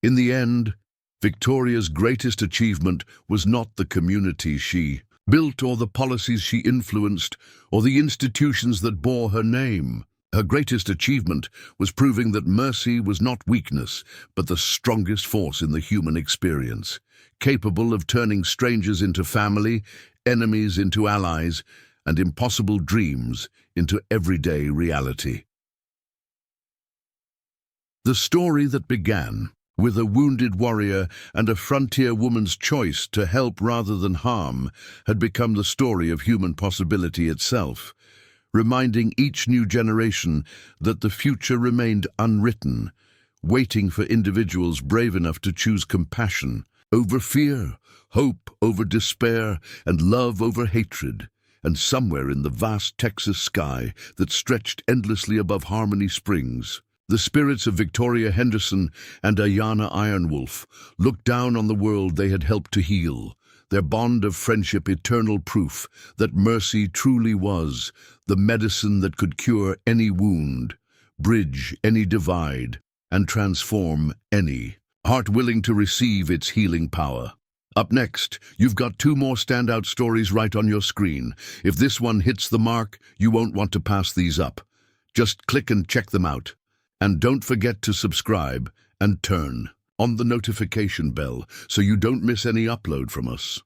In the end, Victoria's greatest achievement was not the community she built or the policies she influenced or the institutions that bore her name. Her greatest achievement was proving that mercy was not weakness, but the strongest force in the human experience, capable of turning strangers into family, enemies into allies, and impossible dreams into everyday reality. The story that began with a wounded warrior and a frontier woman's choice to help rather than harm had become the story of human possibility itself, reminding each new generation that the future remained unwritten, waiting for individuals brave enough to choose compassion over fear, hope over despair, and love over hatred. And somewhere in the vast Texas sky that stretched endlessly above Harmony Springs, the spirits of Victoria Henderson and Ayanna Ironwolf looked down on the world they had helped to heal, their bond of friendship eternal proof that mercy truly was the medicine that could cure any wound, bridge any divide, and transform any heart willing to receive its healing power. Up next, you've got two more standout stories right on your screen. If this one hits the mark, you won't want to pass these up. Just click and check them out. And don't forget to subscribe and turn on the notification bell so you don't miss any upload from us.